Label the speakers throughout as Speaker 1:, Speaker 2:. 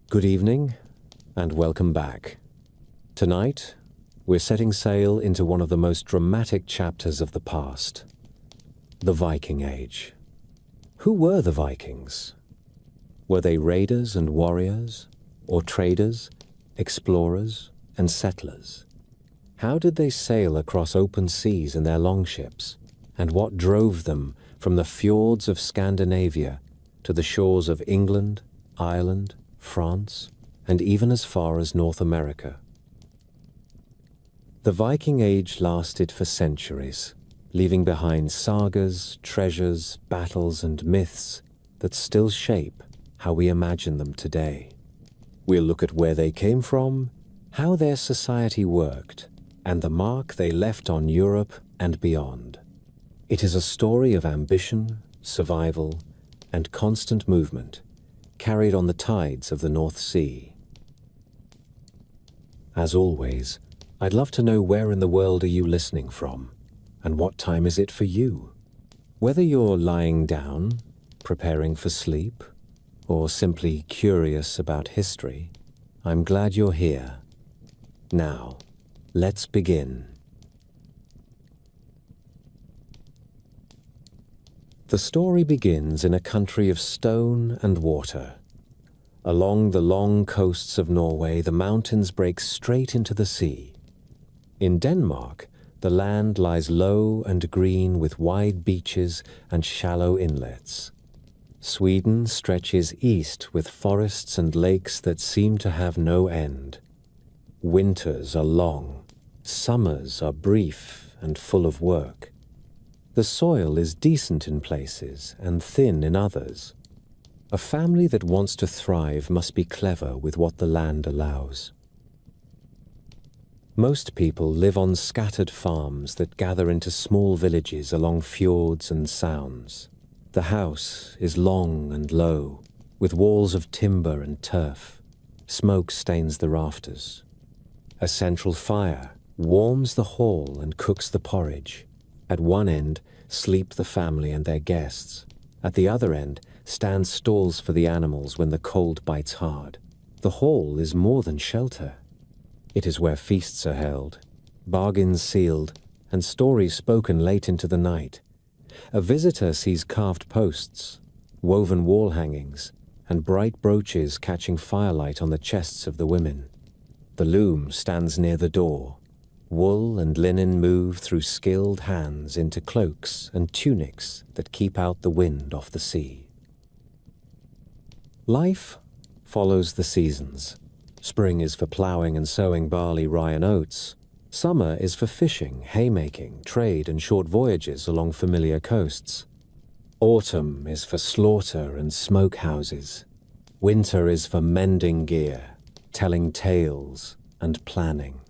Speaker 1: Good evening, and welcome back. Tonight, we're setting sail into one of the most dramatic chapters of the past, the Viking Age. Who were the Vikings? Were they raiders and warriors, or traders, explorers, and settlers? How did they sail across open seas in their longships, and what drove them from the fjords of Scandinavia to the shores of England, Ireland, France, and even as far as North America? The Viking Age lasted for centuries, leaving behind sagas, treasures, battles, and myths that still shape how we imagine them today. We'll look at where they came from, how their society worked, and the mark they left on Europe and beyond. It is a story of ambition, survival, and constant movement, carried on the tides of the North Sea. As always, I'd love to know where in the world are you listening from, and what time is it for you? Whether you're lying down, preparing for sleep, or simply curious about history, I'm glad you're here. Now, let's begin. The story begins in a country of stone and water. Along the long coasts of Norway, the mountains break straight into the sea. In Denmark, the land lies low and green with wide beaches and shallow inlets. Sweden stretches east with forests and lakes that seem to have no end. Winters are long, summers are brief and full of work. The soil is decent in places and thin in others. A family that wants to thrive must be clever with what the land allows. Most people live on scattered farms that gather into small villages along fjords and sounds. The house is long and low, with walls of timber and turf. Smoke stains the rafters. A central fire warms the hall and cooks the porridge. At one end sleep the family and their guests. At the other end stand stalls for the animals when the cold bites hard. The hall is more than shelter. It is where feasts are held, bargains sealed, and stories spoken late into the night. A visitor sees carved posts, woven wall hangings, and bright brooches catching firelight on the chests of the women. The loom stands near the door. Wool and linen move through skilled hands into cloaks and tunics that keep out the wind off the sea. Life follows the seasons. Spring is for ploughing and sowing barley, rye, and oats. Summer is for fishing, haymaking, trade, and short voyages along familiar coasts. Autumn is for slaughter and smoke houses. Winter is for mending gear, telling tales, and planning.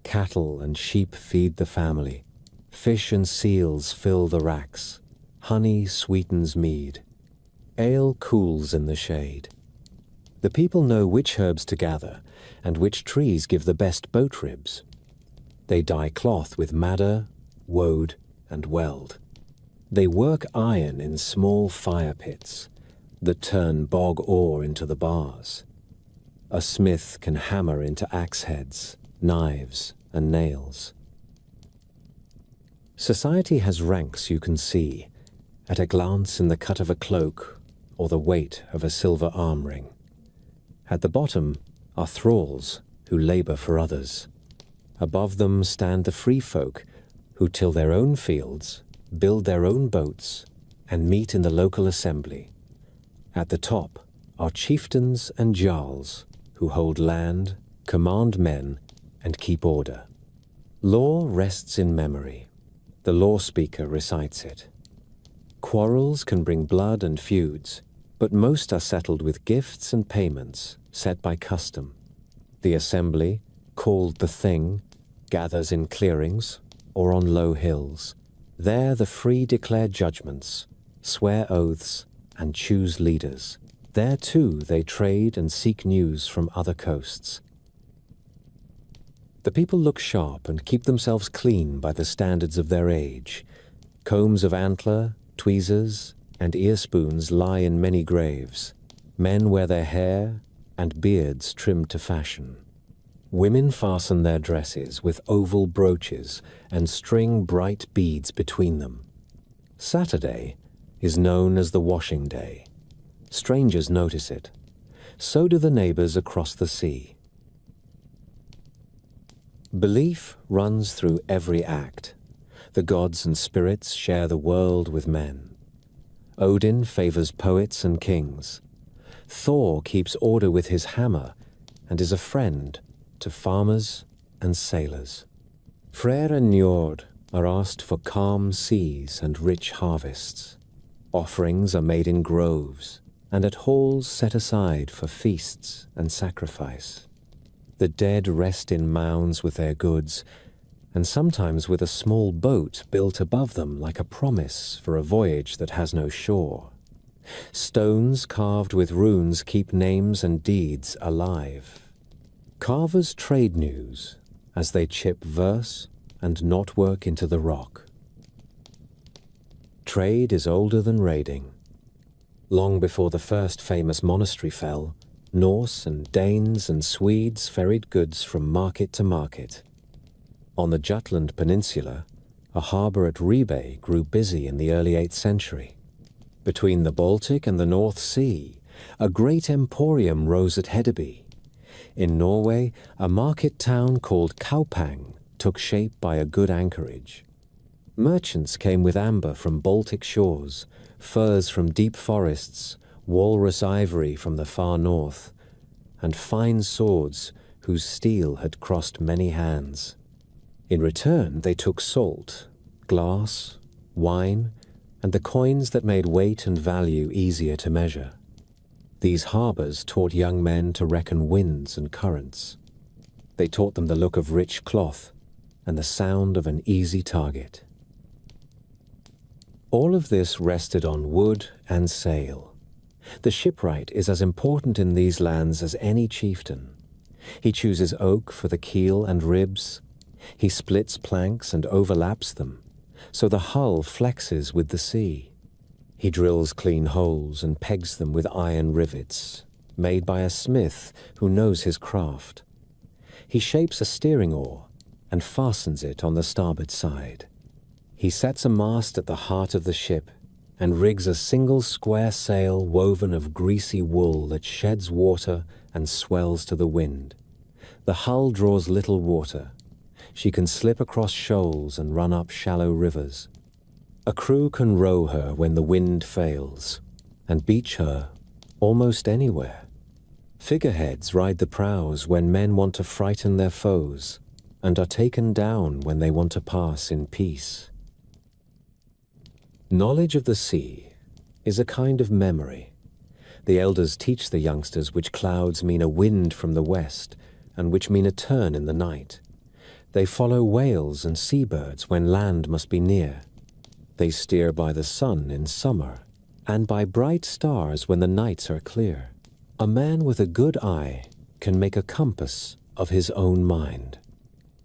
Speaker 1: Cattle and sheep feed the family. Fish and seals fill the racks. Honey sweetens mead. Ale cools in the shade. The people know which herbs to gather and which trees give the best boat ribs. They dye cloth with madder, woad, and weld. They work iron in small fire pits that turn bog ore into the bars. A smith can hammer into axe heads, knives, and nails. Society has ranks you can see, at a glance in the cut of a cloak or the weight of a silver arm ring. At the bottom are thralls who labor for others. Above them stand the free folk who till their own fields, build their own boats, and meet in the local assembly. At the top are chieftains and jarls who hold land, command men, and keep order. Law rests in memory. The law speaker recites it. Quarrels can bring blood and feuds, but most are settled with gifts and payments set by custom. The assembly, called the Thing, gathers in clearings or on low hills. There the free declare judgments, swear oaths, and choose leaders. There too they trade and seek news from other coasts. The people look sharp and keep themselves clean by the standards of their age. Combs of antler, tweezers, and ear spoons lie in many graves. Men wear their hair, and beards trimmed to fashion. Women fasten their dresses with oval brooches and string bright beads between them. Saturday is known as the washing day. Strangers notice it. So do the neighbors across the sea. Belief runs through every act. The gods and spirits share the world with men. Odin favors poets and kings. Thor keeps order with his hammer and is a friend to farmers and sailors. Freyr and Njord are asked for calm seas and rich harvests. Offerings are made in groves and at halls set aside for feasts and sacrifice. The dead rest in mounds with their goods, and sometimes with a small boat built above them like a promise for a voyage that has no shore. Stones carved with runes keep names and deeds alive. Carvers trade news as they chip verse and knotwork into the rock. Trade is older than raiding. Long before the first famous monastery fell, Norse and Danes and Swedes ferried goods from market to market. On the Jutland Peninsula, a harbour at Ribe grew busy in the early 8th century. Between the Baltic and the North Sea, a great emporium rose at Hedeby. In Norway, a market town called Kaupang took shape by a good anchorage. Merchants came with amber from Baltic shores, furs from deep forests, walrus ivory from the far north, and fine swords whose steel had crossed many hands. In return, they took salt, glass, wine, and the coins that made weight and value easier to measure. These harbours taught young men to reckon winds and currents. They taught them the look of rich cloth and the sound of an easy target. All of this rested on wood and sail. The shipwright is as important in these lands as any chieftain. He chooses oak for the keel and ribs. He splits planks and overlaps them, so the hull flexes with the sea. He drills clean holes and pegs them with iron rivets, made by a smith who knows his craft. He shapes a steering oar and fastens it on the starboard side. He sets a mast at the heart of the ship and rigs a single square sail woven of greasy wool that sheds water and swells to the wind. The hull draws little water. She can slip across shoals and run up shallow rivers. A crew can row her when the wind fails, and beach her almost anywhere. Figureheads ride the prows when men want to frighten their foes, and are taken down when they want to pass in peace. Knowledge of the sea is a kind of memory. The elders teach the youngsters which clouds mean a wind from the west, and which mean a turn in the night. They follow whales and seabirds when land must be near. They steer by the sun in summer, and by bright stars when the nights are clear. A man with a good eye can make a compass of his own mind.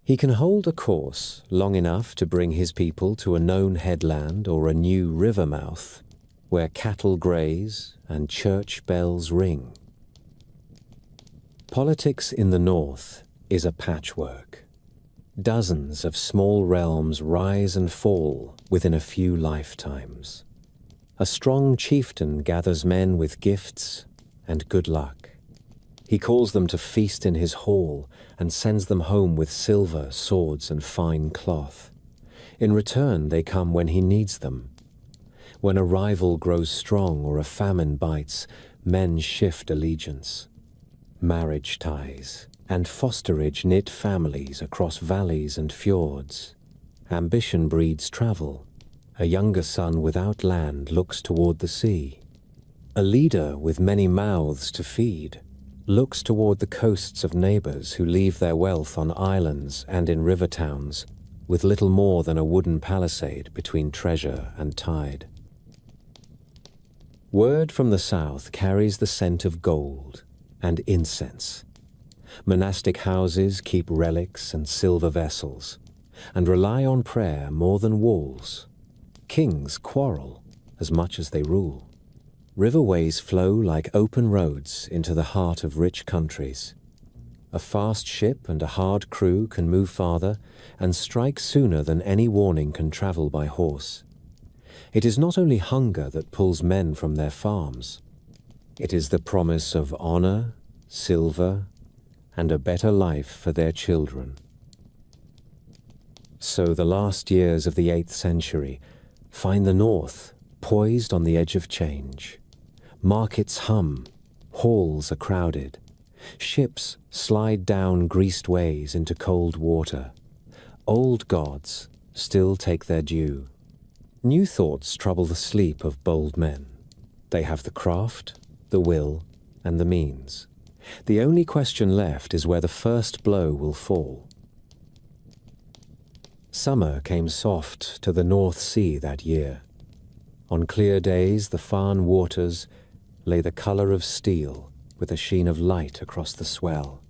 Speaker 1: He can hold a course long enough to bring his people to a known headland or a new river mouth, where cattle graze and church bells ring. Politics in the north is a patchwork. Dozens of small realms rise and fall within a few lifetimes. A strong chieftain gathers men with gifts and good luck. He calls them to feast in his hall and sends them home with silver, swords, and fine cloth. In return, they come when he needs them. When a rival grows strong or a famine bites, men shift allegiance. Marriage ties and fosterage knit families across valleys and fjords. Ambition breeds travel. A younger son without land looks toward the sea. A leader with many mouths to feed looks toward the coasts of neighbors who leave their wealth on islands and in river towns, with little more than a wooden palisade between treasure and tide. Word from the south carries the scent of gold and incense. Monastic houses keep relics and silver vessels, and rely on prayer more than walls. Kings quarrel as much as they rule. Riverways flow like open roads into the heart of rich countries. A fast ship and a hard crew can move farther and strike sooner than any warning can travel by horse. It is not only hunger that pulls men from their farms. It is the promise of honor, silver, and a better life for their children. So the last years of the 8th century find the North poised on the edge of change. Markets hum, halls are crowded, ships slide down greased ways into cold water. Old gods still take their due. New thoughts trouble the sleep of bold men. They have the craft, the will, and the means. The only question left is where the first blow will fall. Summer came soft to the North Sea that year. On clear days, the Farne waters lay the color of steel with a sheen of light across the swell.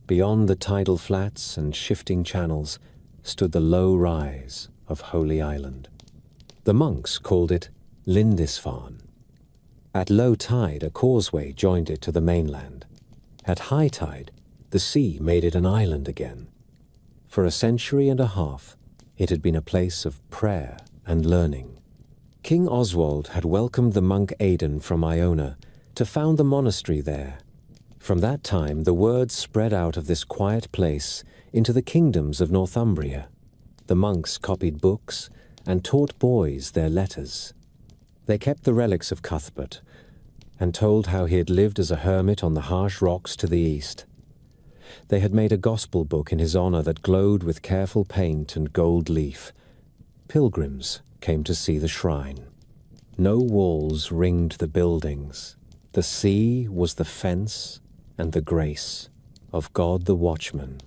Speaker 1: Beyond the tidal flats and shifting channels stood the low rise of Holy Island. The monks called it Lindisfarne. At low tide, a causeway joined it to the mainland. At high tide, the sea made it an island again. For a century and a half, it had been a place of prayer and learning. King Oswald had welcomed the monk Aidan from Iona to found the monastery there. From that time, the word spread out of this quiet place into the kingdoms of Northumbria. The monks copied books and taught boys their letters. They kept the relics of Cuthbert and told how he had lived as a hermit on the harsh rocks to the east. They had made a gospel book in his honor that glowed with careful paint and gold leaf. Pilgrims came to see the shrine. No walls ringed the buildings. The sea was the fence and the grace of God the watchman.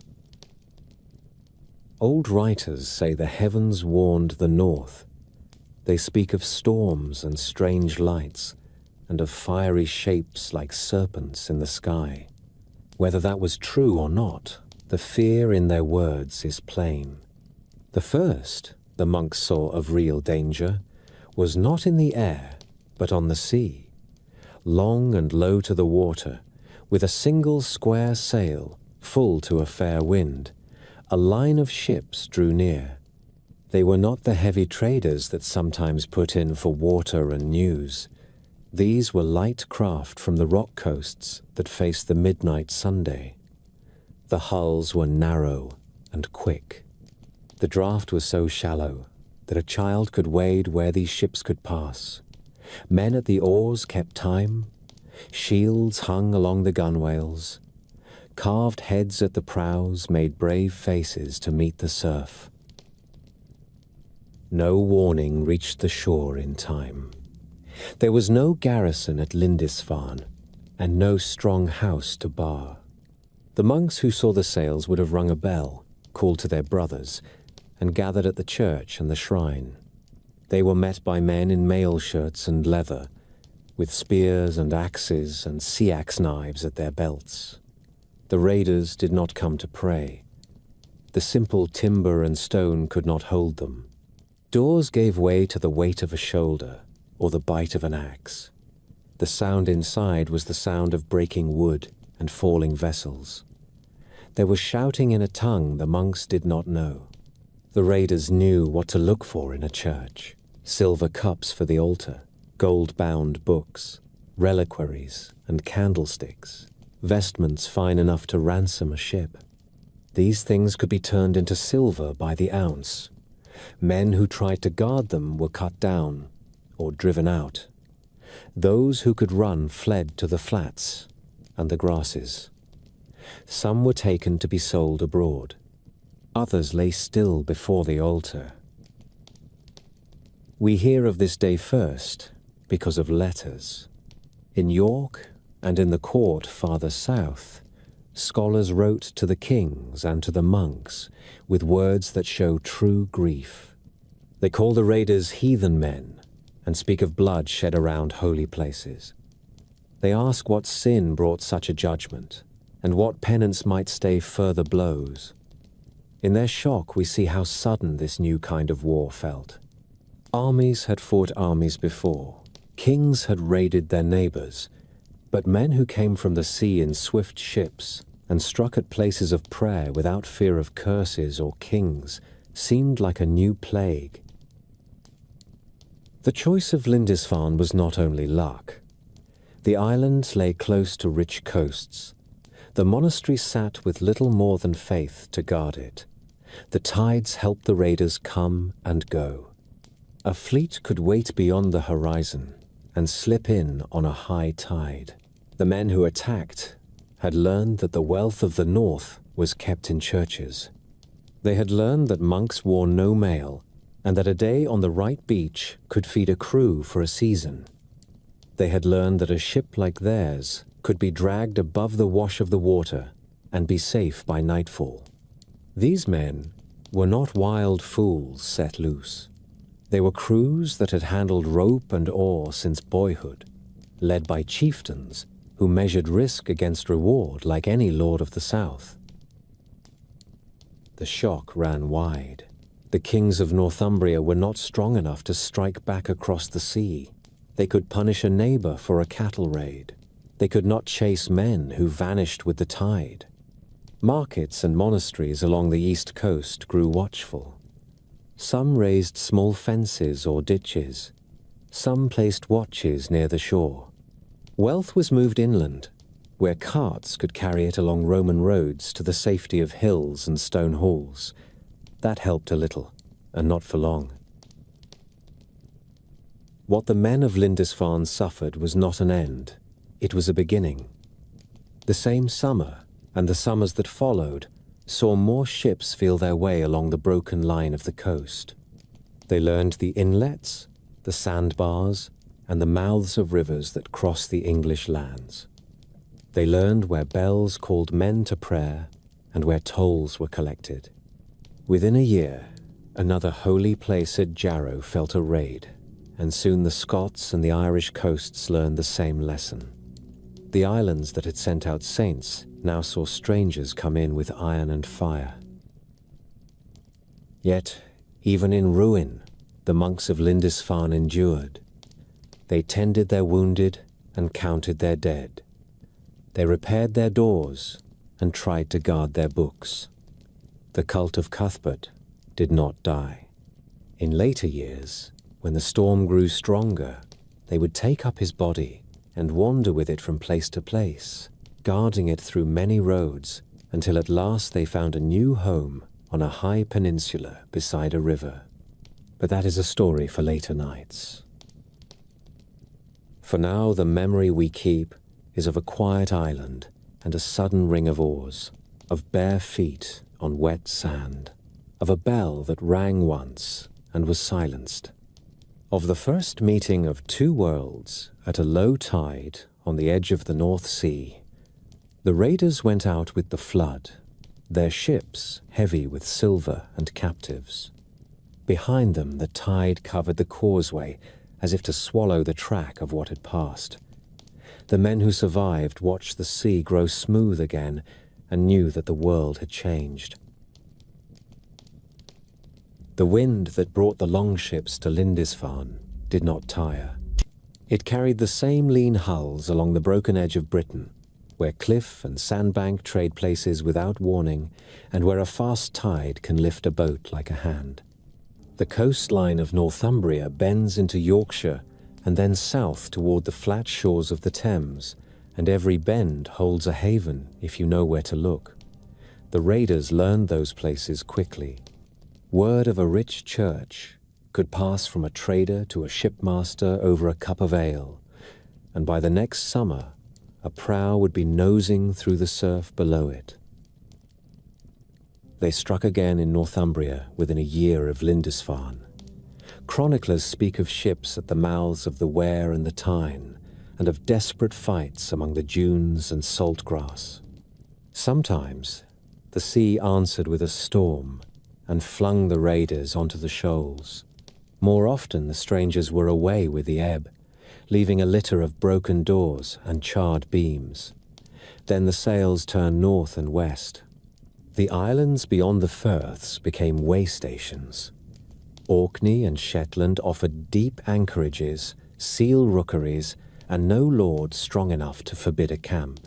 Speaker 1: Old writers say the heavens warned the north. They speak of storms and strange lights, and of fiery shapes like serpents in the sky. Whether that was true or not, the fear in their words is plain. The first the monks saw of real danger was not in the air, but on the sea. Long and low to the water, with a single square sail, full to a fair wind, a line of ships drew near. They were not the heavy traders that sometimes put in for water and news. These were light craft from the rock coasts that faced the midnight Sunday. The hulls were narrow and quick. The draught was so shallow that a child could wade where these ships could pass. Men at the oars kept time. Shields hung along the gunwales. Carved heads at the prows made brave faces to meet the surf. No warning reached the shore in time. There was no garrison at Lindisfarne, and no strong house to bar. The monks who saw the sails would have rung a bell, called to their brothers, and gathered at the church and the shrine. They were met by men in mail shirts and leather, with spears and axes and sea-axe knives at their belts. The raiders did not come to pray. The simple timber and stone could not hold them. Doors gave way to the weight of a shoulder or the bite of an axe. The sound inside was the sound of breaking wood and falling vessels. There was shouting in a tongue the monks did not know. The raiders knew what to look for in a church: silver cups for the altar, gold-bound books, reliquaries and candlesticks, vestments fine enough to ransom a ship. These things could be turned into silver by the ounce. Men who tried to guard them were cut down or driven out. Those who could run fled to the flats and the grasses. Some were taken to be sold abroad. Others lay still before the altar. We hear of this day first because of letters. In York and in the court farther south, scholars wrote to the kings and to the monks with words that show true grief. They call the raiders heathen men and speak of blood shed around holy places. They ask what sin brought such a judgment and what penance might stay further blows. In their shock, we see how sudden this new kind of war felt. Armies had fought armies before, Kings had raided their neighbors, but men who came from the sea in swift ships and struck at places of prayer without fear of curses or kings seemed like a new plague. The choice of Lindisfarne was not only luck. The island lay close to rich coasts. The monastery sat with little more than faith to guard it. The tides helped the raiders come and go. A fleet could wait beyond the horizon and slip in on a high tide. The men who attacked had learned that the wealth of the north was kept in churches. They had learned that monks wore no mail and that a day on the right beach could feed a crew for a season. They had learned that a ship like theirs could be dragged above the wash of the water and be safe by nightfall. These men were not wild fools set loose. They were crews that had handled rope and oar since boyhood, led by chieftains who measured risk against reward like any lord of the south. The shock ran wide. The kings of Northumbria were not strong enough to strike back across the sea. They could punish a neighbor for a cattle raid. They could not chase men who vanished with the tide. Markets and monasteries along the east coast grew watchful. Some raised small fences or ditches. Some placed watches near the shore. Wealth was moved inland, where carts could carry it along Roman roads to the safety of hills and stone halls. That helped a little, and not for long. What the men of Lindisfarne suffered was not an end. It was a beginning. The same summer, and the summers that followed, saw more ships feel their way along the broken line of the coast. They learned the inlets, the sandbars, and the mouths of rivers that cross the English lands. They learned where bells called men to prayer and where tolls were collected. Within a year, another holy place at Jarrow felt a raid, and soon the Scots and the Irish coasts learned the same lesson. The islands that had sent out saints now saw strangers come in with iron and fire. Yet, even in ruin, the monks of Lindisfarne endured. They tended their wounded and counted their dead. They repaired their doors and tried to guard their books. The cult of Cuthbert did not die. In later years, when the storm grew stronger, they would take up his body and wander with it from place to place, guarding it through many roads until at last they found a new home on a high peninsula beside a river. But that is a story for later nights. For now, the memory we keep is of a quiet island and a sudden ring of oars, of bare feet on wet sand, of a bell that rang once and was silenced, of the first meeting of two worlds at a low tide on the edge of the North Sea. The raiders went out with the flood, their ships heavy with silver and captives. Behind them, the tide covered the causeway as if to swallow the track of what had passed. The men who survived watched the sea grow smooth again and knew that the world had changed. The wind that brought the longships to Lindisfarne did not tire. It carried the same lean hulls along the broken edge of Britain, where cliff and sandbank trade places without warning, and where a fast tide can lift a boat like a hand. The coastline of Northumbria bends into Yorkshire and then south toward the flat shores of the Thames, and every bend holds a haven if you know where to look. The raiders learned those places quickly. Word of a rich church could pass from a trader to a shipmaster over a cup of ale, and by the next summer, a prow would be nosing through the surf below it. They struck again in Northumbria within a year of Lindisfarne. Chroniclers speak of ships at the mouths of the Wear and the Tyne, and of desperate fights among the dunes and salt grass. Sometimes the sea answered with a storm and flung the raiders onto the shoals. More often the strangers were away with the ebb, leaving a litter of broken doors and charred beams. Then the sails turned north and west. The islands beyond the firths became way stations. Orkney and Shetland offered deep anchorages seal rookeries, and no lord strong enough to forbid a camp.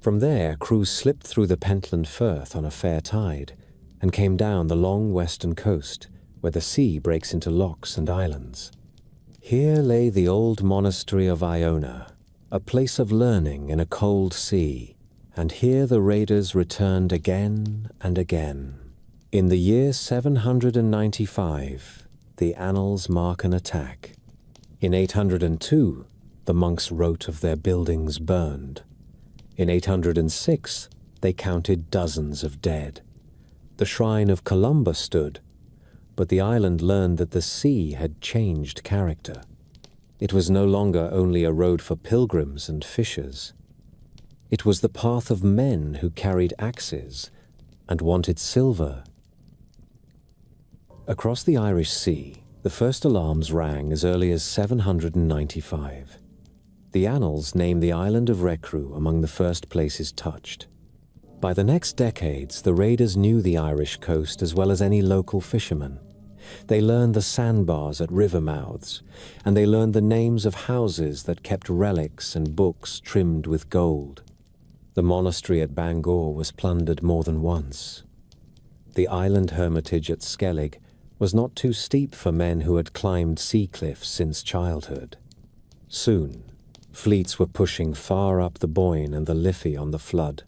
Speaker 1: From there, crews slipped through the Pentland Firth on a fair tide, and came down the long western coast, where the sea breaks into lochs and islands. Here lay the old monastery of Iona, a place of learning in a cold sea, and here the raiders returned again and again. In the year 795, the annals mark an attack. In 802, the monks wrote of their buildings burned. In 806, they counted dozens of dead. The shrine of Columba stood, but the island learned that the sea had changed character. It was no longer only a road for pilgrims and fishers. It was the path of men who carried axes and wanted silver. Across the Irish Sea, the first alarms rang as early as 795. The annals name the island of Recru among the first places touched. By the next decades, the raiders knew the Irish coast as well as any local fisherman. They learned the sandbars at river mouths, and they learned the names of houses that kept relics and books trimmed with gold. The monastery at Bangor was plundered more than once. The island hermitage at Skellig was not too steep for men who had climbed sea cliffs since childhood. Soon, fleets were pushing far up the Boyne and the Liffey on the flood.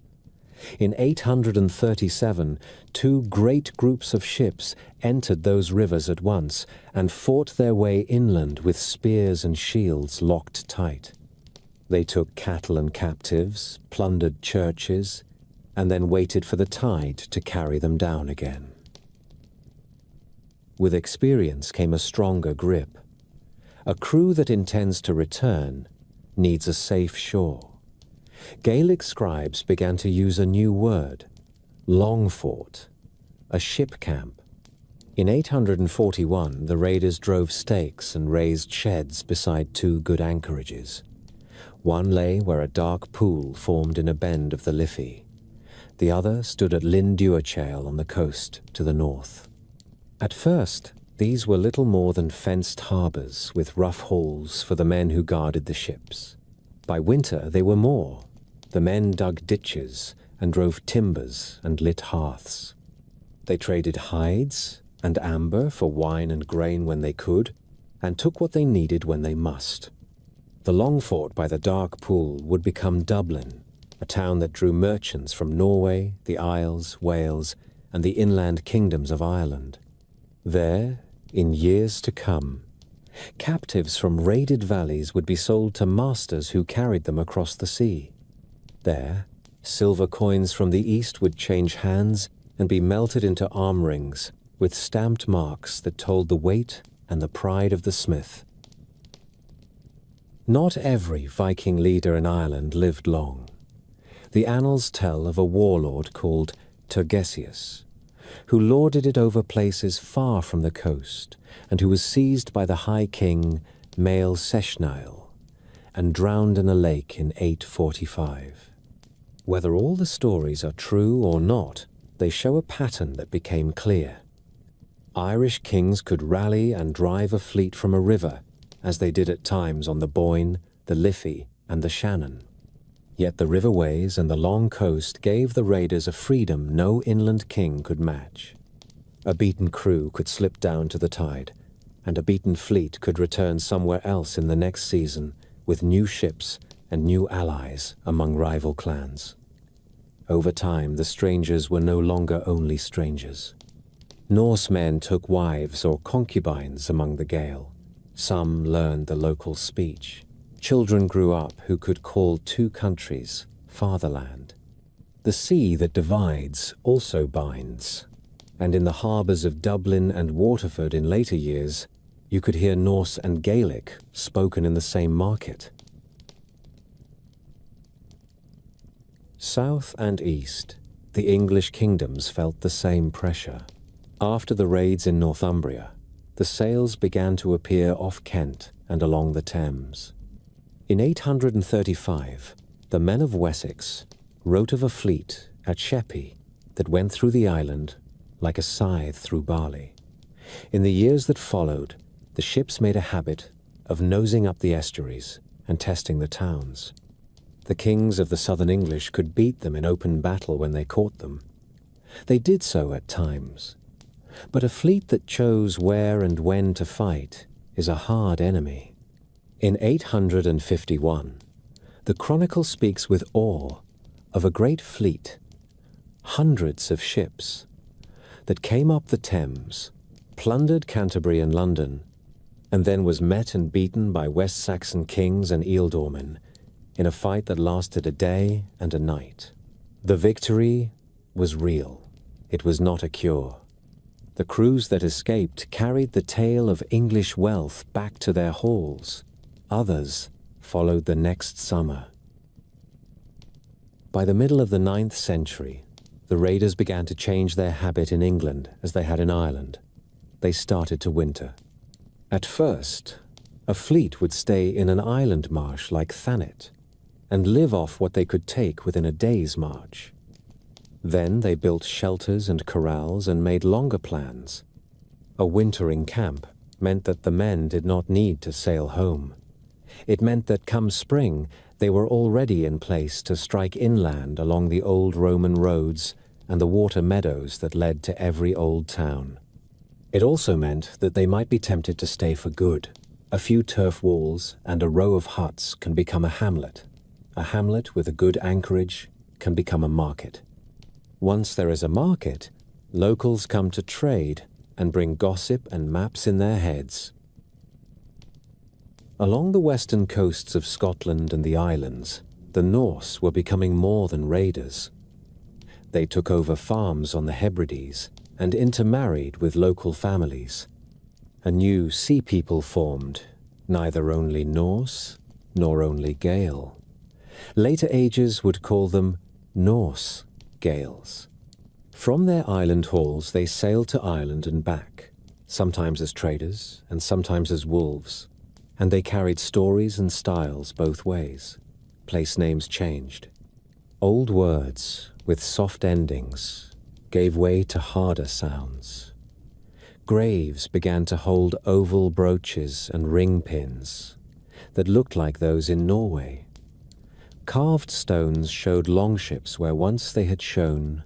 Speaker 1: In 837, two great groups of ships entered those rivers at once and fought their way inland with spears and shields locked tight. They took cattle and captives, plundered churches, and then waited for the tide to carry them down again. With experience came a stronger grip. A crew that intends to return needs a safe shore. Gaelic scribes began to use a new word, longfort, a ship camp. In 841, the raiders drove stakes and raised sheds beside two good anchorages. One lay where a dark pool formed in a bend of the Liffey. The other stood at Lyn Duachail on the coast to the north. At first, these were little more than fenced harbours with rough halls for the men who guarded the ships. By winter, they were more. The men dug ditches and drove timbers and lit hearths. They traded hides and amber for wine and grain when they could, and took what they needed when they must. The Longfort by the dark pool would become Dublin, a town that drew merchants from Norway, the Isles, Wales, and the inland kingdoms of Ireland. There, in years to come, captives from raided valleys would be sold to masters who carried them across the sea. There, silver coins from the east would change hands and be melted into arm rings with stamped marks that told the weight and the pride of the smith. Not every Viking leader in Ireland lived long. The annals tell of a warlord called Turgesius, who lorded it over places far from the coast, and who was seized by the High King Mael Seshnail and drowned in a lake in 845. Whether all the stories are true or not, they show a pattern that became clear. Irish kings could rally and drive a fleet from a river, as they did at times on the Boyne, the Liffey, and the Shannon. Yet the riverways and the long coast gave the raiders a freedom no inland king could match. A beaten crew could slip down to the tide, and a beaten fleet could return somewhere else in the next season with new ships and new allies among rival clans. Over time, the strangers were no longer only strangers. Norsemen took wives or concubines among the Gael. Some learned the local speech. Children grew up who could call two countries fatherland. The sea that divides also binds, and in the harbours of Dublin and Waterford in later years, you could hear Norse and Gaelic spoken in the same market. South and east, the English kingdoms felt the same pressure. After the raids in Northumbria, the sails began to appear off Kent and along the Thames. In 835, the men of Wessex wrote of a fleet at Sheppey that went through the island like a scythe through barley. In the years that followed, the ships made a habit of nosing up the estuaries and testing the towns. The kings of the southern English could beat them in open battle when they caught them. They did so at times. But a fleet that chose where and when to fight is a hard enemy. In 851, the chronicle speaks with awe of a great fleet, hundreds of ships, that came up the Thames, plundered Canterbury and London, and then was met and beaten by West Saxon kings and ealdormen in a fight that lasted a day and a night. The victory was real. It was not a cure. The crews that escaped carried the tale of English wealth back to their halls. Others followed the next summer. By the middle of the 9th century, the raiders began to change their habit in England as they had in Ireland. They started to winter. At first, a fleet would stay in an island marsh like Thanet and live off what they could take within a day's march. Then they built shelters and corrals and made longer plans. A wintering camp meant that the men did not need to sail home. It meant that come spring, they were already in place to strike inland along the old Roman roads and the water meadows that led to every old town. It also meant that they might be tempted to stay for good. A few turf walls and a row of huts can become a hamlet. A hamlet with a good anchorage can become a market. Once there is a market, locals come to trade and bring gossip and maps in their heads. Along the western coasts of Scotland and the islands, the Norse were becoming more than raiders. They took over farms on the Hebrides and intermarried with local families. A new sea people formed, neither only Norse nor only Gael. Later ages would call them Norse Gaels. From their island halls they sailed to Ireland and back, sometimes as traders and sometimes as wolves, and they carried stories and styles both ways. Place names changed. Old words with soft endings gave way to harder sounds. Graves began to hold oval brooches and ring pins that looked like those in Norway. Carved stones showed longships where once they had shown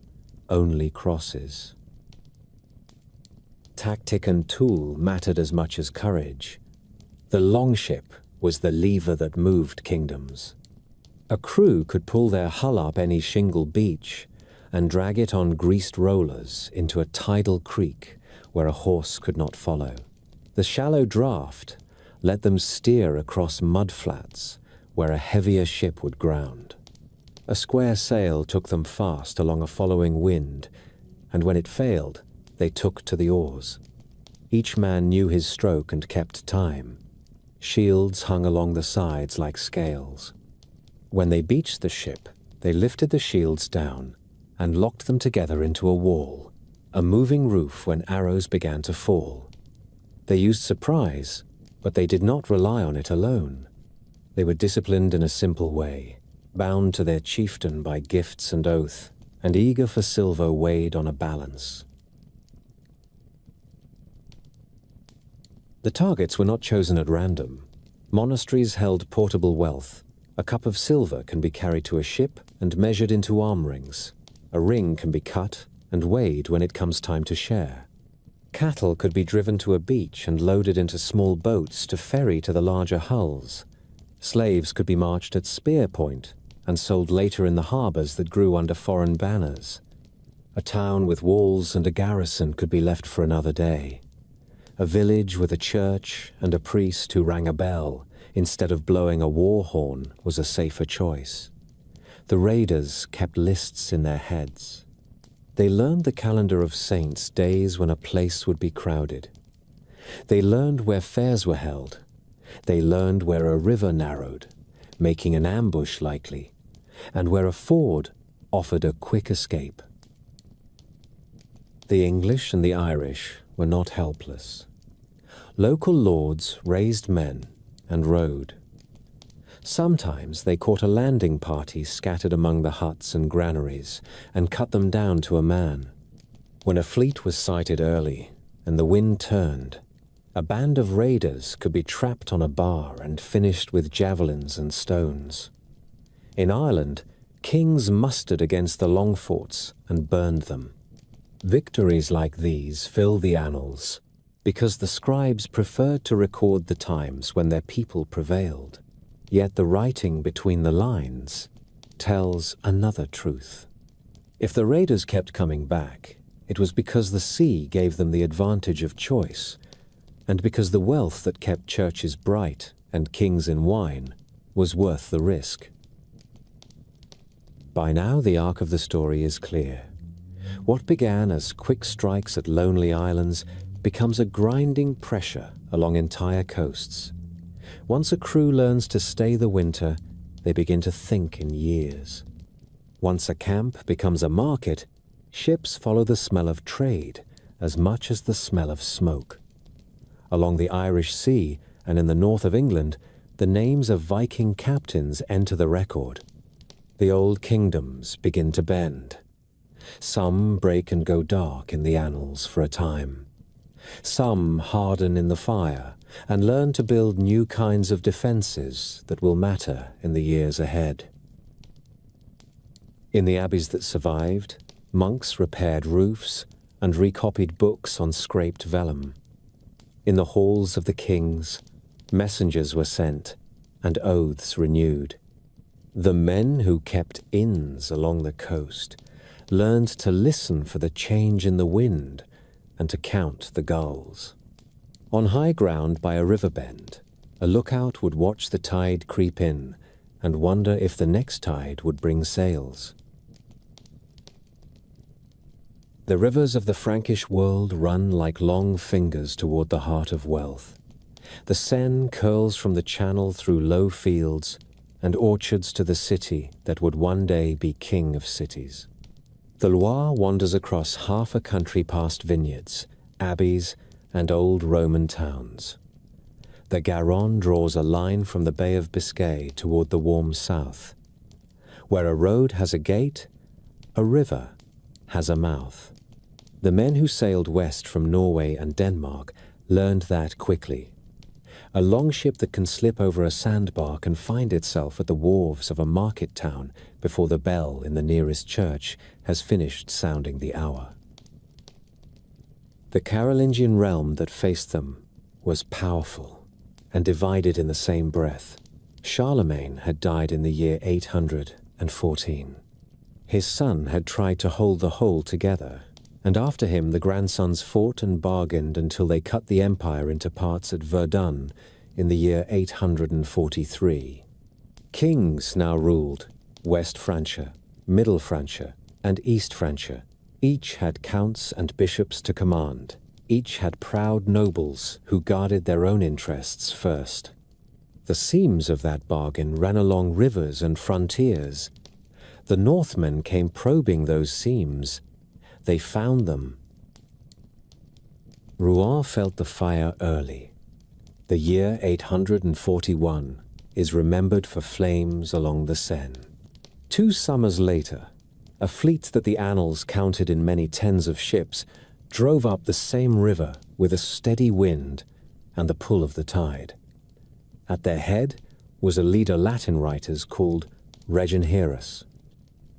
Speaker 1: only crosses. Tactic and tool mattered as much as courage. The longship was the lever that moved kingdoms. A crew could pull their hull up any shingle beach and drag it on greased rollers into a tidal creek where a horse could not follow. The shallow draft let them steer across mud flats where a heavier ship would ground. A square sail took them fast along a following wind, and when it failed, they took to the oars. Each man knew his stroke and kept time. Shields hung along the sides like scales. When they beached the ship, they lifted the shields down and locked them together into a wall, a moving roof when arrows began to fall. They used surprise, but they did not rely on it alone. They were disciplined in a simple way, bound to their chieftain by gifts and oath, and eager for silver weighed on a balance. The targets were not chosen at random. Monasteries held portable wealth. A cup of silver can be carried to a ship and measured into arm rings. A ring can be cut and weighed when it comes time to share. Cattle could be driven to a beach and loaded into small boats to ferry to the larger hulls. Slaves could be marched at spear point and sold later in the harbors that grew under foreign banners. A town with walls and a garrison could be left for another day. A village with a church and a priest who rang a bell instead of blowing a war horn was a safer choice. The raiders kept lists in their heads. They learned the calendar of saints' days when a place would be crowded. They learned where fairs were held. They learned where a river narrowed, making an ambush likely, and where a ford offered a quick escape. The English and the Irish were not helpless. Local lords raised men and rode. Sometimes they caught a landing party scattered among the huts and granaries and cut them down to a man. When a fleet was sighted early and the wind turned, A band of raiders could be trapped on a bar and finished with javelins and stones. In Ireland, kings mustered against the Longforts and burned them. Victories like these fill the annals because the scribes preferred to record the times when their people prevailed. Yet the writing between the lines tells another truth. If the raiders kept coming back, it was because the sea gave them the advantage of choice, and because the wealth that kept churches bright and kings in wine was worth the risk. By now the arc of the story is clear. What began as quick strikes at lonely islands becomes a grinding pressure along entire coasts. Once a crew learns to stay the winter, they begin to think in years. Once a camp becomes a market, ships follow the smell of trade as much as the smell of smoke. Along the Irish Sea and in the north of England, the names of Viking captains enter the record. The old kingdoms begin to bend. Some break and go dark in the annals for a time. Some harden in the fire and learn to build new kinds of defenses that will matter in the years ahead. In the abbeys that survived, monks repaired roofs and recopied books on scraped vellum. In the halls of the kings, messengers were sent and oaths renewed. The men who kept inns along the coast learned to listen for the change in the wind and to count the gulls. On high ground by a river bend, a lookout would watch the tide creep in and wonder if the next tide would bring sails. The rivers of the Frankish world run like long fingers toward the heart of wealth. The Seine curls from the channel through low fields and orchards to the city that would one day be king of cities. The Loire wanders across half a country past vineyards, abbeys, and old Roman towns. The Garonne draws a line from the Bay of Biscay toward the warm south. Where a road has a gate, a river has a mouth. The men who sailed west from Norway and Denmark learned that quickly. A longship that can slip over a sandbar can find itself at the wharves of a market town before the bell in the nearest church has finished sounding the hour. The Carolingian realm that faced them was powerful and divided in the same breath. Charlemagne had died in the year 814. His son had tried to hold the whole together, and after him the grandsons fought and bargained until they cut the empire into parts at Verdun in the year 843. Kings now ruled West Francia, Middle Francia, and East Francia. Each had counts and bishops to command. Each had proud nobles who guarded their own interests first. The seams of that bargain ran along rivers and frontiers. The Northmen came probing those seams. They found them. Rouen felt the fire early. The year 841 is remembered for flames along the Seine. 2 summers later, a fleet that the annals counted in many tens of ships drove up the same river with a steady wind and the pull of the tide. At their head was a leader Latin writers called Reginherus.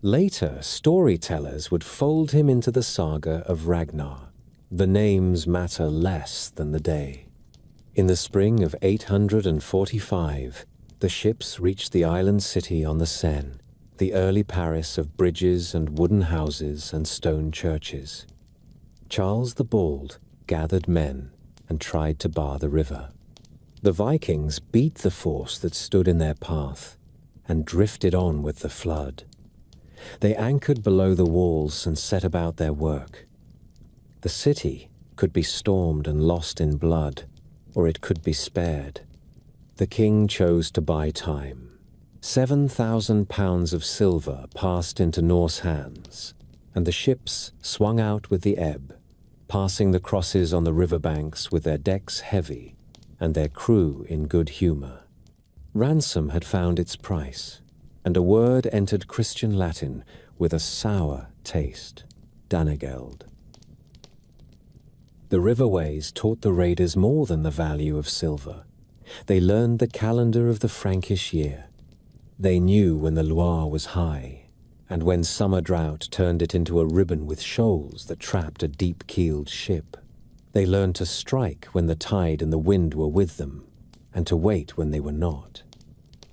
Speaker 1: Later, storytellers would fold him into the saga of Ragnar. The names matter less than the day. In the spring of 845, the ships reached the island city on the Seine, the early Paris of bridges and wooden houses and stone churches. Charles the Bald gathered men and tried to bar the river. The Vikings beat the force that stood in their path and drifted on with the flood. They anchored below the walls and set about their work. The city could be stormed and lost in blood, or it could be spared. The king chose to buy time. 7,000 pounds of silver passed into Norse hands, and the ships swung out with the ebb, passing the crosses on the riverbanks with their decks heavy and their crew in good humor. Ransom had found its price, and a word entered Christian Latin with a sour taste: Danegeld. The riverways taught the raiders more than the value of silver. They learned the calendar of the Frankish year. They knew when the Loire was high, and when summer drought turned it into a ribbon with shoals that trapped a deep-keeled ship. They learned to strike when the tide and the wind were with them, and to wait when they were not.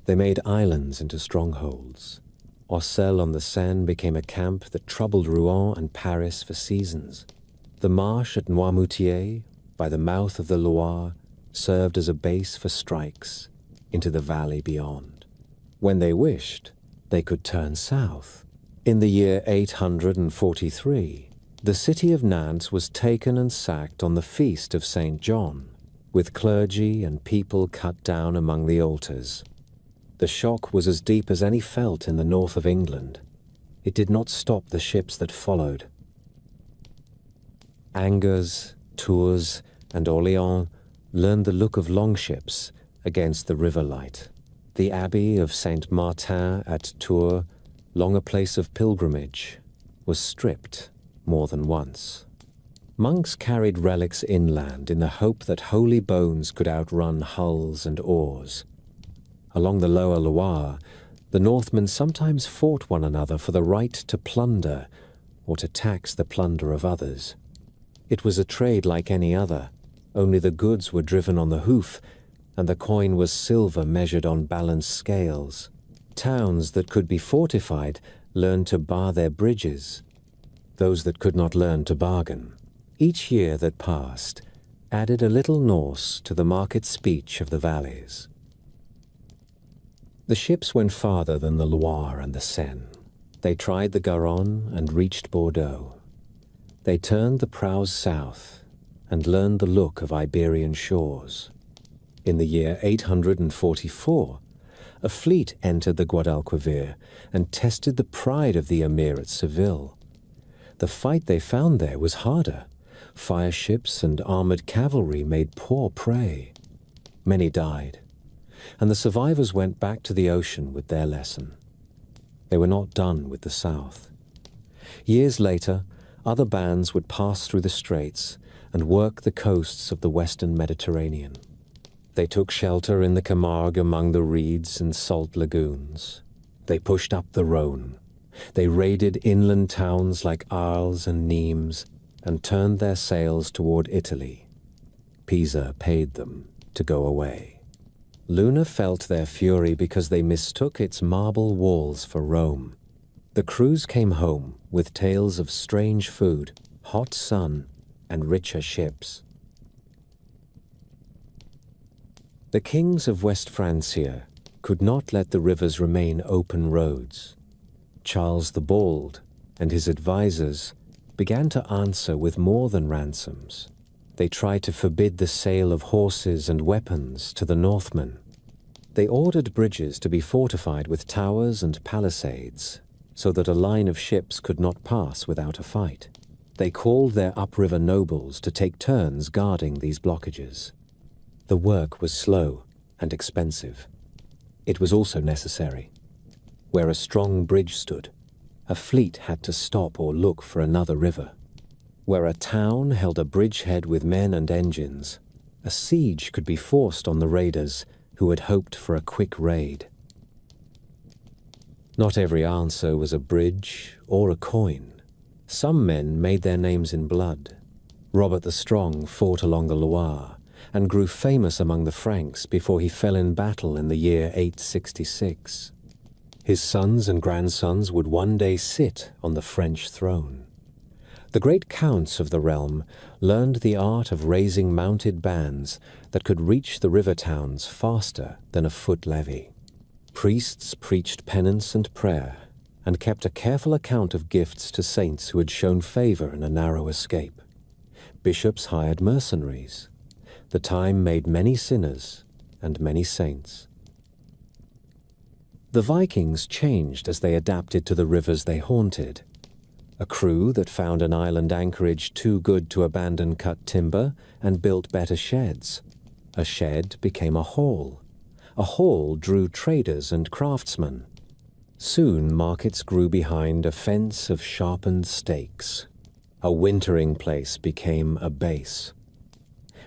Speaker 1: They made islands into strongholds. Orsel on the Seine became a camp that troubled Rouen and Paris for seasons. The marsh at Noirmoutier, by the mouth of the Loire, served as a base for strikes into the valley beyond. When they wished, they could turn south. In the year 843, the city of Nantes was taken and sacked on the feast of St. John, with clergy and people cut down among the altars. The shock was as deep as any felt in the north of England. It did not stop the ships that followed. Angers, Tours, and Orléans learned the look of longships against the river light. The abbey of Saint Martin at Tours, long a place of pilgrimage, was stripped more than once. Monks carried relics inland in the hope that holy bones could outrun hulls and oars. Along the lower Loire, the Northmen sometimes fought one another for the right to plunder or to tax the plunder of others. It was a trade like any other, only the goods were driven on the hoof, and the coin was silver measured on balanced scales. Towns that could be fortified learned to bar their bridges. Those that could not learn to bargain. Each year that passed added a little Norse to the market speech of the valleys. The ships went farther than the Loire and the Seine. They tried the Garonne and reached Bordeaux. They turned the prows south and learned the look of Iberian shores. In the year 844, a fleet entered the Guadalquivir and tested the pride of the emir at Seville. The fight they found there was harder. Fire ships and armored cavalry made poor prey. Many died, and the survivors went back to the ocean with their lesson. They were not done with the south. Years later, other bands would pass through the straits and work the coasts of the western Mediterranean. They took shelter in the Camargue among the reeds and salt lagoons. They pushed up the Rhone. They raided inland towns like Arles and Nimes and turned their sails toward Italy. Pisa paid them to go away. Luna felt their fury because they mistook its marble walls for Rome. The crews came home with tales of strange food, hot sun, and richer ships. The kings of West Francia could not let the rivers remain open roads. Charles the Bald and his advisors began to answer with more than ransoms. They tried to forbid the sale of horses and weapons to the Northmen. They ordered bridges to be fortified with towers and palisades, so that a line of ships could not pass without a fight. They called their upriver nobles to take turns guarding these blockages. The work was slow and expensive. It was also necessary. Where a strong bridge stood, a fleet had to stop or look for another river. Where a town held a bridgehead with men and engines, a siege could be forced on the raiders who had hoped for a quick raid. Not every answer was a bridge or a coin. Some men made their names in blood. Robert the Strong fought along the Loire and grew famous among the Franks before he fell in battle in the year 866. His sons and grandsons would one day sit on the French throne. The great counts of the realm learned the art of raising mounted bands that could reach the river towns faster than a foot levy. Priests preached penance and prayer, and kept a careful account of gifts to saints who had shown favor in a narrow escape. Bishops hired mercenaries. The time made many sinners and many saints. The Vikings changed as they adapted to the rivers they haunted. A crew that found an island anchorage too good to abandon cut timber and built better sheds. A shed became a hall. A hall drew traders and craftsmen. Soon markets grew behind a fence of sharpened stakes. A wintering place became a base.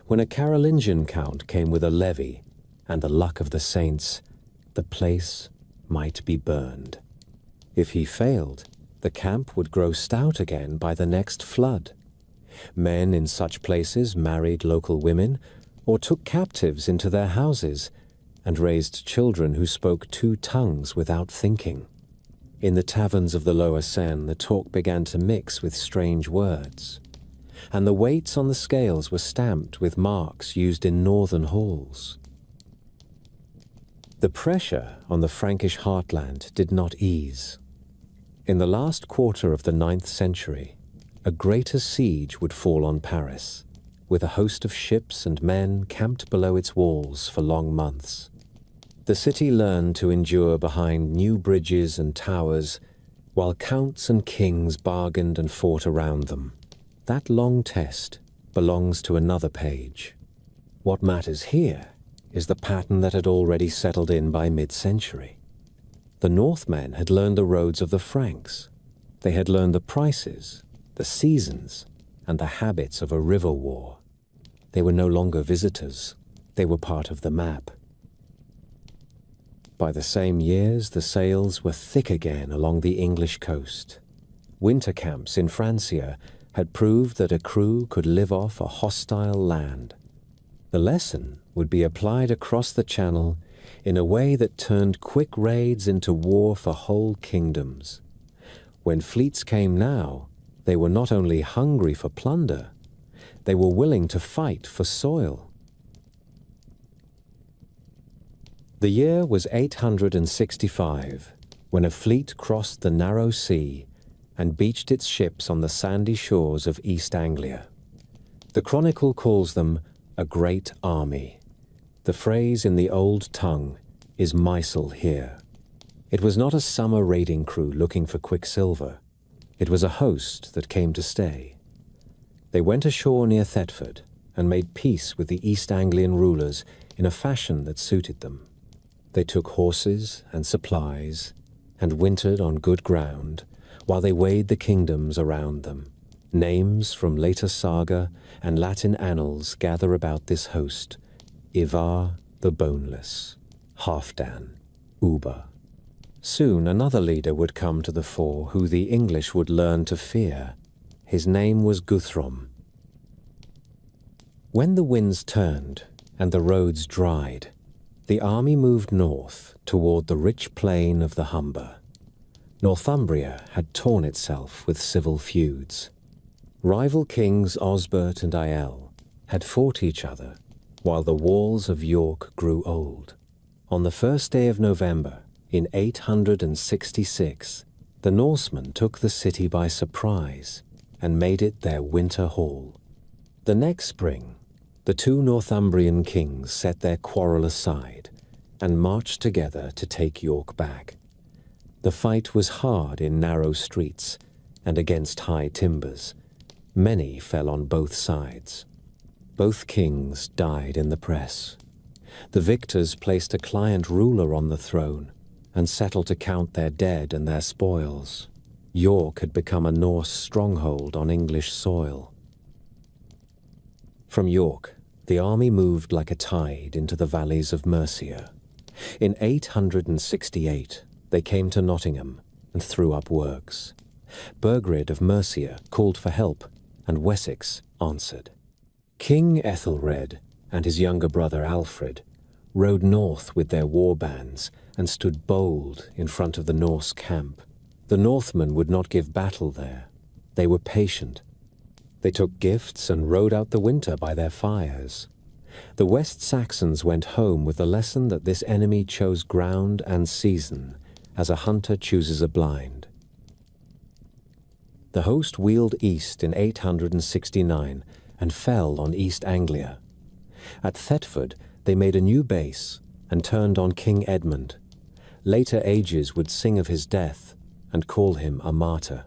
Speaker 1: When a Carolingian count came with a levy and the luck of the saints, the place might be burned. If he failed, the camp would grow stout again by the next flood. Men in such places married local women or took captives into their houses and raised children who spoke two tongues without thinking. In the taverns of the Lower Seine, the talk began to mix with strange words, and the weights on the scales were stamped with marks used in northern halls. The pressure on the Frankish heartland did not ease. In the last quarter of the 9th century, a greater siege would fall on Paris, with a host of ships and men camped below its walls for long months. The city learned to endure behind new bridges and towers, while counts and kings bargained and fought around them. That long test belongs to another page. What matters here is the pattern that had already settled in by mid-century. The Northmen had learned the roads of the Franks. They had learned the prices, the seasons, and the habits of a river war. They were no longer visitors. They were part of the map. By the same years, the sails were thick again along the English coast. Winter camps in Francia had proved that a crew could live off a hostile land. The lesson would be applied across the Channel in a way that turned quick raids into war for whole kingdoms. When fleets came now, they were not only hungry for plunder, they were willing to fight for soil. The year was 865, when a fleet crossed the narrow sea and beached its ships on the sandy shores of East Anglia. The chronicle calls them a great army. The phrase in the old tongue is Mysel here. It was not a summer raiding crew looking for quicksilver. It was a host that came to stay. They went ashore near Thetford and made peace with the East Anglian rulers in a fashion that suited them. They took horses and supplies and wintered on good ground while they weighed the kingdoms around them. Names from later saga and Latin annals gather about this host: Ivar the Boneless, Halfdan, Uber. Soon another leader would come to the fore who the English would learn to fear. His name was Guthrum. When the winds turned and the roads dried, the army moved north toward the rich plain of the Humber. Northumbria had torn itself with civil feuds. Rival kings Osbert and Aiel had fought each other while the walls of York grew old. On the first day of November, in 866, the Norsemen took the city by surprise and made it their winter hall. The next spring, the two Northumbrian kings set their quarrel aside and marched together to take York back. The fight was hard in narrow streets and against high timbers. Many fell on both sides. Both kings died in the press. The victors placed a client ruler on the throne and settled to count their dead and their spoils. York had become a Norse stronghold on English soil. From York, the army moved like a tide into the valleys of Mercia. In 868, they came to Nottingham and threw up works. Burgred of Mercia called for help, and Wessex answered. King Ethelred and his younger brother Alfred rode north with their war bands and stood bold in front of the Norse camp. The Northmen would not give battle there. They were patient. They took gifts and rode out the winter by their fires. The West Saxons went home with the lesson that this enemy chose ground and season, as a hunter chooses a blind. The host wheeled east in 869 and fell on East Anglia. At Thetford, they made a new base and turned on King Edmund. Later ages would sing of his death and call him a martyr.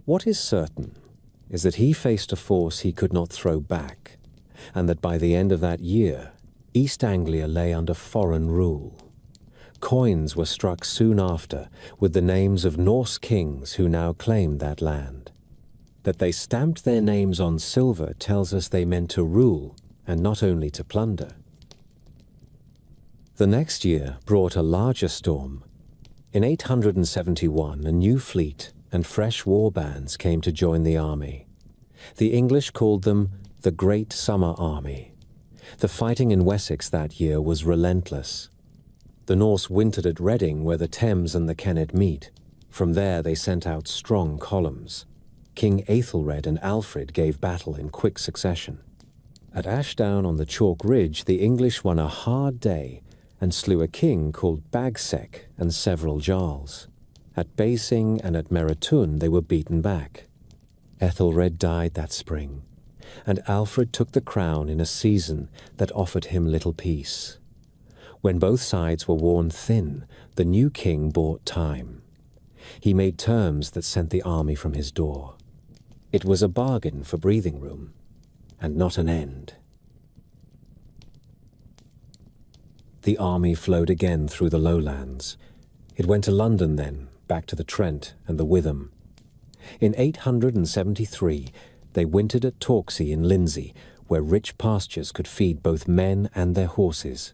Speaker 1: What is certain is that he faced a force he could not throw back, and that by the end of that year, East Anglia lay under foreign rule. Coins were struck soon after with the names of Norse kings who now claimed that land. That they stamped their names on silver tells us they meant to rule and not only to plunder. The next year brought a larger storm. In 871, a new fleet and fresh war bands came to join the army. The English called them the Great Summer Army. The fighting in Wessex that year was relentless. The Norse wintered at Reading, where the Thames and the Kennet meet. From there they sent out strong columns. King Aethelred and Alfred gave battle in quick succession. At Ashdown on the Chalk Ridge, the English won a hard day and slew a king called Bagsec and several jarls. At Basing and at Meritun they were beaten back. Ethelred died that spring, and Alfred took the crown in a season that offered him little peace. When both sides were worn thin, the new king bought time. He made terms that sent the army from his door. It was a bargain for breathing room, and not an end. The army flowed again through the lowlands. It went to London then, back to the Trent and the Witham. In 873, they wintered at Torksey in Lindsey, where rich pastures could feed both men and their horses.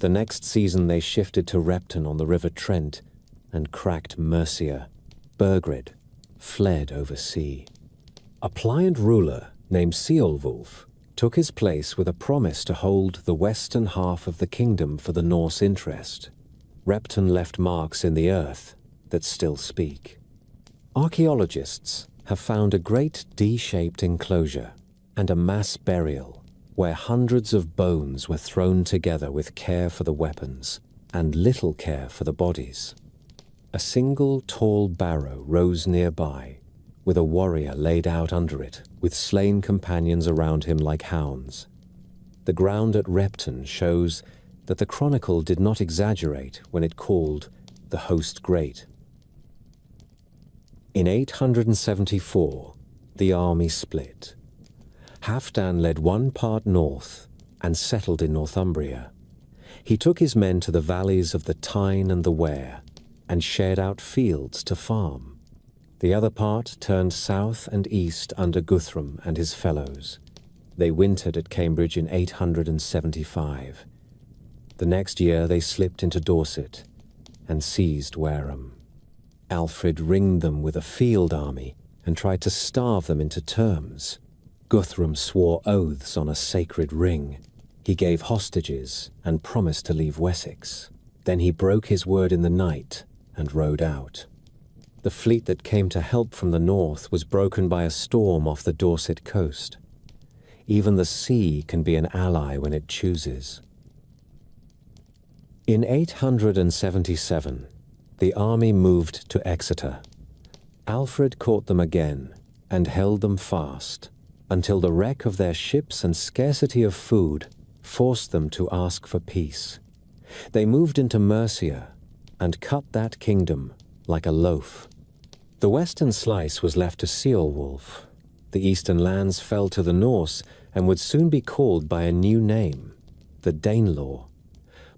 Speaker 1: The next season they shifted to Repton on the River Trent and cracked Mercia. Burgred fled over sea. A pliant ruler named Ceolwulf took his place with a promise to hold the western half of the kingdom for the Norse interest. Repton left marks in the earth that still speak. Archaeologists have found a great D-shaped enclosure and a mass burial where hundreds of bones were thrown together with care for the weapons and little care for the bodies. A single tall barrow rose nearby, with a warrior laid out under it, with slain companions around him like hounds. The ground at Repton shows that the chronicle did not exaggerate when it called the host great. In 874, the army split. Halfdan led one part north and settled in Northumbria. He took his men to the valleys of the Tyne and the Wear and shared out fields to farm. The other part turned south and east under Guthrum and his fellows. They wintered at Cambridge in 875. The next year they slipped into Dorset and seized Wareham. Alfred ringed them with a field army and tried to starve them into terms. Guthrum swore oaths on a sacred ring. He gave hostages and promised to leave Wessex. Then he broke his word in the night and rode out. The fleet that came to help from the north was broken by a storm off the Dorset coast. Even the sea can be an ally when it chooses. In 877, the army moved to Exeter. Alfred caught them again and held them fast until the wreck of their ships and scarcity of food forced them to ask for peace. They moved into Mercia and cut that kingdom like a loaf. The western slice was left to Ceolwulf. The eastern lands fell to the Norse and would soon be called by a new name, the Danelaw.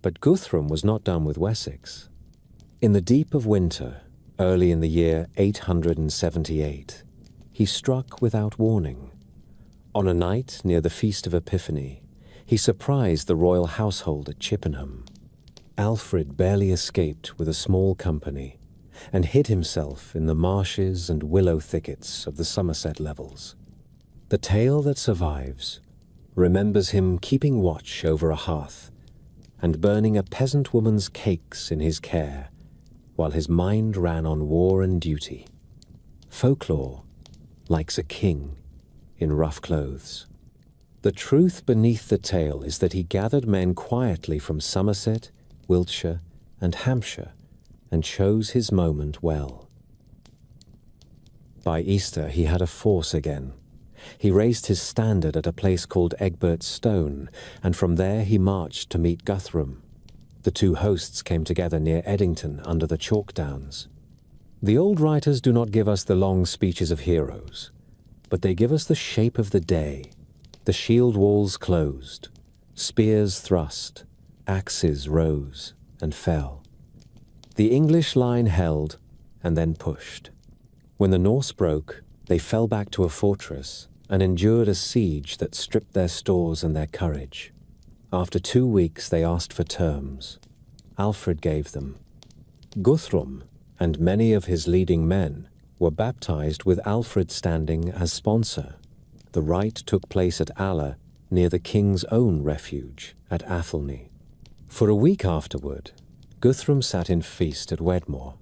Speaker 1: But Guthrum was not done with Wessex. In the deep of winter, early in the year 878, he struck without warning. On a night near the Feast of Epiphany, he surprised the royal household at Chippenham. Alfred barely escaped with a small company and hid himself in the marshes and willow thickets of the Somerset levels. The tale that survives remembers him keeping watch over a hearth and burning a peasant woman's cakes in his care, while his mind ran on war and duty. Folklore likes a king in rough clothes. The truth beneath the tale is that he gathered men quietly from Somerset, Wiltshire, and Hampshire, and chose his moment well. By Easter he had a force again. He raised his standard at a place called Egbert's Stone, and from there he marched to meet Guthrum. The two hosts came together near Eddington under the Chalk Downs. The old writers do not give us the long speeches of heroes, but they give us the shape of the day. The shield walls closed, spears thrust, axes rose and fell. The English line held and then pushed. When the Norse broke, They fell back to a fortress and endured a siege that stripped their stores and their courage. After 2 weeks, they asked for terms. Alfred gave them. Guthrum and many of his leading men were baptized with Alfred standing as sponsor. The rite took place at Aller, near the king's own refuge at Athelney. For a week afterward, Guthrum sat in feast at Wedmore,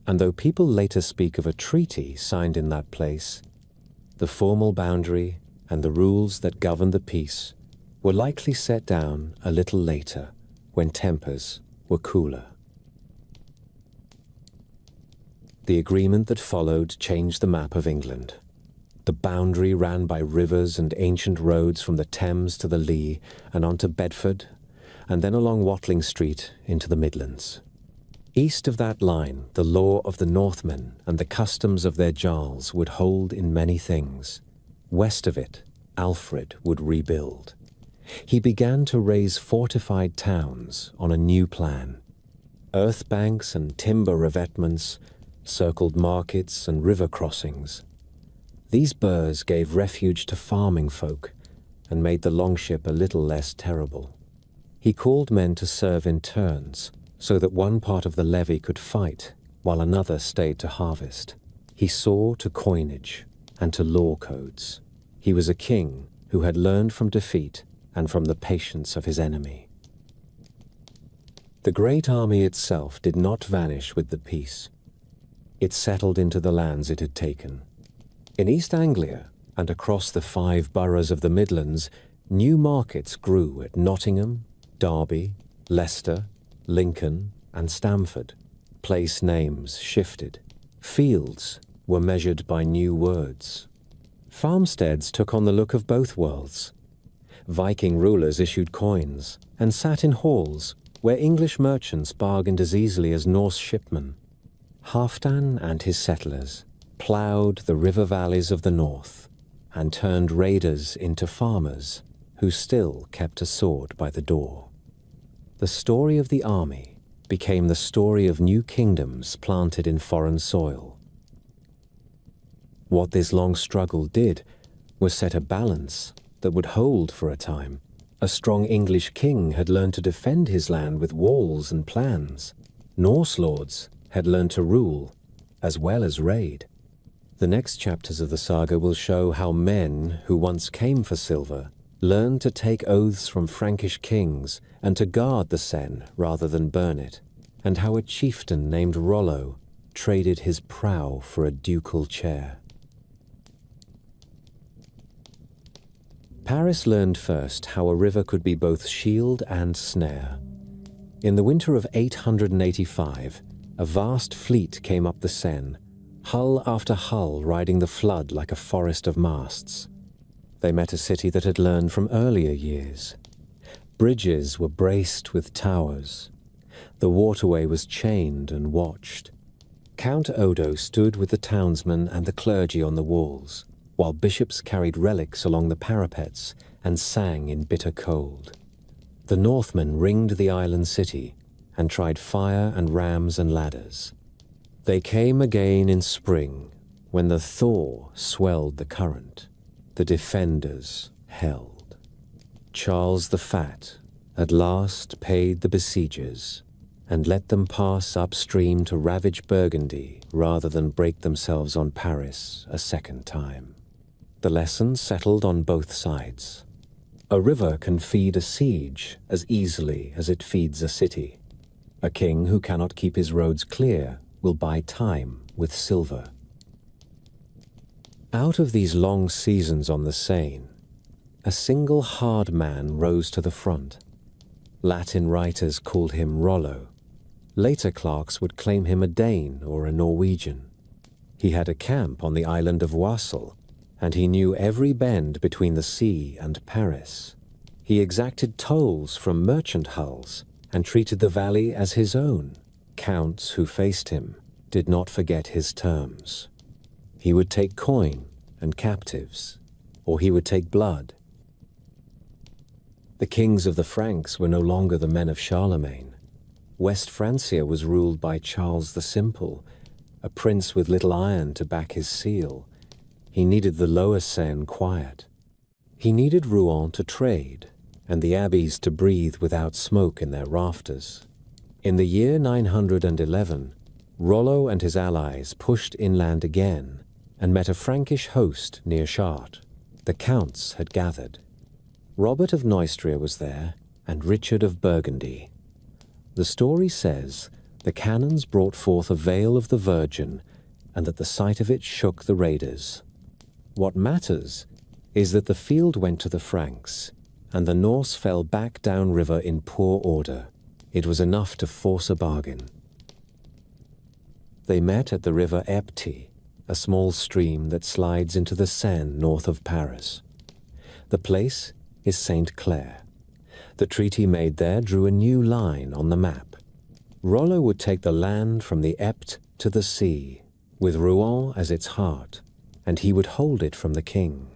Speaker 1: and though people later speak of a treaty signed in that place, the formal boundary and the rules that governed the peace were likely set down a little later, when tempers were cooler. The agreement that followed changed the map of England. The boundary ran by rivers and ancient roads from the Thames to the Lee and on to Bedford, and then along Watling Street into the Midlands. East of that line, the law of the Northmen and the customs of their jarls would hold in many things. West of it, Alfred would rebuild. He began to raise fortified towns on a new plan. Earth banks and timber revetments circled markets and river crossings. These burhs gave refuge to farming folk and made the longship a little less terrible. He called men to serve in turns, so that one part of the levy could fight while another stayed to harvest. He saw to coinage and to law codes. He was a king who had learned from defeat and from the patience of his enemy. The great army itself did not vanish with the peace. It settled into the lands it had taken. In East Anglia and across the 5 boroughs of the Midlands, new markets grew at Nottingham, Derby, Leicester, Lincoln, and Stamford. Place names shifted. Fields were measured by new words. Farmsteads took on the look of both worlds. Viking rulers issued coins and sat in halls where English merchants bargained as easily as Norse shipmen. Halfdan and his settlers ploughed the river valleys of the north and turned raiders into farmers who still kept a sword by the door. The story of the army became the story of new kingdoms planted in foreign soil. What this long struggle did was set a balance that would hold for a time. A strong English king had learned to defend his land with walls and plans. Norse lords had learned to rule as well as raid. The next chapters of the saga will show how men who once came for silver learned to take oaths from Frankish kings and to guard the Seine rather than burn it, and how a chieftain named Rollo traded his prow for a ducal chair. Paris learned first how a river could be both shield and snare. In the winter of 885, a vast fleet came up the Seine, hull after hull riding the flood like a forest of masts. They met a city that had learned from earlier years. Bridges were braced with towers. The waterway was chained and watched. Count Odo stood with the townsmen and the clergy on the walls, while bishops carried relics along the parapets and sang in bitter cold. The Northmen ringed the island city and tried fire and rams and ladders. They came again in spring, when the thaw swelled the current. The defenders held. Charles the Fat at last paid the besiegers and let them pass upstream to ravage Burgundy rather than break themselves on Paris a second time. The lesson settled on both sides. A river can feed a siege as easily as it feeds a city. A king who cannot keep his roads clear will buy time with silver. Out of these long seasons on the Seine, a single hard man rose to the front. Latin writers called him Rollo. Later clerks would claim him a Dane or a Norwegian. He had a camp on the island of Wassel, and he knew every bend between the sea and Paris. He exacted tolls from merchant hulls and treated the valley as his own. Counts who faced him did not forget his terms. He would take coin and captives, or he would take blood. The kings of the Franks were no longer the men of Charlemagne. West Francia was ruled by Charles the Simple, a prince with little iron to back his seal. He needed the lower Seine quiet. He needed Rouen to trade, and the abbeys to breathe without smoke in their rafters. In the year 911, Rollo and his allies pushed inland again and met a Frankish host near Chartres. The counts had gathered. Robert of Neustria was there, and Richard of Burgundy. The story says the cannons brought forth a veil of the Virgin, and that the sight of it shook the raiders. What matters is that the field went to the Franks, and the Norse fell back downriver in poor order. It was enough to force a bargain. They met at the river Epte, a small stream that slides into the Seine north of Paris. The place is Saint Clair. The treaty made there drew a new line on the map. Rollo would take the land from the Epte to the sea, with Rouen as its heart, and he would hold it from the king.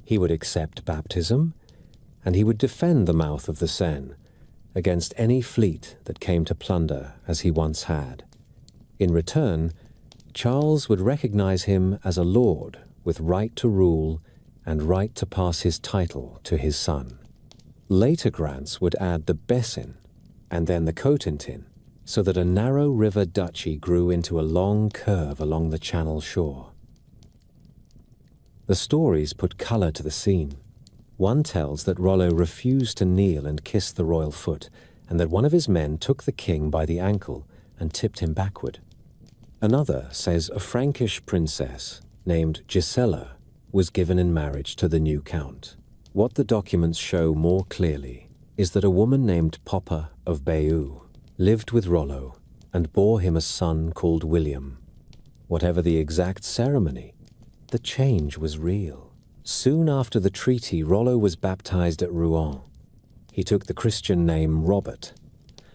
Speaker 1: He would accept baptism, and he would defend the mouth of the Seine against any fleet that came to plunder as he once had. In return, Charles would recognize him as a lord with right to rule and right to pass his title to his son. Later grants would add the Bessin and then the Cotentin, so that a narrow river duchy grew into a long curve along the Channel shore. The stories put color to the scene. One tells that Rollo refused to kneel and kiss the royal foot, and that one of his men took the king by the ankle and tipped him backward. Another says a Frankish princess named Gisela was given in marriage to the new count. What the documents show more clearly is that a woman named Poppa of Bayeux lived with Rollo and bore him a son called William. Whatever the exact ceremony, the change was real. Soon after the treaty, Rollo was baptized at Rouen. He took the Christian name Robert,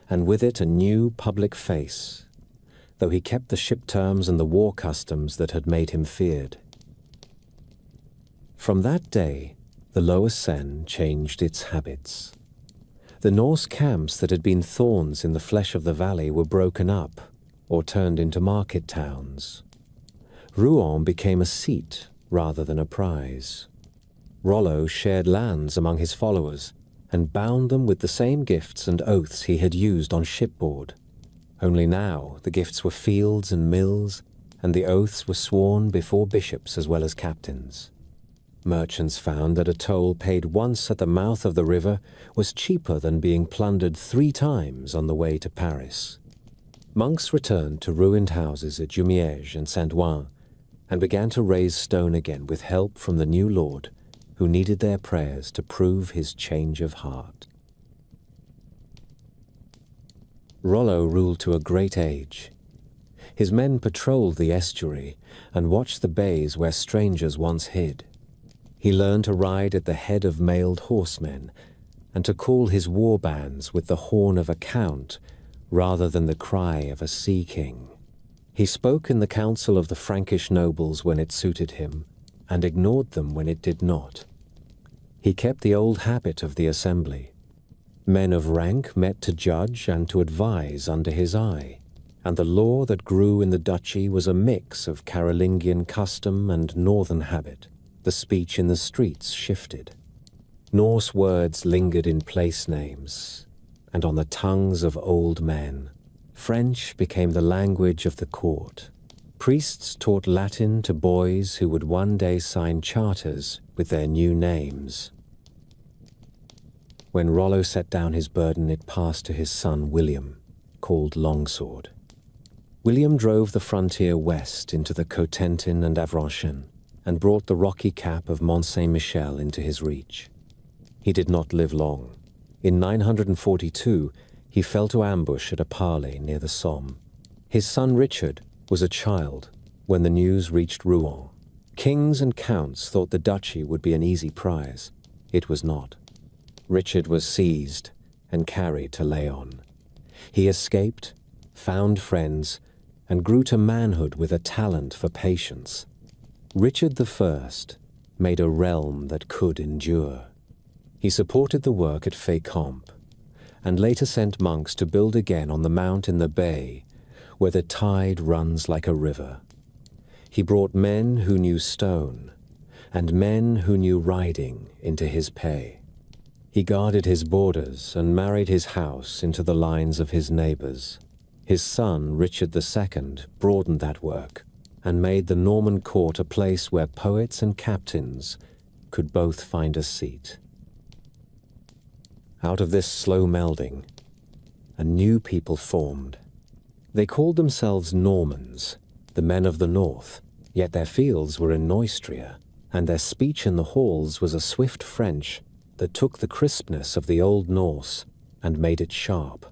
Speaker 1: and with it a new public face, though he kept the ship terms and the war customs that had made him feared. From that day, the lower Seine changed its habits. The Norse camps that had been thorns in the flesh of the valley were broken up or turned into market towns. Rouen became a seat rather than a prize. Rollo shared lands among his followers and bound them with the same gifts and oaths he had used on shipboard. Only now the gifts were fields and mills, and the oaths were sworn before bishops as well as captains. Merchants found that a toll paid once at the mouth of the river was cheaper than being plundered 3 times on the way to Paris. Monks returned to ruined houses at Jumièges and Saint-Ouen and began to raise stone again with help from the new lord, who needed their prayers to prove his change of heart. Rollo ruled to a great age. His men patrolled the estuary and watched the bays where strangers once hid. He learned to ride at the head of mailed horsemen and to call his war bands with the horn of a count rather than the cry of a sea king. He spoke in the council of the Frankish nobles when it suited him and ignored them when it did not. He kept the old habit of the assembly. Men of rank met to judge and to advise under his eye, and the law that grew in the duchy was a mix of Carolingian custom and northern habit. The speech in the streets shifted. Norse words lingered in place names and on the tongues of old men. French became the language of the court. Priests taught Latin to boys who would one day sign charters with their new names. When Rollo set down his burden, it passed to his son William, called Longsword. William drove the frontier west into the Cotentin and Avranchin, and brought the rocky cap of Mont Saint-Michel into his reach. He did not live long. In 942, he fell to ambush at a parley near the Somme. His son Richard was a child when the news reached Rouen. Kings and counts thought the duchy would be an easy prize. It was not. Richard was seized and carried to Laon. He escaped, found friends, and grew to manhood with a talent for patience. Richard I made a realm that could endure. He supported the work at Fécamp, and later sent monks to build again on the mount in the bay, where the tide runs like a river. He brought men who knew stone and men who knew riding into his pay. He guarded his borders and married his house into the lines of his neighbors. His son, Richard II, broadened that work and made the Norman court a place where poets and captains could both find a seat. Out of this slow melding, a new people formed. They called themselves Normans, the men of the north, yet their fields were in Neustria, and their speech in the halls was a swift French that took the crispness of the Old Norse and made it sharp.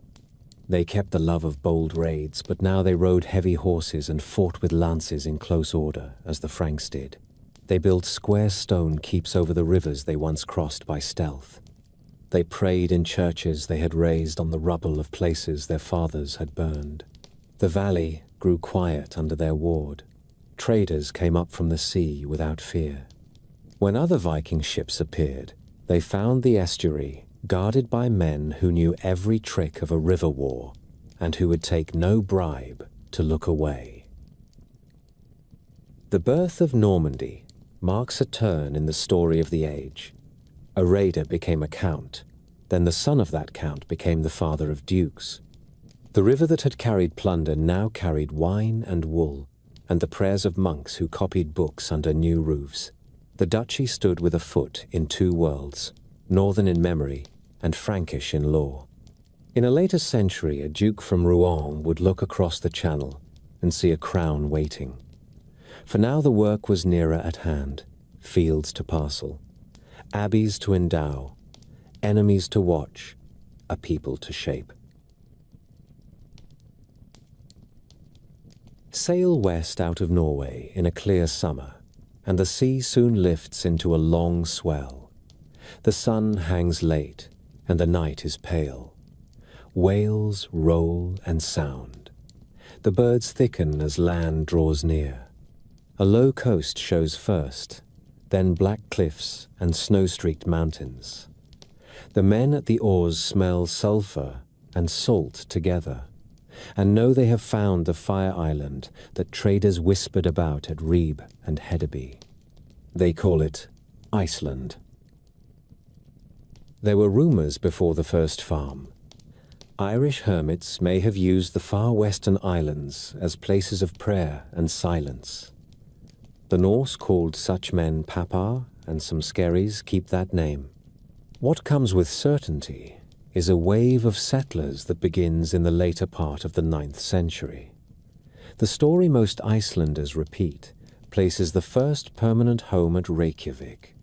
Speaker 1: They kept the love of bold raids, but now they rode heavy horses and fought with lances in close order, as the Franks did. They built square stone keeps over the rivers they once crossed by stealth. They prayed in churches they had raised on the rubble of places their fathers had burned. The valley grew quiet under their ward. Traders came up from the sea without fear. When other Viking ships appeared, they found the estuary guarded by men who knew every trick of a river war and who would take no bribe to look away. The birth of Normandy marks a turn in the story of the age. A raider became a count, then the son of that count became the father of dukes. The river that had carried plunder now carried wine and wool, and the prayers of monks who copied books under new roofs. The duchy stood with a foot in two worlds, northern in memory and Frankish in law. In a later century, a duke from Rouen would look across the channel and see a crown waiting. For now the work was nearer at hand, fields to parcel, abbeys to endow, enemies to watch, a people to shape. Sail west out of Norway in a clear summer, and the sea soon lifts into a long swell. The sun hangs late, and the night is pale. Whales roll and sound. The birds thicken as land draws near. A low coast shows first, then black cliffs and snow-streaked mountains. The men at the oars smell sulphur and salt together, and know they have found the fire island that traders whispered about at Ribe and Hedeby. They call it Iceland. There were rumors before the first farm. Irish hermits may have used the far western islands as places of prayer and silence. The Norse called such men papar, and some skerries keep that name. What comes with certainty is a wave of settlers that begins in the later part of the 9th century. The story most Icelanders repeat places the first permanent home at Reykjavik.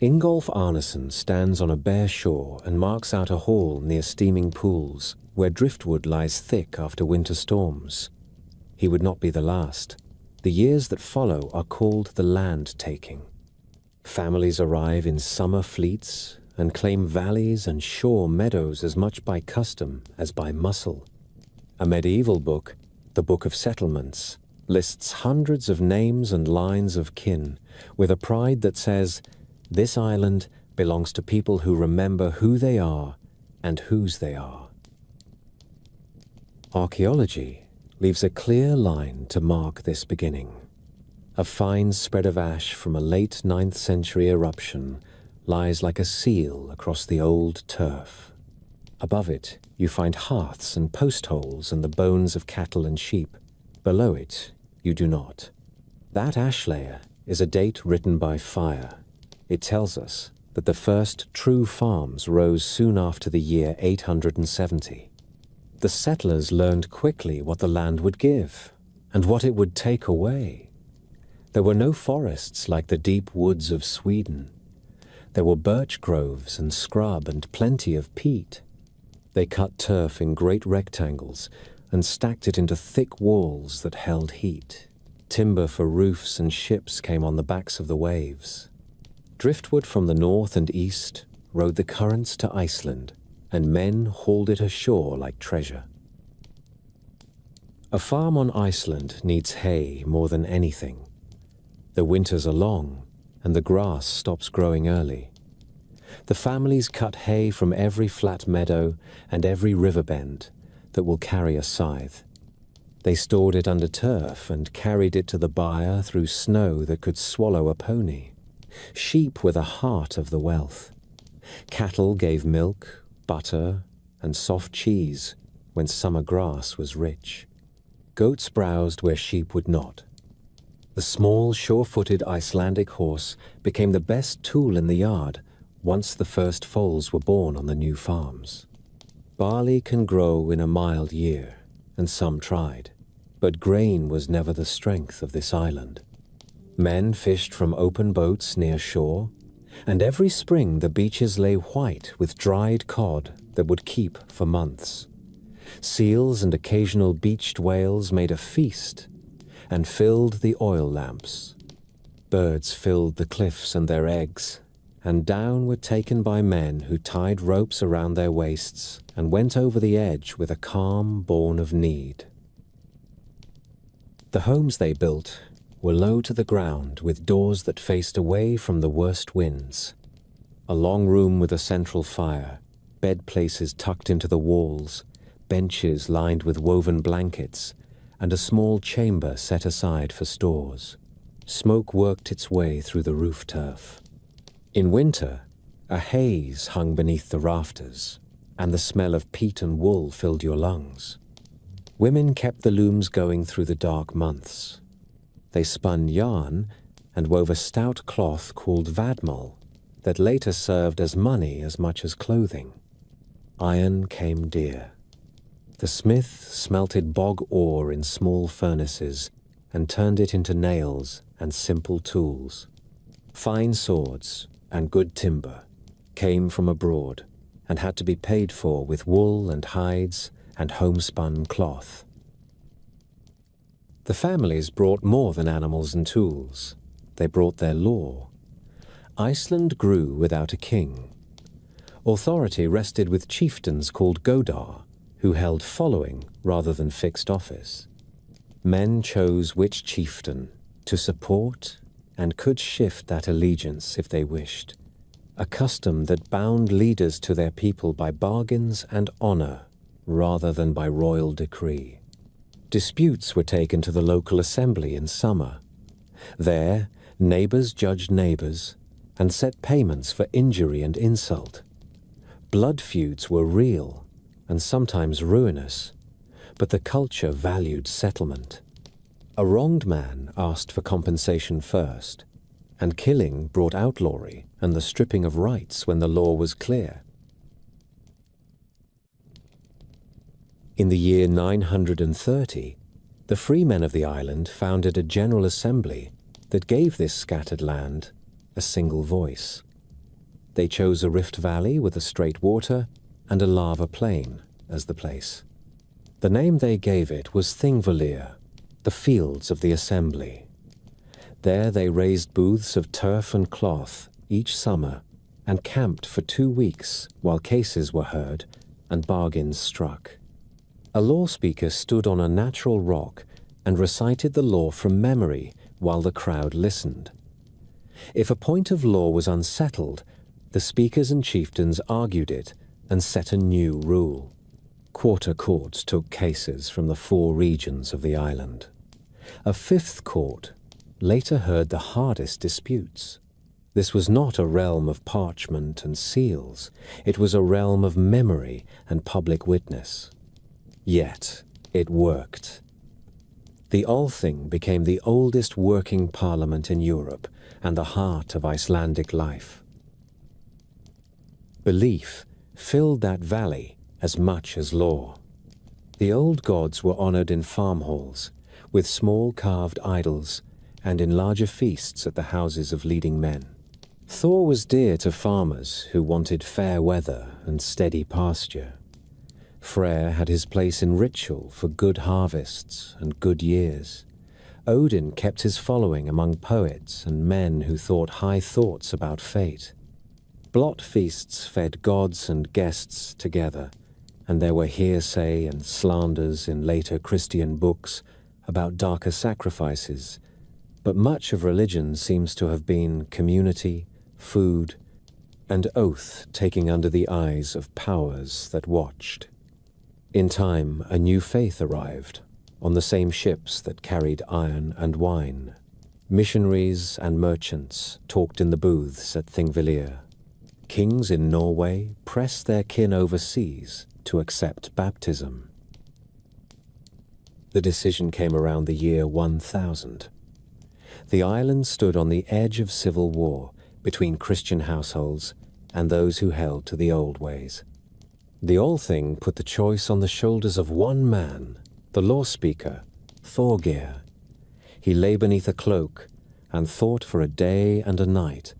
Speaker 1: Ingolf Arnason stands on a bare shore and marks out a hall near steaming pools where driftwood lies thick after winter storms. He would not be the last. The years that follow are called the land taking. Families arrive in summer fleets and claim valleys and shore meadows as much by custom as by muscle. A medieval book, the Book of Settlements, lists hundreds of names and lines of kin with a pride that says, "This island belongs to people who remember who they are and whose they are." Archaeology leaves a clear line to mark this beginning. A fine spread of ash from a late 9th century eruption lies like a seal across the old turf. Above it, you find hearths and post holes and the bones of cattle and sheep. Below it, you do not. That ash layer is a date written by fire. It tells us that the first true farms rose soon after the year 870. The settlers learned quickly what the land would give and what it would take away. There were no forests like the deep woods of Sweden. There were birch groves and scrub and plenty of peat. They cut turf in great rectangles and stacked it into thick walls that held heat. Timber for roofs and ships came on the backs of the waves. Driftwood from the north and east rode the currents to Iceland, and men hauled it ashore like treasure. A farm on Iceland needs hay more than anything. The winters are long, and the grass stops growing early. The families cut hay from every flat meadow and every river bend that will carry a scythe. They stored it under turf and carried it to the byre through snow that could swallow a pony. Sheep were the heart of the wealth. Cattle gave milk, butter, and soft cheese when summer grass was rich. Goats browsed where sheep would not. The small, sure-footed Icelandic horse became the best tool in the yard once the first foals were born on the new farms. Barley can grow in a mild year, and some tried, but grain was never the strength of this island. Men fished from open boats near shore, and every spring the beaches lay white with dried cod that would keep for months. Seals and occasional beached whales made a feast and filled the oil lamps. Birds filled the cliffs and their eggs, and down were taken by men who tied ropes around their waists and went over the edge with a calm born of need. The homes they built were low to the ground with doors that faced away from the worst winds. A long room with a central fire, bed places tucked into the walls, benches lined with woven blankets, and a small chamber set aside for stores. Smoke worked its way through the roof turf. In winter, a haze hung beneath the rafters, and the smell of peat and wool filled your lungs. Women kept the looms going through the dark months. They spun yarn and wove a stout cloth called vadmal that later served as money as much as clothing. Iron came dear. The smith smelted bog ore in small furnaces and turned it into nails and simple tools. Fine swords and good timber came from abroad and had to be paid for with wool and hides and homespun cloth. The families brought more than animals and tools. They brought their law. Iceland grew without a king. Authority rested with chieftains called godar, who held following rather than fixed office. Men chose which chieftain to support and could shift that allegiance if they wished, a custom that bound leaders to their people by bargains and honor rather than by royal decree. Disputes were taken to the local assembly in summer. There, neighbors judged neighbors and set payments for injury and insult. Blood feuds were real and sometimes ruinous, but the culture valued settlement. A wronged man asked for compensation first, and killing brought outlawry and the stripping of rights when the law was clear. In the year 930, the freemen of the island founded a general assembly that gave this scattered land a single voice. They chose a rift valley with a straight water and a lava plain as the place. The name they gave it was Thingvellir, the fields of the assembly. There they raised booths of turf and cloth each summer and camped for 2 weeks while cases were heard and bargains struck. A law speaker stood on a natural rock and recited the law from memory while the crowd listened. If a point of law was unsettled, the speakers and chieftains argued it and set a new rule. Quarter courts took cases from the 4 regions of the island. A 5th court later heard the hardest disputes. This was not a realm of parchment and seals. It was a realm of memory and public witness. Yet it worked. The Althing became the oldest working parliament in Europe and the heart of Icelandic life. Belief filled that valley as much as law. The old gods were honored in farm halls, with small carved idols, and in larger feasts at the houses of leading men. Thor was dear to farmers who wanted fair weather and steady pasture. Freyr had his place in ritual for good harvests and good years. Odin kept his following among poets and men who thought high thoughts about fate. Blot feasts fed gods and guests together, and there were hearsay and slanders in later Christian books about darker sacrifices, but much of religion seems to have been community, food, and oath taking under the eyes of powers that watched. In time, a new faith arrived, on the same ships that carried iron and wine. Missionaries and merchants talked in the booths at Thingvellir. Kings in Norway pressed their kin overseas to accept baptism. The decision came around the year 1000. The island stood on the edge of civil war between Christian households and those who held to the old ways. The Althing put the choice on the shoulders of one man, the law speaker, Thorgeir. He lay beneath a cloak and thought for a day and a night,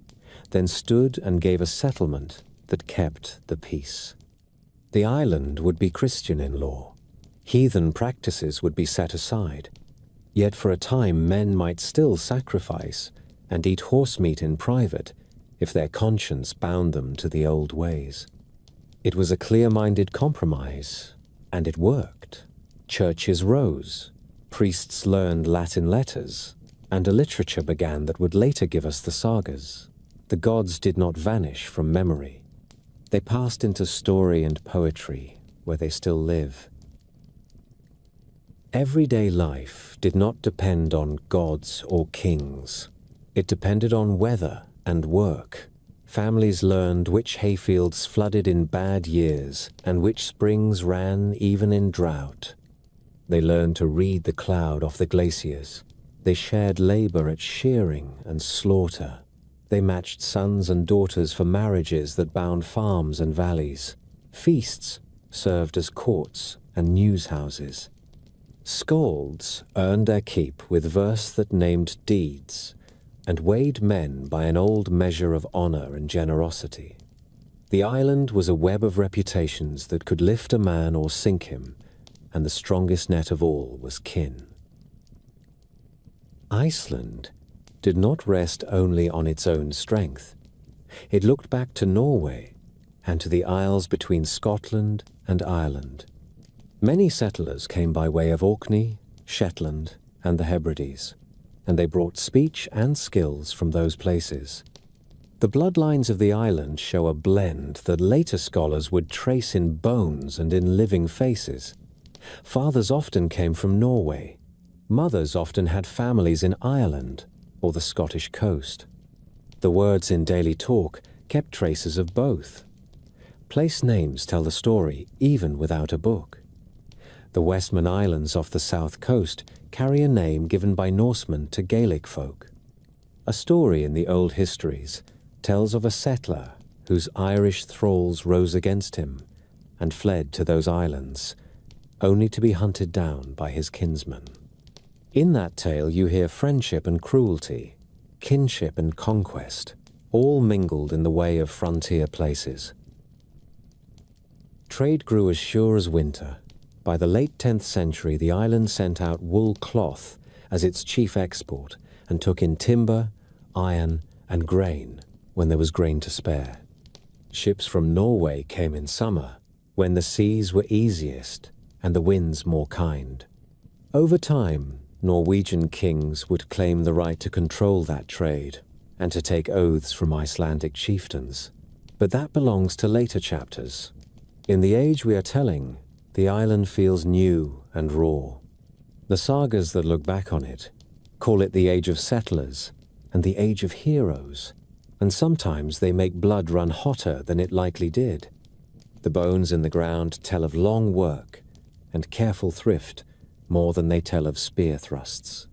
Speaker 1: then stood and gave a settlement that kept the peace. The island would be Christian in law. Heathen practices would be set aside. Yet for a time men might still sacrifice and eat horse meat in private if their conscience bound them to the old ways. It was a clear-minded compromise, and it worked. Churches rose, priests learned Latin letters, and a literature began that would later give us the sagas. The gods did not vanish from memory. They passed into story and poetry, where they still live. Everyday life did not depend on gods or kings. It depended on weather and work. Families learned which hayfields flooded in bad years and which springs ran even in drought. They learned to read the cloud off the glaciers. They shared labor at shearing and slaughter. They matched sons and daughters for marriages that bound farms and valleys. Feasts served as courts and news houses. Skalds earned their keep with verse that named deeds and weighed men by an old measure of honor and generosity. The island was a web of reputations that could lift a man or sink him, and the strongest net of all was kin. Iceland did not rest only on its own strength. It looked back to Norway and to the isles between Scotland and Ireland. Many settlers came by way of Orkney, Shetland, and the Hebrides, and they brought speech and skills from those places. The bloodlines of the island show a blend that later scholars would trace in bones and in living faces. Fathers often came from Norway. Mothers often had families in Ireland or the Scottish coast. The words in daily talk kept traces of both. Place names tell the story even without a book. The Westman Islands off the south coast carry a name given by Norsemen to Gaelic folk. A story in the old histories tells of a settler whose Irish thralls rose against him and fled to those islands, only to be hunted down by his kinsmen. In that tale you hear friendship and cruelty, kinship and conquest, all mingled in the way of frontier places. Trade grew as sure as winter. By the late 10th century, the island sent out wool cloth as its chief export and took in timber, iron, and grain when there was grain to spare. Ships from Norway came in summer, when the seas were easiest and the winds more kind. Over time, Norwegian kings would claim the right to control that trade and to take oaths from Icelandic chieftains. But that belongs to later chapters. In the age we are telling, the island feels new and raw. The sagas that look back on it call it the age of settlers and the age of heroes, and sometimes they make blood run hotter than it likely did. The bones in the ground tell of long work and careful thrift more than they tell of spear thrusts.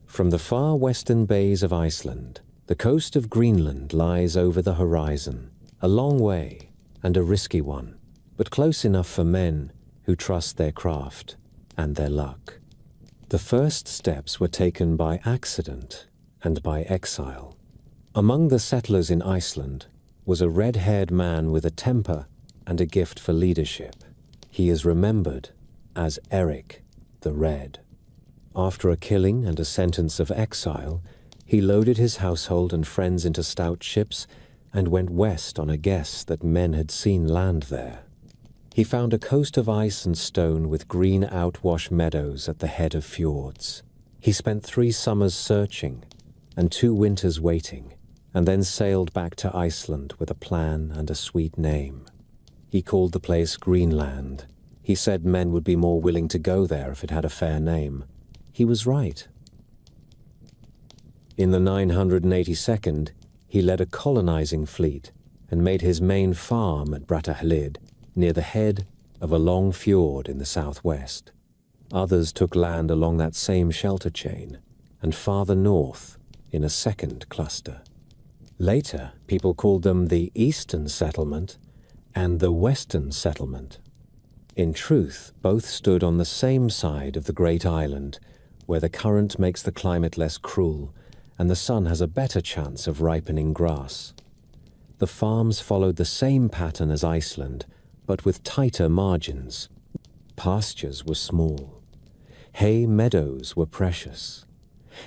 Speaker 1: From the far western bays of Iceland, the coast of Greenland lies over the horizon, a long way and a risky one, but close enough for men who trust their craft and their luck. The first steps were taken by accident and by exile. Among the settlers in Iceland was a red-haired man with a temper and a gift for leadership. He is remembered as Eric the Red. After a killing and a sentence of exile, he loaded his household and friends into stout ships and went west on a guess that men had seen land there. He found a coast of ice and stone with green outwash meadows at the head of fjords. He spent 3 summers searching and 2 winters waiting, and then sailed back to Iceland with a plan and a sweet name. He called the place Greenland. He said men would be more willing to go there if it had a fair name. He was right. In the 982nd, he led a colonizing fleet and made his main farm at Brattahlid, near the head of a long fjord in the southwest. Others took land along that same shelter chain and farther north in a second cluster. Later, people called them the Eastern Settlement and the Western Settlement. In truth, both stood on the same side of the great island, where the current makes the climate less cruel and the sun has a better chance of ripening grass. The farms followed the same pattern as Iceland, but with tighter margins. Pastures were small. Hay meadows were precious.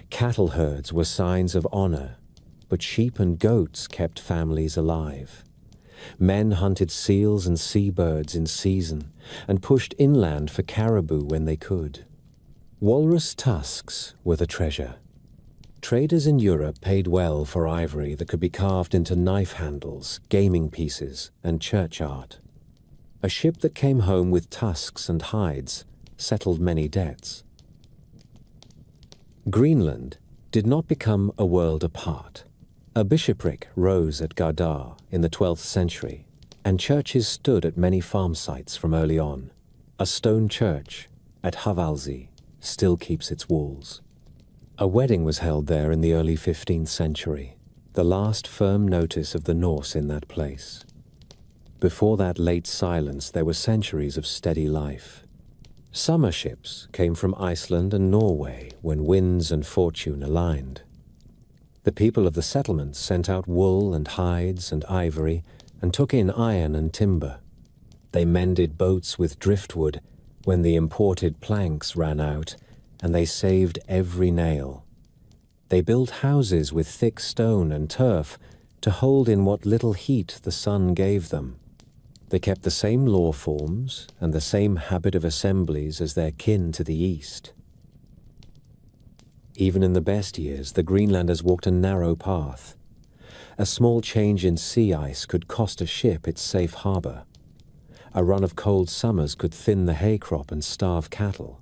Speaker 1: Cattle herds were signs of honor, but sheep and goats kept families alive. Men hunted seals and seabirds in season and pushed inland for caribou when they could. Walrus tusks were the treasure. Traders in Europe paid well for ivory that could be carved into knife handles, gaming pieces, and church art. A ship that came home with tusks and hides settled many debts. Greenland did not become a world apart. A bishopric rose at Gardar in the 12th century, and churches stood at many farm sites from early on. A stone church at Havalsi still keeps its walls. A wedding was held there in the early 15th century, the last firm notice of the Norse in that place. Before that late silence, there were centuries of steady life. Summer ships came from Iceland and Norway when winds and fortune aligned. The people of the settlements sent out wool and hides and ivory and took in iron and timber. They mended boats with driftwood when the imported planks ran out, and they saved every nail. They built houses with thick stone and turf to hold in what little heat the sun gave them. They kept the same law forms and the same habit of assemblies as their kin to the east. Even in the best years, the Greenlanders walked a narrow path. A small change in sea ice could cost a ship its safe harbor. A run of cold summers could thin the hay crop and starve cattle.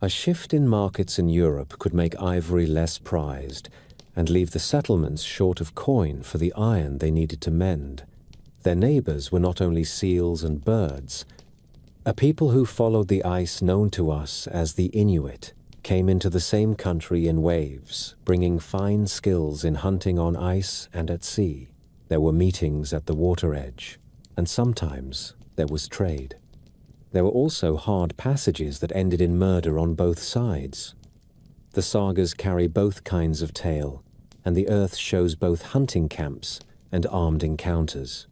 Speaker 1: A shift in markets in Europe could make ivory less prized and leave the settlements short of coin for the iron they needed to mend. Their neighbors were not only seals and birds. A people who followed the ice known to us as the Inuit came into the same country in waves, bringing fine skills in hunting on ice and at sea. There were meetings at the water edge, and sometimes there was trade. There were also hard passages that ended in murder on both sides. The sagas carry both kinds of tale, and the earth shows both hunting camps and armed encounters.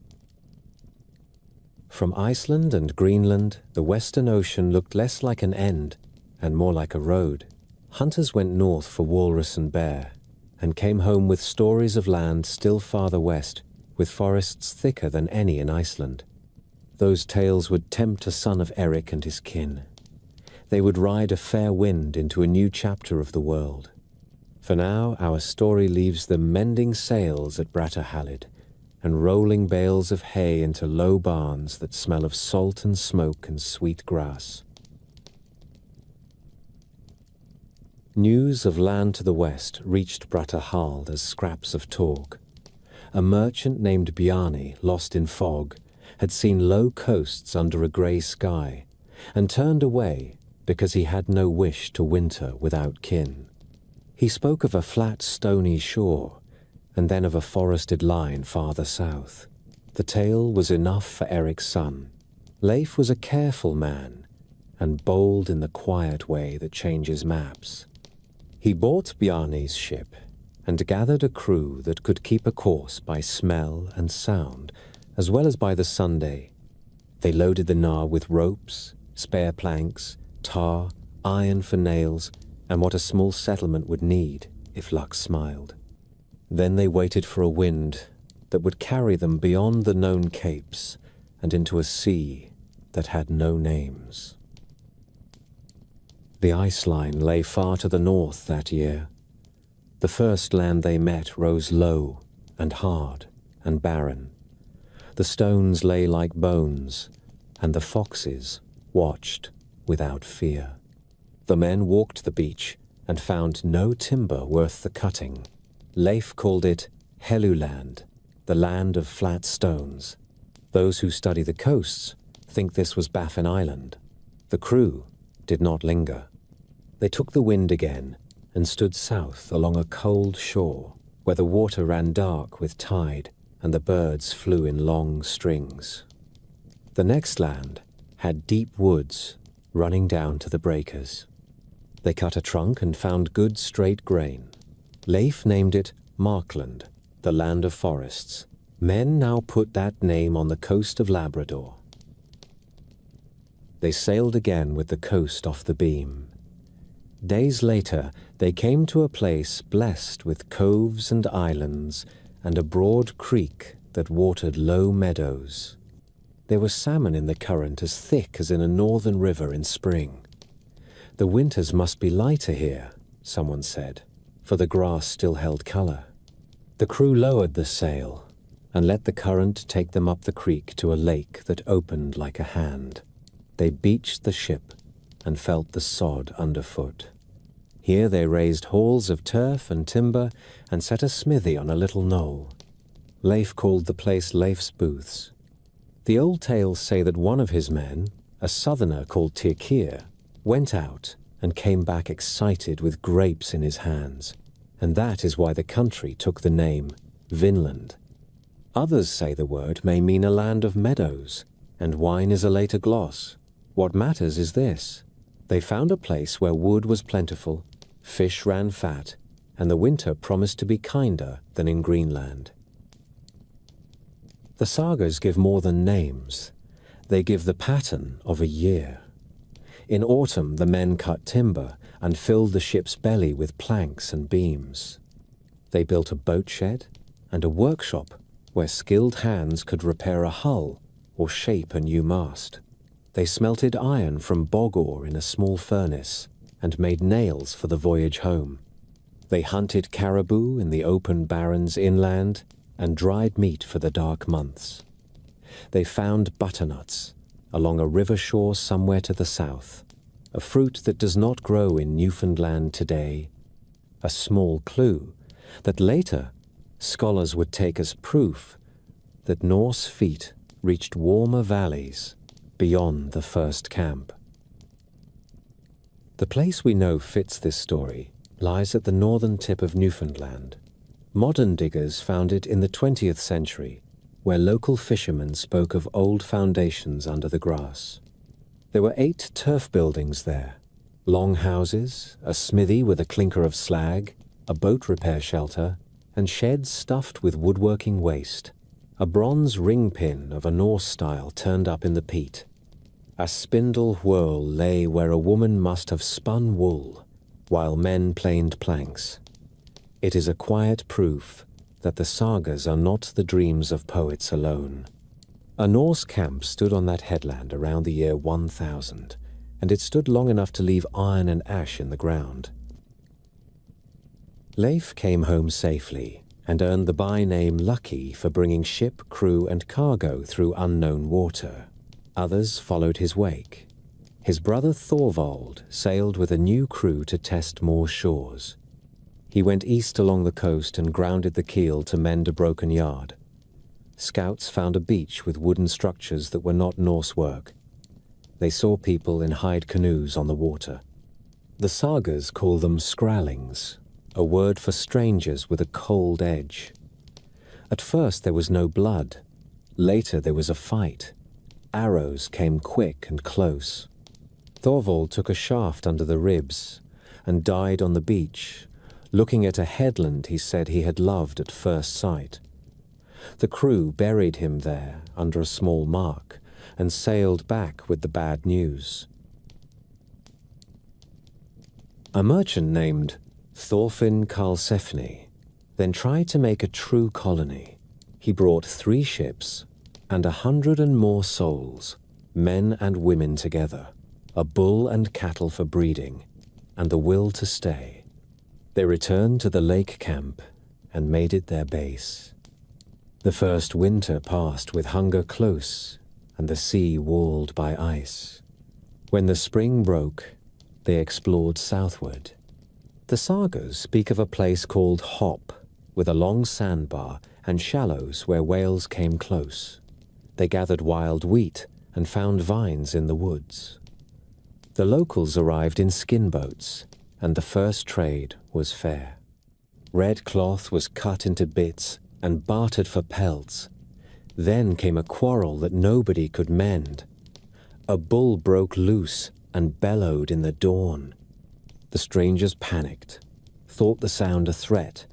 Speaker 1: From Iceland and Greenland, the Western Ocean looked less like an end and more like a road. Hunters went north for walrus and bear, and came home with stories of land still farther west, with forests thicker than any in Iceland. Those tales would tempt a son of Eric and his kin. They would ride a fair wind into a new chapter of the world. For now, our story leaves them mending sails at Brattahlid, and rolling bales of hay into low barns that smell of salt and smoke and sweet grass. News of land to the west reached Brattahlid as scraps of talk. A merchant named Bjarni, lost in fog, had seen low coasts under a grey sky, and turned away because he had no wish to winter without kin. He spoke of a flat stony shore, and then of a forested line farther south. The tale was enough for Eric's son. Leif was a careful man, and bold in the quiet way that changes maps. He bought Bjarni's ship, and gathered a crew that could keep a course by smell and sound, as well as by the Sunday. They loaded the Nar with ropes, spare planks, tar, iron for nails, and what a small settlement would need if luck smiled. Then they waited for a wind that would carry them beyond the known capes and into a sea that had no names. The ice line lay far to the north that year. The first land they met rose low and hard and barren. The stones lay like bones, and the foxes watched without fear. The men walked the beach and found no timber worth the cutting. Leif called it Helluland, the land of flat stones. Those who study the coasts think this was Baffin Island. The crew did not linger. They took the wind again and stood south along a cold shore where the water ran dark with tide and the birds flew in long strings. The next land had deep woods running down to the breakers. They cut a trunk and found good straight grain. Leif named it Markland, the land of forests. Men now put that name on the coast of Labrador. They sailed again with the coast off the beam. Days later, they came to a place blessed with coves and islands and a broad creek that watered low meadows. There was salmon in the current as thick as in a northern river in spring. The winters must be lighter here, someone said, for the grass still held color. The crew lowered the sail and let the current take them up the creek to a lake that opened like a hand. They beached the ship and felt the sod underfoot. Here they raised halls of turf and timber and set a smithy on a little knoll. Leif called the place Leif's Booths. The old tales say that one of his men, a southerner called Tirkir, went out and came back excited with grapes in his hands, and that is why the country took the name Vinland. Others say the word may mean a land of meadows, and wine is a later gloss. What matters is this: they found a place where wood was plentiful, fish ran fat, and the winter promised to be kinder than in Greenland. The sagas give more than names. They give the pattern of a year. In autumn, the men cut timber and filled the ship's belly with planks and beams. They built a boat shed and a workshop where skilled hands could repair a hull or shape a new mast. They smelted iron from bog ore in a small furnace and made nails for the voyage home. They hunted caribou in the open barrens inland and dried meat for the dark months. They found butternuts along a river shore somewhere to the south, a fruit that does not grow in Newfoundland today, a small clue that later scholars would take as proof that Norse feet reached warmer valleys beyond the first camp. The place we know fits this story lies at the northern tip of Newfoundland. Modern diggers found it in the 20th century, where local fishermen spoke of old foundations under the grass. There were 8 turf buildings there, long houses, a smithy with a clinker of slag, a boat repair shelter, and sheds stuffed with woodworking waste. A bronze ring pin of a Norse style turned up in the peat. A spindle whirl lay where a woman must have spun wool, while men planed planks. It is a quiet proof that the sagas are not the dreams of poets alone. A Norse camp stood on that headland around the year 1000, and it stood long enough to leave iron and ash in the ground. Leif came home safely and earned the by-name Lucky for bringing ship, crew, and cargo through unknown water. Others followed his wake. His brother Thorvald sailed with a new crew to test more shores. He went east along the coast and grounded the keel to mend a broken yard. Scouts found a beach with wooden structures that were not Norse work. They saw people in hide canoes on the water. The sagas call them skrallings, a word for strangers with a cold edge. At first there was no blood. Later there was a fight. Arrows came quick and close. Thorvald took a shaft under the ribs and died on the beach, looking at a headland he said he had loved at first sight. The crew buried him there under a small mark and sailed back with the bad news. A merchant named Thorfinn Karlsefni then tried to make a true colony. He brought 3 ships and 100 and more souls, men and women together, a bull and cattle for breeding, and the will to stay. They returned to the lake camp and made it their base. The first winter passed with hunger close and the sea walled by ice. When the spring broke, they explored southward. The sagas speak of a place called Hop, with a long sandbar and shallows where whales came close. They gathered wild wheat and found vines in the woods. The locals arrived in skin boats, and the first trade was fair. Red cloth was cut into bits and bartered for pelts. Then came a quarrel that nobody could mend. A bull broke loose and bellowed in the dawn. The strangers panicked, thought the sound a threat,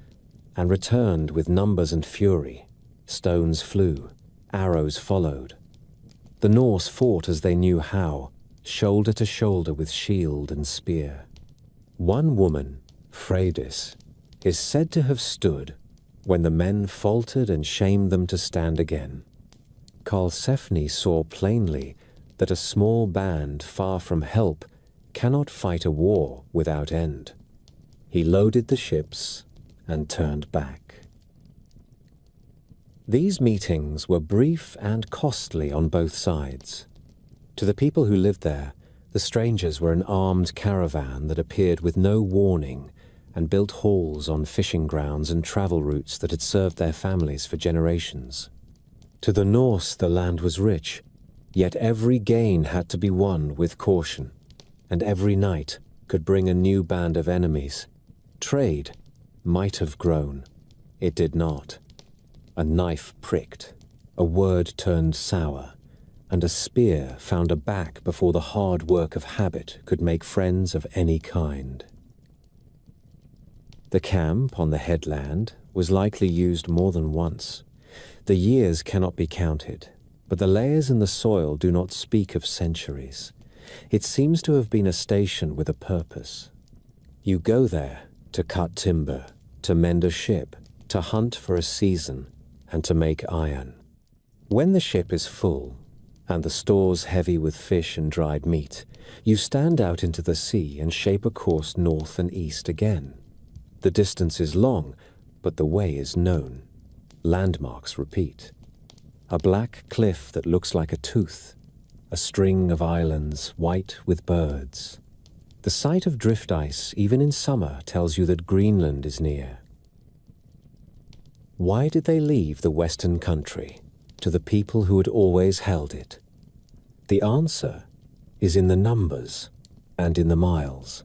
Speaker 1: and returned with numbers and fury. Stones flew, arrows followed. The Norse fought as they knew how, shoulder to shoulder with shield and spear. One woman, Freydis, is said to have stood when the men faltered and shamed them to stand again. Karlsefni saw plainly that a small band far from help cannot fight a war without end. He loaded the ships and turned back. These meetings were brief and costly on both sides. To the people who lived there, the strangers were an armed caravan that appeared with no warning and built halls on fishing grounds and travel routes that had served their families for generations. To the Norse, the land was rich, yet every gain had to be won with caution, and every night could bring a new band of enemies. Trade might have grown. It did not. A knife pricked, a word turned sour, and a spear found a back before the hard work of habit could make friends of any kind. The camp on the headland was likely used more than once. The years cannot be counted, but the layers in the soil do not speak of centuries. It seems to have been a station with a purpose. You go there to cut timber, to mend a ship, to hunt for a season, and to make iron. When the ship is full, and the stores heavy with fish and dried meat, you stand out into the sea and shape a course north and east again. The distance is long, but the way is known. Landmarks repeat. A black cliff that looks like a tooth, a string of islands white with birds. The sight of drift ice, even in summer, tells you that Greenland is near. Why did they leave the Western country to the people who had always held it? The answer is in the numbers and in the miles.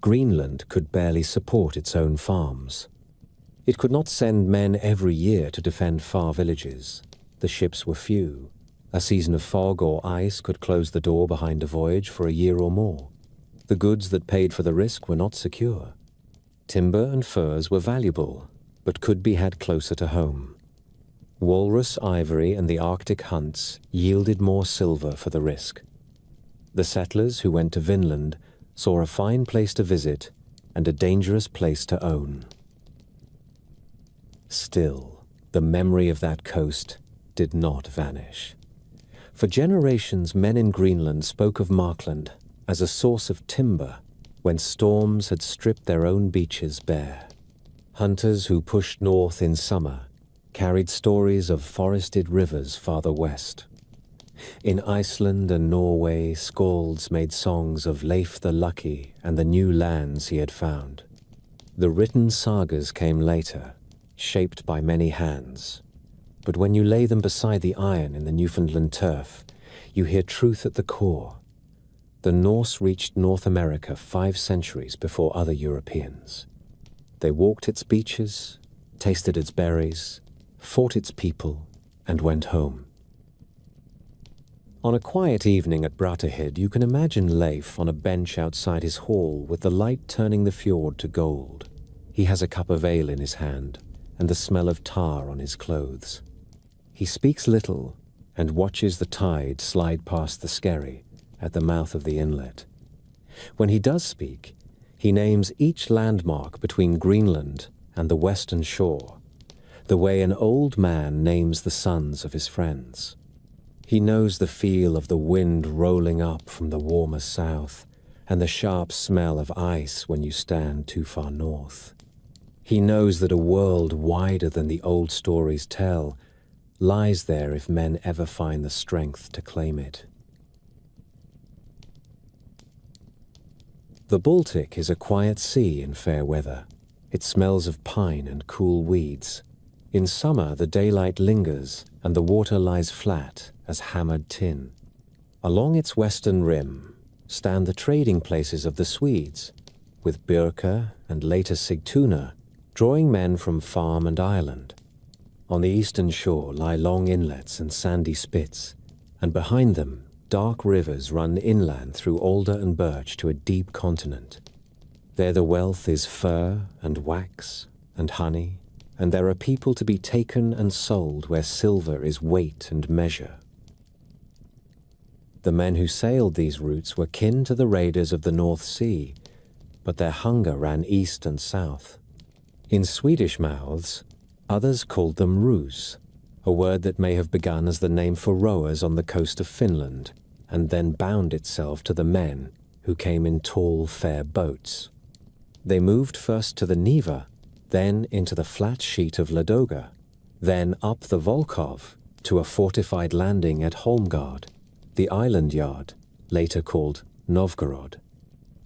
Speaker 1: Greenland could barely support its own farms. It could not send men every year to defend far villages. The ships were few. A season of fog or ice could close the door behind a voyage for a year or more. The goods that paid for the risk were not secure. Timber and furs were valuable, but could be had closer to home. Walrus ivory and the Arctic hunts yielded more silver for the risk. The settlers who went to Vinland saw a fine place to visit and a dangerous place to own. Still, the memory of that coast did not vanish. For generations, men in Greenland spoke of Markland as a source of timber when storms had stripped their own beaches bare. Hunters who pushed north in summer carried stories of forested rivers farther west. In Iceland and Norway, skalds made songs of Leif the Lucky and the new lands he had found. The written sagas came later, shaped by many hands. But when you lay them beside the iron in the Newfoundland turf, you hear truth at the core. The Norse reached North America 5 centuries before other Europeans. They walked its beaches, tasted its berries, fought its people, and went home. On a quiet evening at Brattahlid, you can imagine Leif on a bench outside his hall with the light turning the fjord to gold. He has a cup of ale in his hand and the smell of tar on his clothes. He speaks little and watches the tide slide past the skerry at the mouth of the inlet. When he does speak, he names each landmark between Greenland and the western shore, the way an old man names the sons of his friends. He knows the feel of the wind rolling up from the warmer south and the sharp smell of ice when you stand too far north. He knows that a world wider than the old stories tell lies there if men ever find the strength to claim it. The Baltic is a quiet sea in fair weather. It smells of pine and cool weeds. In summer, the daylight lingers and the water lies flat as hammered tin. Along its western rim stand the trading places of the Swedes, with Birka and later Sigtuna drawing men from farm and island. On the eastern shore lie long inlets and sandy spits, and behind them dark rivers run inland through alder and birch to a deep continent. There the wealth is fur and wax and honey, and there are people to be taken and sold where silver is weight and measure. The men who sailed these routes were kin to the raiders of the North Sea, but their hunger ran east and south. In Swedish mouths, others called them rus, a word that may have begun as the name for rowers on the coast of Finland, and then bound itself to the men who came in tall, fair boats. They moved first to the Neva, then into the flat sheet of Ladoga, then up the Volkhov to a fortified landing at Holmgard, the island yard, later called Novgorod.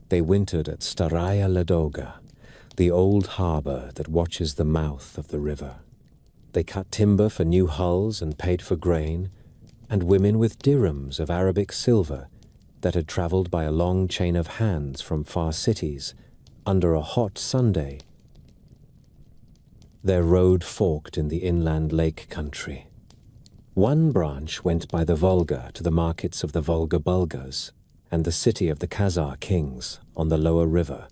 Speaker 1: They wintered at Staraya Ladoga, the old harbor that watches the mouth of the river. They cut timber for new hulls and paid for grain, and women with dirhams of Arabic silver that had traveled by a long chain of hands from far cities under a hot Sunday. Their road forked in the inland lake country. One branch went by the Volga to the markets of the Volga Bulgars and the city of the Khazar kings on the lower river,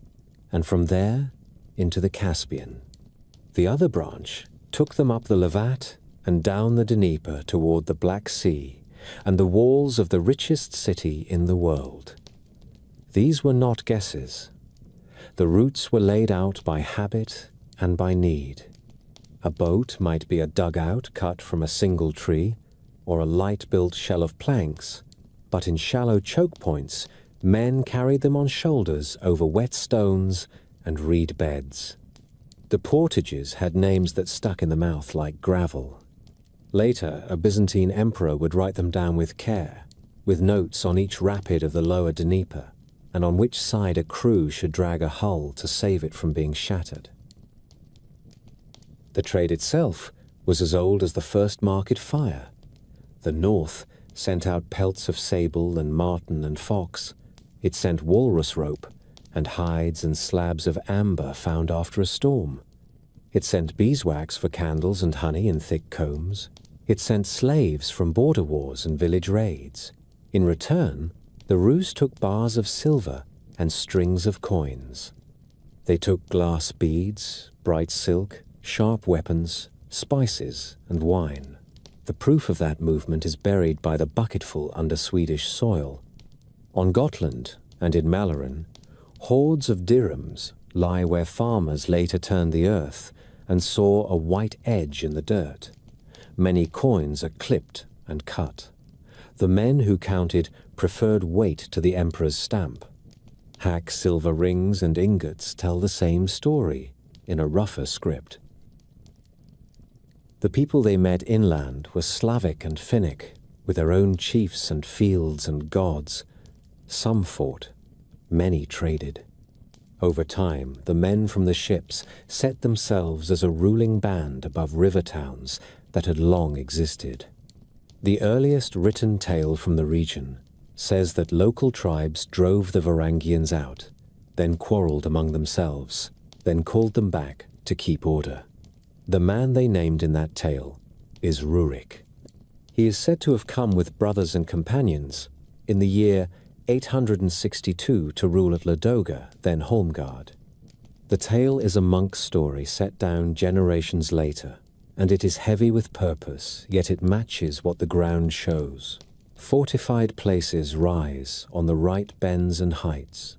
Speaker 1: and from there into the Caspian. The other branch took them up the Lovat and down the Dnieper toward the Black Sea and the walls of the richest city in the world. These were not guesses. The routes were laid out by habit and by need. A boat might be a dugout cut from a single tree, or a light-built shell of planks, but in shallow choke points, men carried them on shoulders over wet stones and reed beds. The portages had names that stuck in the mouth like gravel. Later, a Byzantine emperor would write them down with care, with notes on each rapid of the lower Dnieper, and on which side a crew should drag a hull to save it from being shattered. The trade itself was as old as the first market fire. The North sent out pelts of sable and marten and fox. It sent walrus rope and hides and slabs of amber found after a storm. It sent beeswax for candles and honey in thick combs. It sent slaves from border wars and village raids. In return, the Rus took bars of silver and strings of coins. They took glass beads, bright silk, sharp weapons, spices, and wine. The proof of that movement is buried by the bucketful under Swedish soil. On Gotland and in Mälaren, hordes of dirhams lie where farmers later turned the earth and saw a white edge in the dirt. Many coins are clipped and cut. The men who counted preferred weight to the emperor's stamp. Hack silver rings and ingots tell the same story in a rougher script. The people they met inland were Slavic and Finnic, with their own chiefs and fields and gods. Some fought, many traded. Over time, the men from the ships set themselves as a ruling band above river towns that had long existed. The earliest written tale from the region says that local tribes drove the Varangians out, then quarreled among themselves, then called them back to keep order. The man they named in that tale is Rurik. He is said to have come with brothers and companions in the year 862 to rule at Ladoga, then Holmgard. The tale is a monk's story set down generations later, and it is heavy with purpose, yet it matches what the ground shows. Fortified places rise on the right bends and heights.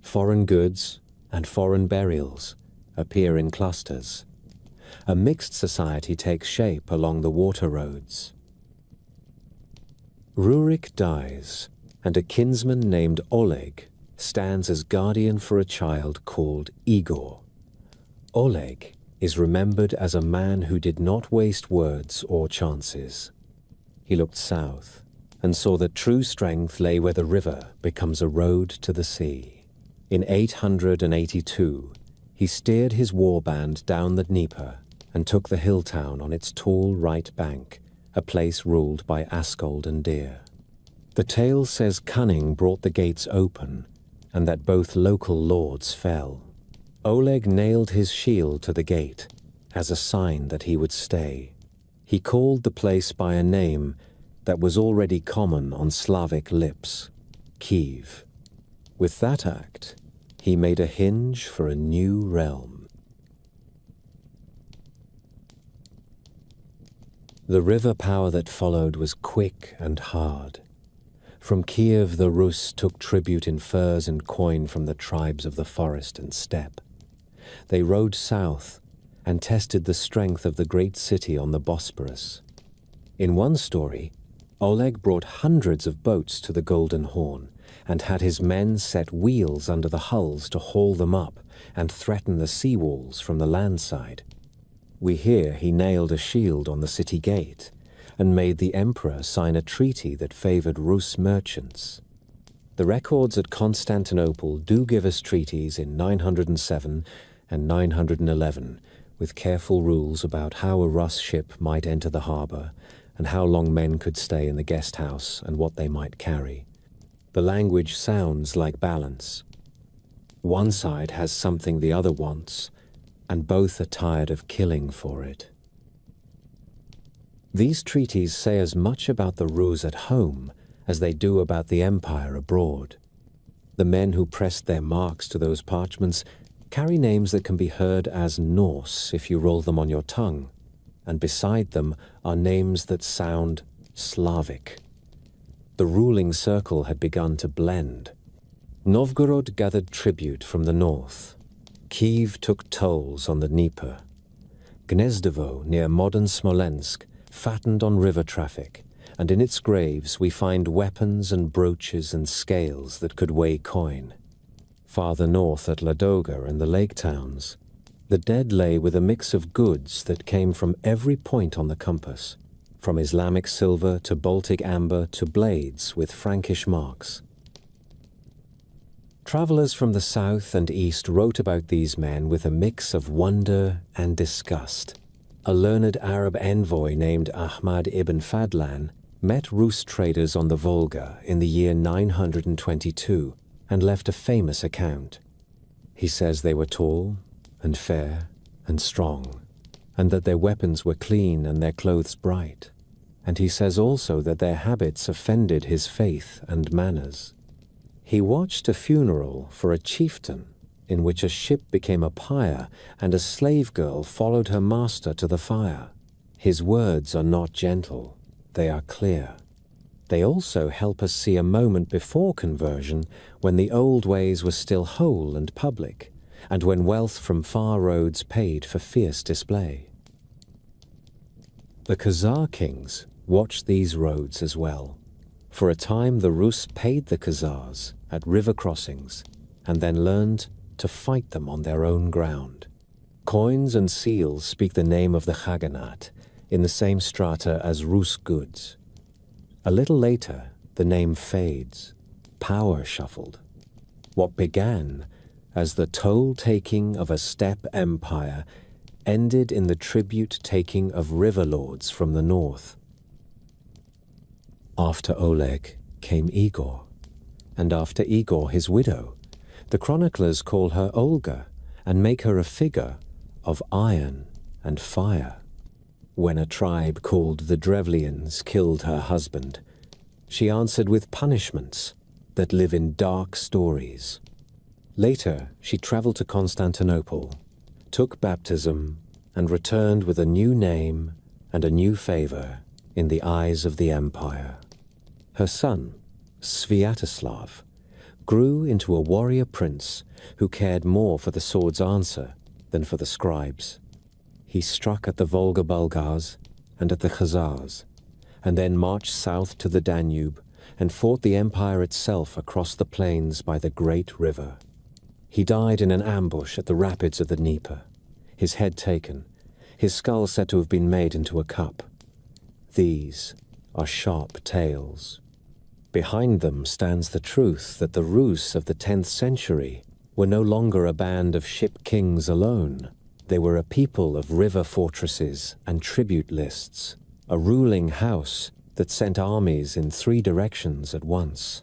Speaker 1: Foreign goods and foreign burials appear in clusters. A mixed society takes shape along the water roads. Rurik dies, and a kinsman named Oleg stands as guardian for a child called Igor. Oleg is remembered as a man who did not waste words or chances. He looked south and saw that true strength lay where the river becomes a road to the sea. In 882, he steered his warband down the Dnieper and took the hill town on its tall right bank, a place ruled by Askold and deer. The tale says cunning brought the gates open, and that both local lords fell. Oleg nailed his shield to the gate, as a sign that he would stay. He called the place by a name that was already common on Slavic lips, Kiev. With that act, he made a hinge for a new realm. The river power that followed was quick and hard. From Kiev the Rus took tribute in furs and coin from the tribes of the forest and steppe. They rode south and tested the strength of the great city on the Bosporus. In one story, Oleg brought hundreds of boats to the Golden Horn and had his men set wheels under the hulls to haul them up and threaten the sea walls from the land side. We hear he nailed a shield on the city gate and made the emperor sign a treaty that favored Rus merchants. The records at Constantinople do give us treaties in 907 and 911, with careful rules about how a Rus ship might enter the harbor and how long men could stay in the guest house and what they might carry. The language sounds like balance. One side has something the other wants, and both are tired of killing for it. These treaties say as much about the Rus at home as they do about the empire abroad. The men who pressed their marks to those parchments carry names that can be heard as Norse if you roll them on your tongue, and beside them are names that sound Slavic. The ruling circle had begun to blend. Novgorod gathered tribute from the north. Kiev took tolls on the Dnieper. Gnezdovo, near modern Smolensk, fattened on river traffic, and in its graves we find weapons and brooches and scales that could weigh coin. Farther north at Ladoga and the lake towns, the dead lay with a mix of goods that came from every point on the compass, from Islamic silver to Baltic amber to blades with Frankish marks. Travelers from the south and east wrote about these men with a mix of wonder and disgust. A learned Arab envoy named Ahmad ibn Fadlan met Rus traders on the Volga in the year 922 and left a famous account. He says they were tall and fair and strong, and that their weapons were clean and their clothes bright. And he says also that their habits offended his faith and manners. He watched a funeral for a chieftain in which a ship became a pyre and a slave girl followed her master to the fire. His words are not gentle, they are clear. They also help us see a moment before conversion when the old ways were still whole and public, and when wealth from far roads paid for fierce display. The Khazar kings watched these roads as well. For a time the Rus paid the Khazars at river crossings and then learned to fight them on their own ground. Coins and seals speak the name of the Khaganate in the same strata as Rus goods. A little later, the name fades, power shuffled. What began as the toll-taking of a steppe empire ended in the tribute-taking of river lords from the north. After Oleg came Igor, and after Igor his widow. The chroniclers call her Olga and make her a figure of iron and fire. When a tribe called the Drevlians killed her husband, she answered with punishments that live in dark stories. Later, she traveled to Constantinople, took baptism, and returned with a new name and a new favor in the eyes of the empire. Her son, Sviatoslav, grew into a warrior prince who cared more for the sword's answer than for the scribes. He struck at the Volga Bulgars and at the Khazars, and then marched south to the Danube and fought the empire itself across the plains by the great river. He died in an ambush at the rapids of the Dnieper, his head taken, his skull said to have been made into a cup. These are sharp tales. Behind them stands the truth that the Rus of the 10th century were no longer a band of ship kings alone. They were a people of river fortresses and tribute lists, a ruling house that sent armies in 3 directions at once.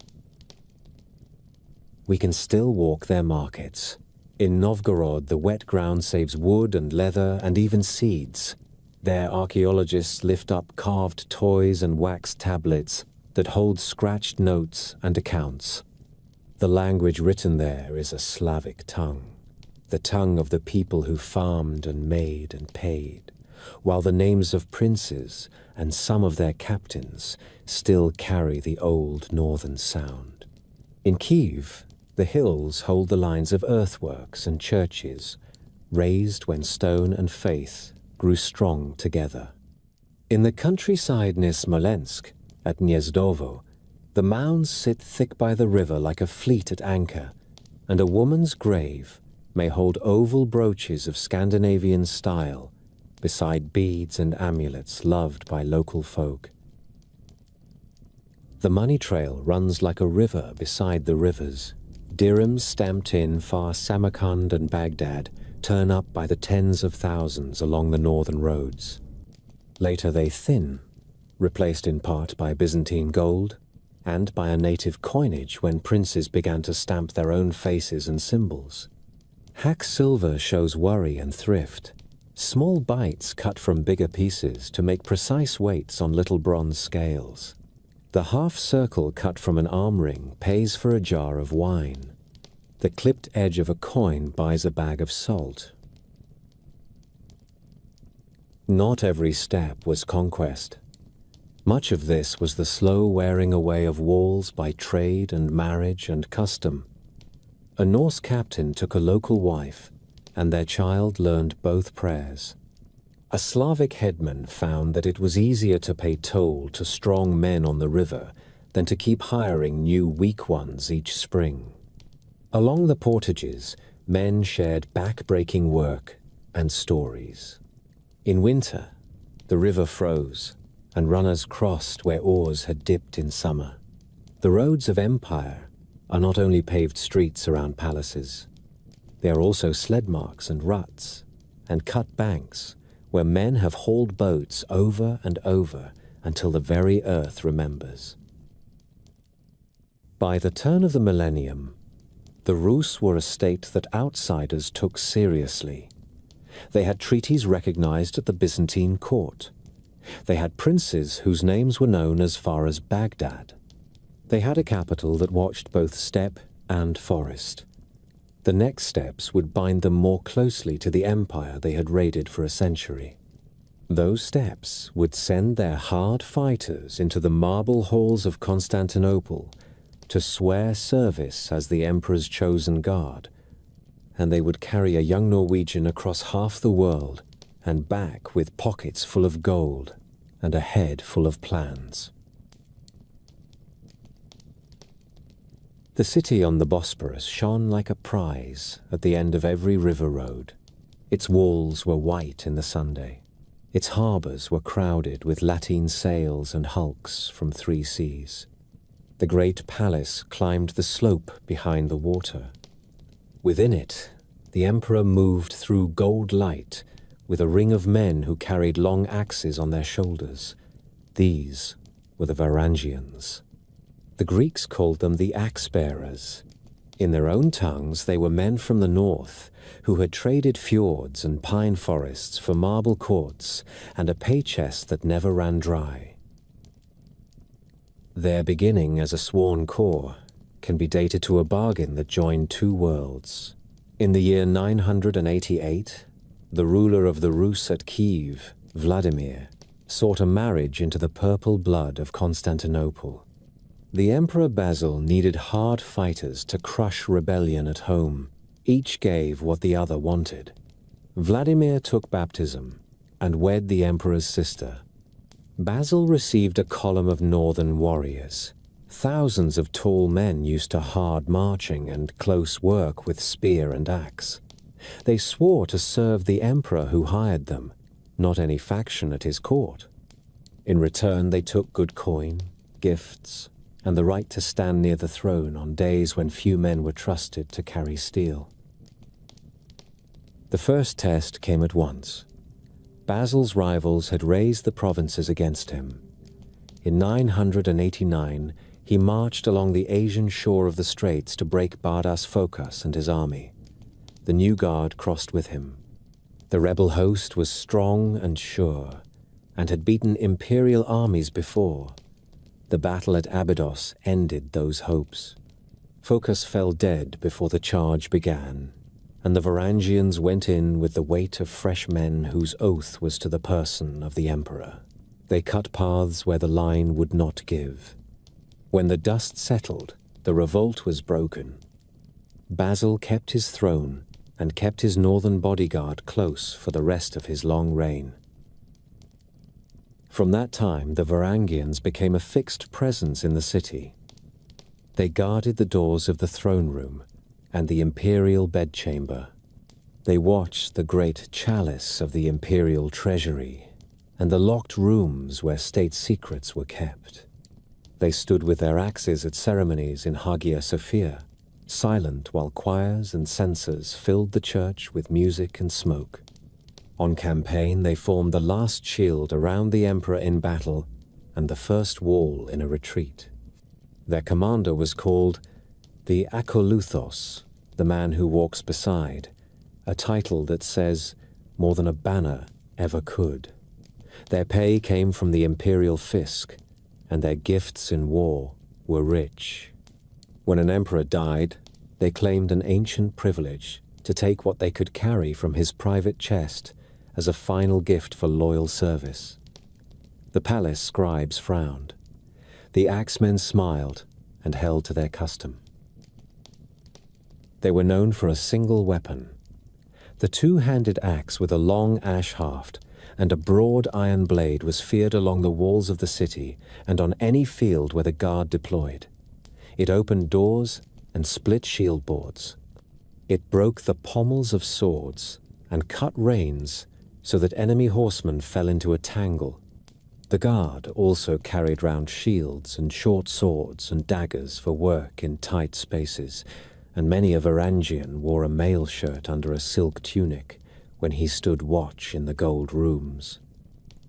Speaker 1: We can still walk their markets. In Novgorod, the wet ground saves wood and leather and even seeds. There, archaeologists lift up carved toys and wax tablets that hold scratched notes and accounts. The language written there is a Slavic tongue, the tongue of the people who farmed and made and paid, while the names of princes and some of their captains still carry the old northern sound. In Kiev, the hills hold the lines of earthworks and churches, raised when stone and faith grew strong together. In the countryside near Smolensk, at Gniezdovo, the mounds sit thick by the river like a fleet at anchor, and a woman's grave may hold oval brooches of Scandinavian style beside beads and amulets loved by local folk. The money trail runs like a river beside the rivers. Dirhams stamped in far Samarkand and Baghdad turn up by the tens of thousands along the northern roads. Later they thin, replaced in part by Byzantine gold and by a native coinage when princes began to stamp their own faces and symbols. Hack silver shows worry and thrift, small bites cut from bigger pieces to make precise weights on little bronze scales. The half circle cut from an arm ring pays for a jar of wine. The clipped edge of a coin buys a bag of salt. Not every step was conquest. Much of this was the slow wearing away of walls by trade and marriage and custom. A Norse captain took a local wife, and their child learned both prayers. A Slavic headman found that it was easier to pay toll to strong men on the river than to keep hiring new weak ones each spring. Along the portages, men shared back-breaking work and stories. In winter, the river froze, and runners crossed where oars had dipped in summer. The roads of empire are not only paved streets around palaces. They are also sled marks and ruts, and cut banks where men have hauled boats over and over until the very earth remembers. By the turn of the millennium, the Rus were a state that outsiders took seriously. They had treaties recognized at the Byzantine court. They had princes whose names were known as far as Baghdad. They had a capital that watched both steppe and forest. The next steps would bind them more closely to the empire they had raided for a century. Those steps would send their hard fighters into the marble halls of Constantinople to swear service as the emperor's chosen guard, and they would carry a young Norwegian across half the world and back with pockets full of gold and a head full of plans. The city on the Bosporus shone like a prize at the end of every river road. Its walls were white in the Sunday. Its harbors were crowded with lateen sails and hulks from 3 seas. The great palace climbed the slope behind the water. Within it, the emperor moved through gold light with a ring of men who carried long axes on their shoulders. These were the Varangians. The Greeks called them the axe-bearers. In their own tongues, they were men from the north who had traded fjords and pine forests for marble courts and a pay chest that never ran dry. Their beginning as a sworn corps can be dated to a bargain that joined 2 worlds. In the year 988, the ruler of the Rus at Kiev, Vladimir, sought a marriage into the purple blood of Constantinople. The Emperor Basil needed hard fighters to crush rebellion at home. Each gave what the other wanted. Vladimir took baptism and wed the emperor's sister. Basil received a column of northern warriors. Thousands of tall men used to hard marching and close work with spear and axe. They swore to serve the emperor who hired them, not any faction at his court. In return, they took good coin, gifts, and the right to stand near the throne on days when few men were trusted to carry steel. The first test came at once. Basil's rivals had raised the provinces against him. In 989, he marched along the Asian shore of the straits to break Bardas Phocas and his army. The new guard crossed with him. The rebel host was strong and sure, and had beaten imperial armies before. The battle at Abydos ended those hopes. Phocas fell dead before the charge began, and the Varangians went in with the weight of fresh men whose oath was to the person of the emperor. They cut paths where the line would not give. When the dust settled, the revolt was broken. Basil kept his throne and kept his northern bodyguard close for the rest of his long reign. From that time, the Varangians became a fixed presence in the city. They guarded the doors of the throne room and the imperial bedchamber. They watched the great chalice of the imperial treasury and the locked rooms where state secrets were kept. They stood with their axes at ceremonies in Hagia Sophia, silent while choirs and censers filled the church with music and smoke. On campaign, they formed the last shield around the emperor in battle and the first wall in a retreat. Their commander was called the Akoluthos, the man who walks beside, a title that says more than a banner ever could. Their pay came from the imperial fisc, and their gifts in war were rich. When an emperor died, they claimed an ancient privilege to take what they could carry from his private chest as a final gift for loyal service. The palace scribes frowned. The axemen smiled and held to their custom. They were known for a single weapon. The two-handed axe with a long ash haft and a broad iron blade was feared along the walls of the city and on any field where the guard deployed. It opened doors and split shield boards. It broke the pommels of swords and cut reins so that enemy horsemen fell into a tangle. The guard also carried round shields and short swords and daggers for work in tight spaces, and many a Varangian wore a mail shirt under a silk tunic when he stood watch in the gold rooms.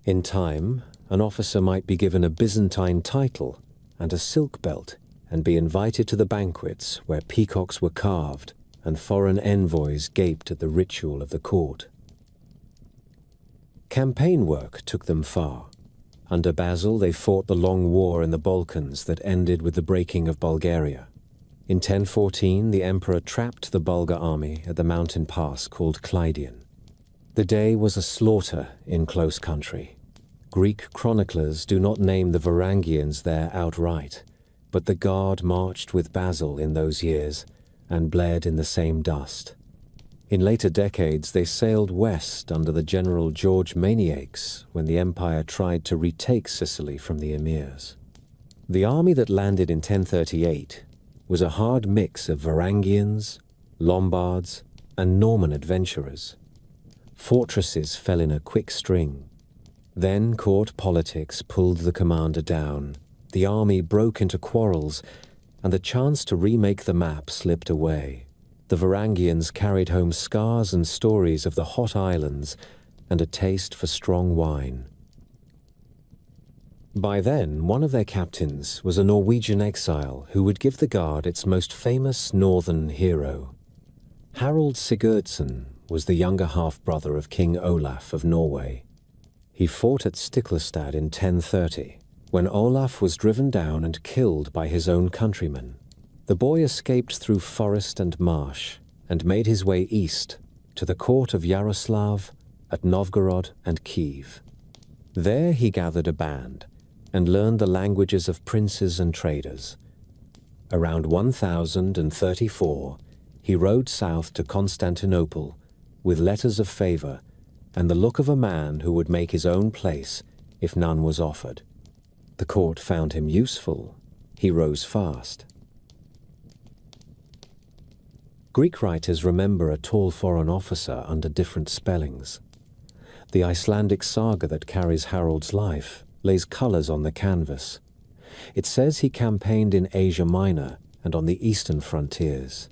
Speaker 1: In time, an officer might be given a Byzantine title and a silk belt and be invited to the banquets where peacocks were carved and foreign envoys gaped at the ritual of the court. Campaign work took them far. Under Basil, they fought the long war in the Balkans that ended with the breaking of Bulgaria. In 1014, the emperor trapped the Bulgar army at the mountain pass called Clydian. The day was a slaughter in close country. Greek chroniclers do not name the Varangians there outright, but the guard marched with Basil in those years and bled in the same dust. In later decades, they sailed west under the general George Maniacs when the empire tried to retake Sicily from the emirs. The army that landed in 1038 was a hard mix of Varangians, Lombards, and Norman adventurers. Fortresses fell in a quick string. Then court politics pulled the commander down. The army broke into quarrels, and the chance to remake the map slipped away. The Varangians carried home scars and stories of the hot islands and a taste for strong wine. By then, one of their captains was a Norwegian exile who would give the Guard its most famous northern hero. Harald Sigurdsson was the younger half-brother of King Olaf of Norway. He fought at Stiklestad in 1030, when Olaf was driven down and killed by his own countrymen. The boy escaped through forest and marsh and made his way east to the court of Yaroslav at Novgorod and Kiev. There he gathered a band and learned the languages of princes and traders. Around 1034, he rode south to Constantinople with letters of favor and the look of a man who would make his own place if none was offered. The court found him useful. He rose fast. Greek writers remember a tall foreign officer under different spellings. The Icelandic saga that carries Harald's life lays colors on the canvas. It says he campaigned in Asia Minor and on the eastern frontiers.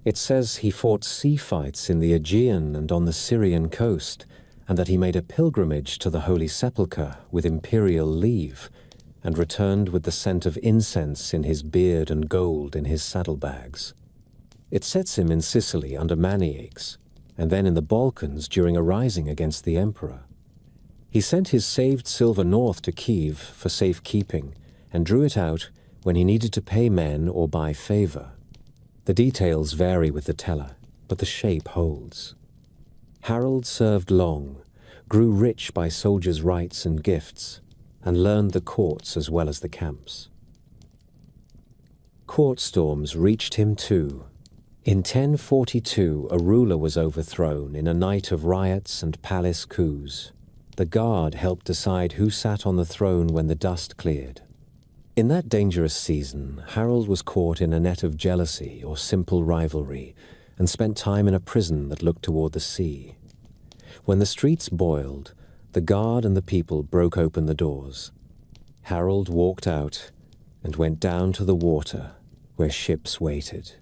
Speaker 1: It says he fought sea fights in the Aegean and on the Syrian coast, and that he made a pilgrimage to the Holy Sepulchre with imperial leave, and returned with the scent of incense in his beard and gold in his saddlebags. It sets him in Sicily under Maniaques, and then in the Balkans during a rising against the emperor. He sent his saved silver north to Kiev for safekeeping, and drew it out when he needed to pay men or buy favor. The details vary with the teller, but the shape holds. Harold served long, grew rich by soldiers' rights and gifts, and learned the courts as well as the camps. Court storms reached him too. In 1042, a ruler was overthrown in a night of riots and palace coups. The guard helped decide who sat on the throne when the dust cleared. In that dangerous season, Harold was caught in a net of jealousy or simple rivalry, and spent time in a prison that looked toward the sea. When the streets boiled, the guard and the people broke open the doors. Harold walked out and went down to the water where ships waited.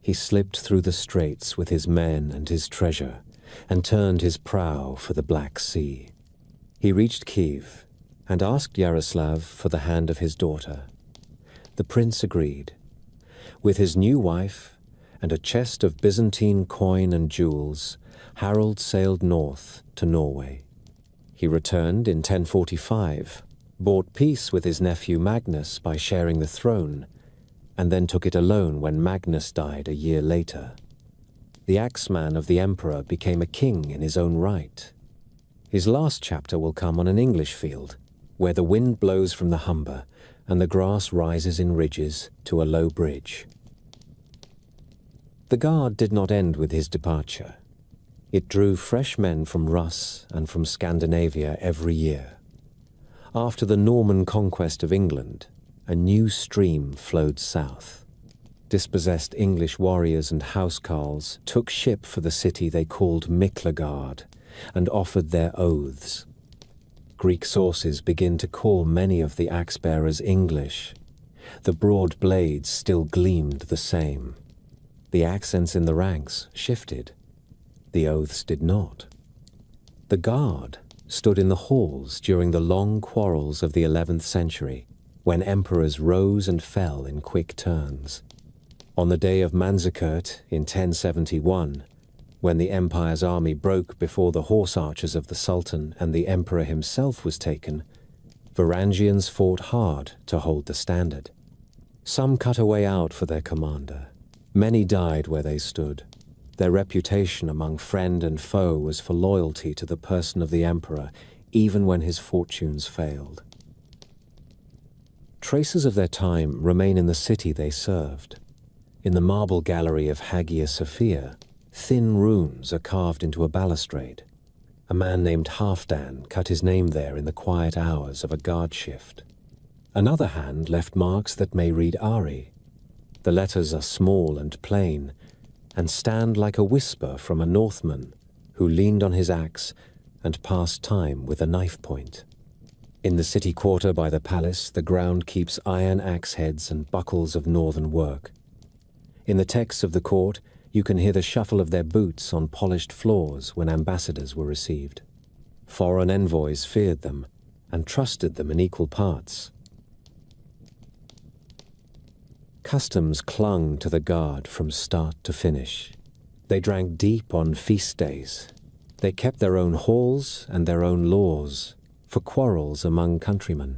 Speaker 1: He slipped through the straits with his men and his treasure, and turned his prow for the Black Sea. He reached Kiev and asked Yaroslav for the hand of his daughter. The prince agreed. With his new wife and a chest of Byzantine coin and jewels, Harold sailed north to Norway. He returned in 1045, bought peace with his nephew Magnus by sharing the throne, and then took it alone when Magnus died a year later. The axeman of the emperor became a king in his own right. His last chapter will come on an English field, where the wind blows from the Humber and the grass rises in ridges to a low bridge. The guard did not end with his departure. It drew fresh men from Rus and from Scandinavia every year. After the Norman conquest of England, a new stream flowed south. Dispossessed English warriors and housecarls took ship for the city they called Miklagard and offered their oaths. Greek sources begin to call many of the axe-bearers English. The broad blades still gleamed the same. The accents in the ranks shifted. The oaths did not. The guard stood in the halls during the long quarrels of the 11th century, when emperors rose and fell in quick turns. On the day of Manzikert in 1071, when the empire's army broke before the horse archers of the Sultan and the emperor himself was taken, Varangians fought hard to hold the standard. Some cut a way out for their commander. Many died where they stood. Their reputation among friend and foe was for loyalty to the person of the emperor, even when his fortunes failed. Traces of their time remain in the city they served. In the marble gallery of Hagia Sophia, thin runes are carved into a balustrade. A man named Halfdan cut his name there in the quiet hours of a guard shift. Another hand left marks that may read Ari. The letters are small and plain, and stand like a whisper from a Northman who leaned on his axe and passed time with a knife point. In the city quarter by the palace, the ground keeps iron axe heads and buckles of northern work. In the texts of the court, you can hear the shuffle of their boots on polished floors when ambassadors were received. Foreign envoys feared them and trusted them in equal parts. Customs clung to the guard from start to finish. They drank deep on feast days. They kept their own halls and their own laws for quarrels among countrymen.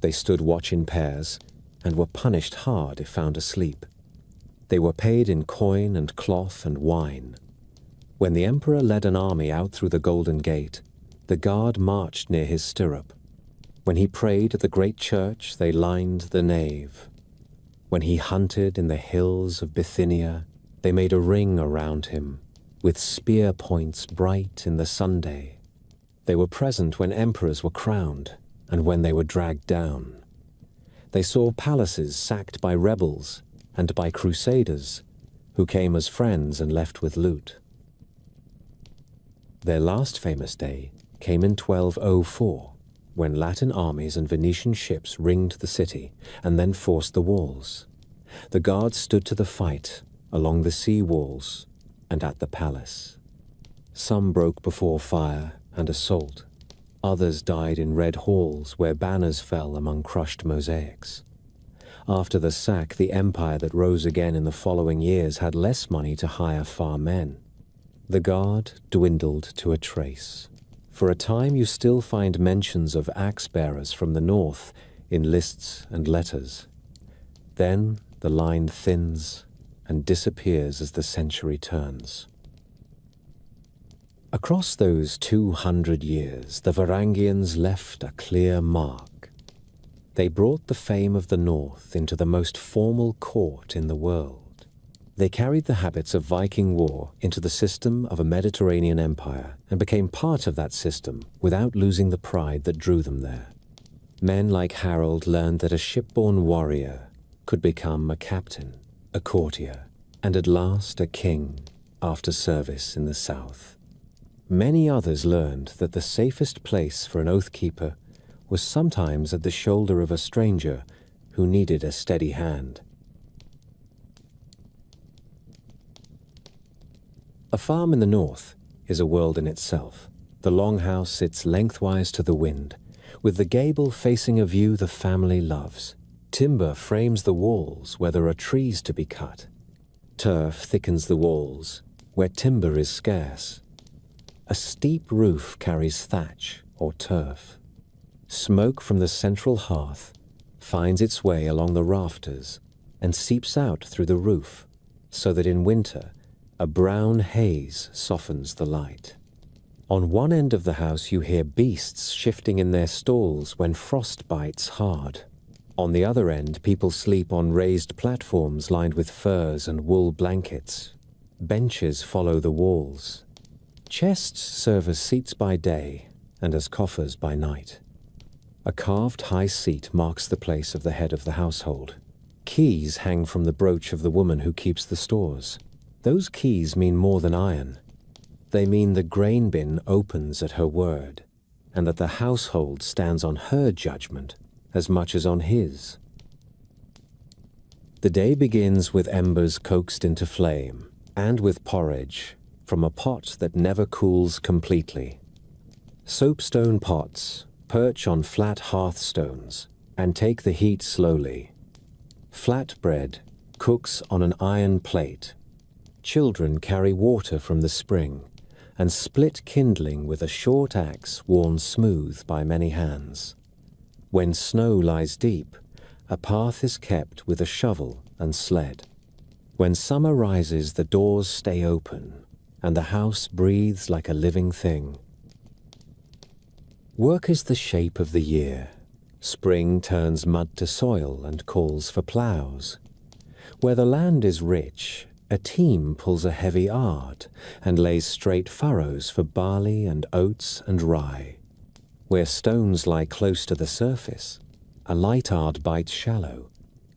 Speaker 1: They stood watch in pairs and were punished hard if found asleep. They were paid in coin and cloth and wine. When the emperor led an army out through the Golden Gate, the guard marched near his stirrup. When he prayed at the great church, they lined the nave. When he hunted in the hills of Bithynia, they made a ring around him, with spear points bright in the Sunday. They were present when emperors were crowned and when they were dragged down. They saw palaces sacked by rebels and by crusaders who came as friends and left with loot. Their last famous day came in 1204, when Latin armies and Venetian ships ringed the city and then forced the walls. The guards stood to the fight along the sea walls and at the palace. Some broke before fire and assault. Others died in red halls where banners fell among crushed mosaics. After the sack, the empire that rose again in the following years had less money to hire far men. The guard dwindled to a trace. For a time you still find mentions of axe-bearers from the north in lists and letters. Then the line thins and disappears as the century turns. Across those 200 years, the Varangians left a clear mark. They brought the fame of the north into the most formal court in the world. They carried the habits of Viking war into the system of a Mediterranean empire and became part of that system without losing the pride that drew them there. Men like Harold learned that a shipborne warrior could become a captain, a courtier, and at last a king after service in the south. Many others learned that the safest place for an oath-keeper was sometimes at the shoulder of a stranger who needed a steady hand. A farm in the north is a world in itself. The longhouse sits lengthwise to the wind, with the gable facing a view the family loves. Timber frames the walls where there are trees to be cut. Turf thickens the walls where timber is scarce. A steep roof carries thatch or turf. Smoke from the central hearth finds its way along the rafters and seeps out through the roof, so that in winter a brown haze softens the light. On one end of the house you hear beasts shifting in their stalls when frost bites hard. On the other end, people sleep on raised platforms lined with furs and wool blankets. Benches follow the walls. Chests serve as seats by day and as coffers by night. A carved high seat marks the place of the head of the household. Keys hang from the brooch of the woman who keeps the stores. Those keys mean more than iron. They mean the grain bin opens at her word, and that the household stands on her judgment as much as on his. The day begins with embers coaxed into flame, and with porridge from a pot that never cools completely. Soapstone pots perch on flat hearthstones and take the heat slowly. Flat bread cooks on an iron plate. Children carry water from the spring and split kindling with a short axe worn smooth by many hands. When snow lies deep, a path is kept with a shovel and sled. When summer rises, the doors stay open, and the house breathes like a living thing. Work is the shape of the year. Spring turns mud to soil and calls for ploughs. Where the land is rich, a team pulls a heavy ard and lays straight furrows for barley and oats and rye. Where stones lie close to the surface, a light ard bites shallow,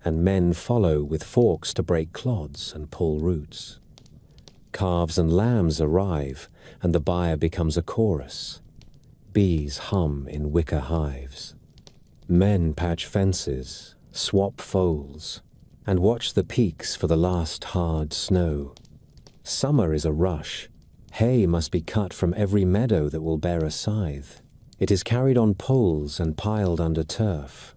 Speaker 1: and men follow with forks to break clods and pull roots. Calves and lambs arrive, and the byre becomes a chorus. Bees hum in wicker hives. Men patch fences, swap foals, and watch the peaks for the last hard snow. Summer is a rush. Hay must be cut from every meadow that will bear a scythe. It is carried on poles and piled under turf.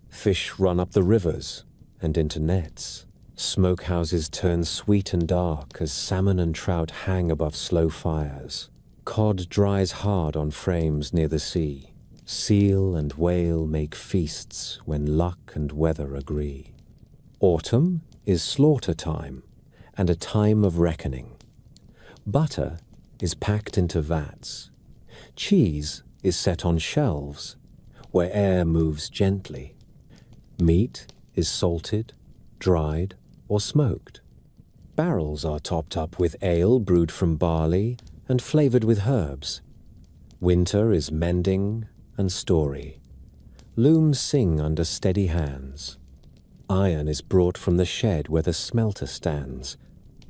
Speaker 1: Fish run up the rivers and into nets. Smokehouses turn sweet and dark as salmon and trout hang above slow fires. Cod dries hard on frames near the sea. Seal and whale make feasts when luck and weather agree. Autumn is slaughter time and a time of reckoning. Butter is packed into vats. Cheese is set on shelves where air moves gently. Meat is salted, dried, or smoked. Barrels are topped up with ale brewed from barley and flavored with herbs. Winter is mending and story. Looms sing under steady hands. Iron is brought from the shed where the smelter stands,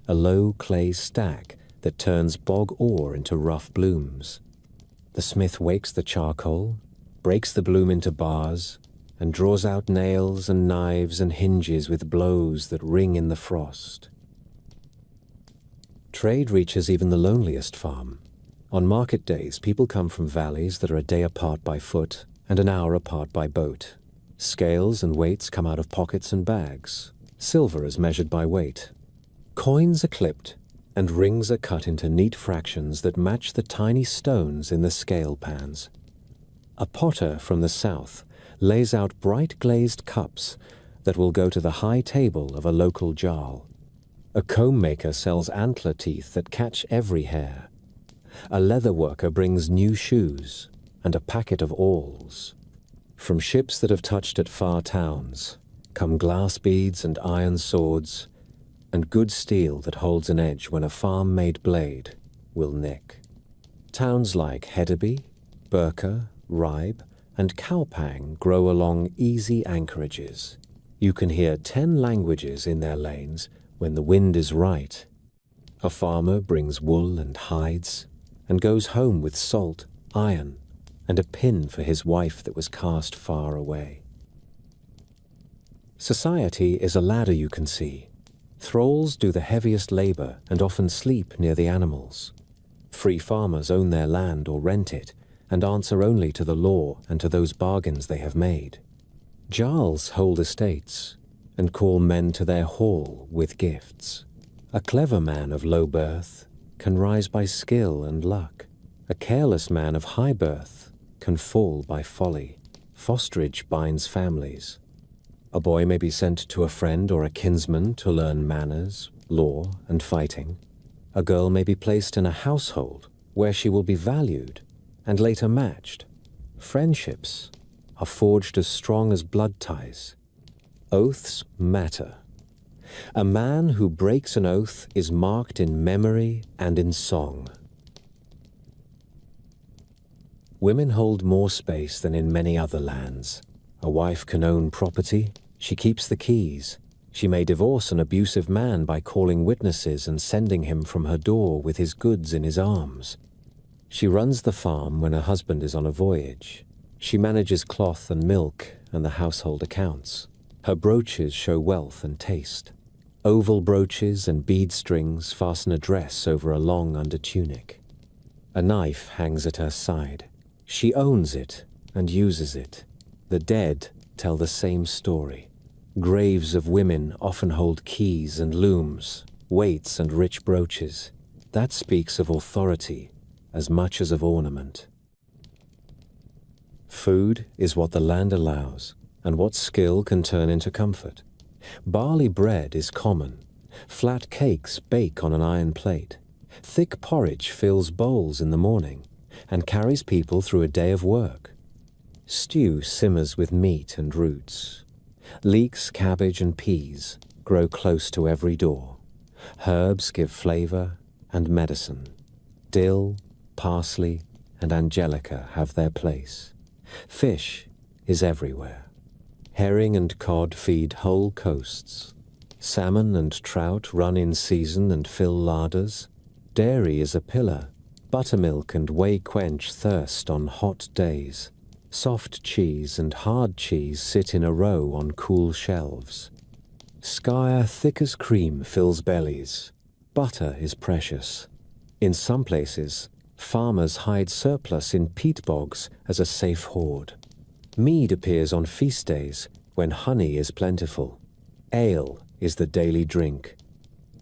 Speaker 1: a low clay stack that turns bog ore into rough blooms. The smith wakes the charcoal, breaks the bloom into bars, and draws out nails and knives and hinges with blows that ring in the frost. Trade reaches even the loneliest farm. On market days, people come from valleys that are a day apart by foot and an hour apart by boat. Scales and weights come out of pockets and bags. Silver is measured by weight. Coins are clipped, and rings are cut into neat fractions that match the tiny stones in the scale pans. A potter from the south lays out bright glazed cups that will go to the high table of a local jarl. A comb maker sells antler teeth that catch every hair. A leather worker brings new shoes and a packet of awls. From ships that have touched at far towns come glass beads and iron swords, and good steel that holds an edge when a farm-made blade will nick. Towns like Hedeby, Birka, Ribe, and Kaupang grow along easy anchorages. You can hear 10 languages in their lanes when the wind is right. A farmer brings wool and hides, and goes home with salt, iron, and a pin for his wife that was cast far away. Society is a ladder you can see. Thralls do the heaviest labor and often sleep near the animals. Free farmers own their land or rent it, and answer only to the law and to those bargains they have made. Jarls hold estates, and call men to their hall with gifts. A clever man of low birth can rise by skill and luck. A careless man of high birth can fall by folly. Fosterage binds families. A boy may be sent to a friend or a kinsman to learn manners, law, and fighting. A girl may be placed in a household where she will be valued and later matched. Friendships are forged as strong as blood ties. Oaths matter. A man who breaks an oath is marked in memory and in song. Women hold more space than in many other lands. A wife can own property. She keeps the keys. She may divorce an abusive man by calling witnesses and sending him from her door with his goods in his arms. She runs the farm when her husband is on a voyage. She manages cloth and milk and the household accounts. Her brooches show wealth and taste. Oval brooches and bead strings fasten a dress over a long undertunic. A knife hangs at her side. She owns it and uses it. The dead tell the same story. Graves of women often hold keys and looms, weights and rich brooches. That speaks of authority as much as of ornament. Food is what the land allows, and what skill can turn into comfort. Barley bread is common. Flat cakes bake on an iron plate. Thick porridge fills bowls in the morning and carries people through a day of work. Stew simmers with meat and roots. Leeks, cabbage, and peas grow close to every door. Herbs give flavor and medicine. Dill, parsley, and angelica have their place. Fish is everywhere. Herring and cod feed whole coasts. Salmon and trout run in season and fill larders. Dairy is a pillar. Buttermilk and whey quench thirst on hot days. Soft cheese and hard cheese sit in a row on cool shelves. Skyr thick as cream fills bellies. Butter is precious. In some places, farmers hide surplus in peat bogs as a safe hoard. Mead appears on feast days when honey is plentiful. Ale is the daily drink.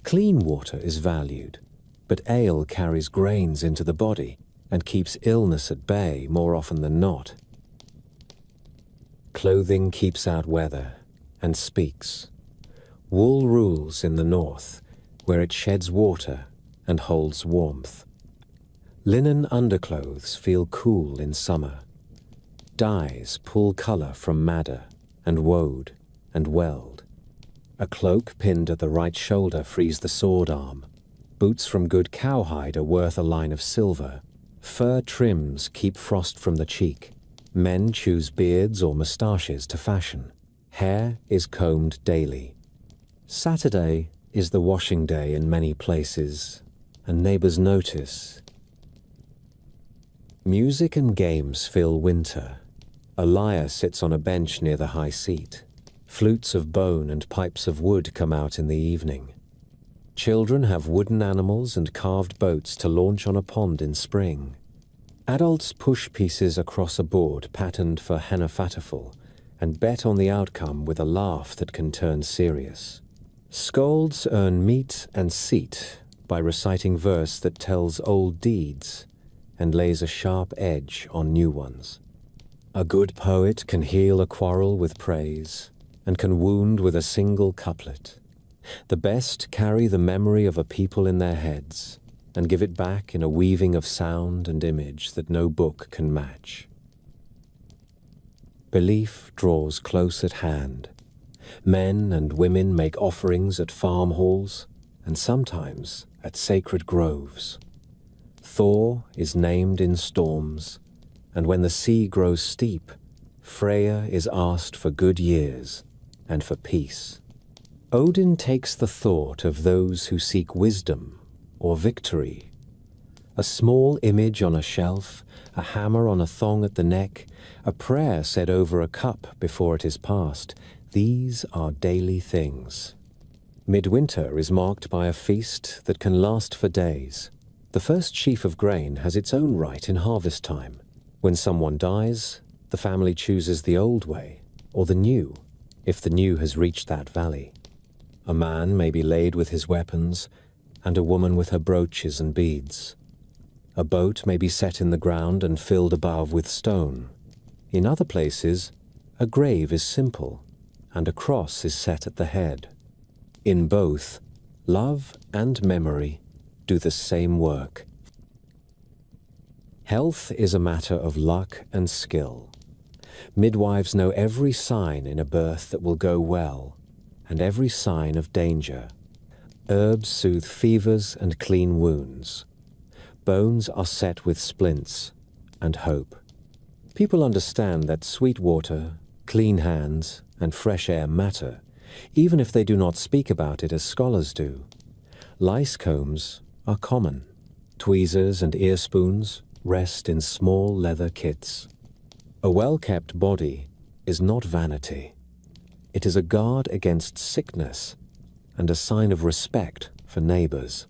Speaker 1: Clean water is valued, but ale carries grains into the body and keeps illness at bay more often than not. Clothing keeps out weather and speaks. Wool rules in the north, where it sheds water and holds warmth. Linen underclothes feel cool in summer. Dyes pull color from madder and woad and weld. A cloak pinned at the right shoulder frees the sword arm. Boots from good cowhide are worth a line of silver. Fur trims keep frost from the cheek. Men choose beards or moustaches to fashion. Hair is combed daily. Saturday is the washing day in many places, and neighbors notice. Music and games fill winter. A lyre sits on a bench near the high seat. Flutes of bone and pipes of wood come out in the evening. Children have wooden animals and carved boats to launch on a pond in spring. Adults push pieces across a board patterned for Hennefatafel and bet on the outcome with a laugh that can turn serious. Skalds earn meat and seat by reciting verse that tells old deeds and lays a sharp edge on new ones. A good poet can heal a quarrel with praise and can wound with a single couplet. The best carry the memory of a people in their heads and give it back in a weaving of sound and image that no book can match. Belief draws close at hand. Men and women make offerings at farm halls and sometimes at sacred groves. Thor is named in storms, and when the sea grows steep, Freya is asked for good years and for peace. Odin takes the thought of those who seek wisdom or victory. A small image on a shelf, a hammer on a thong at the neck, a prayer said over a cup before it is passed, these are daily things. Midwinter is marked by a feast that can last for days. The first sheaf of grain has its own rite in harvest time. When someone dies, the family chooses the old way or the new, if the new has reached that valley. A man may be laid with his weapons, and a woman with her brooches and beads. A boat may be set in the ground and filled above with stone. In other places, a grave is simple, and a cross is set at the head. In both, love and memory do the same work. Health is a matter of luck and skill. Midwives know every sign in a birth that will go well, and every sign of danger. Herbs soothe fevers and clean wounds. Bones are set with splints and hope. People understand that sweet water, clean hands, and fresh air matter, even if they do not speak about it as scholars do. Lice combs are common. Tweezers and ear spoons rest in small leather kits. A well-kept body is not vanity. It is a guard against sickness and a sign of respect for neighbors.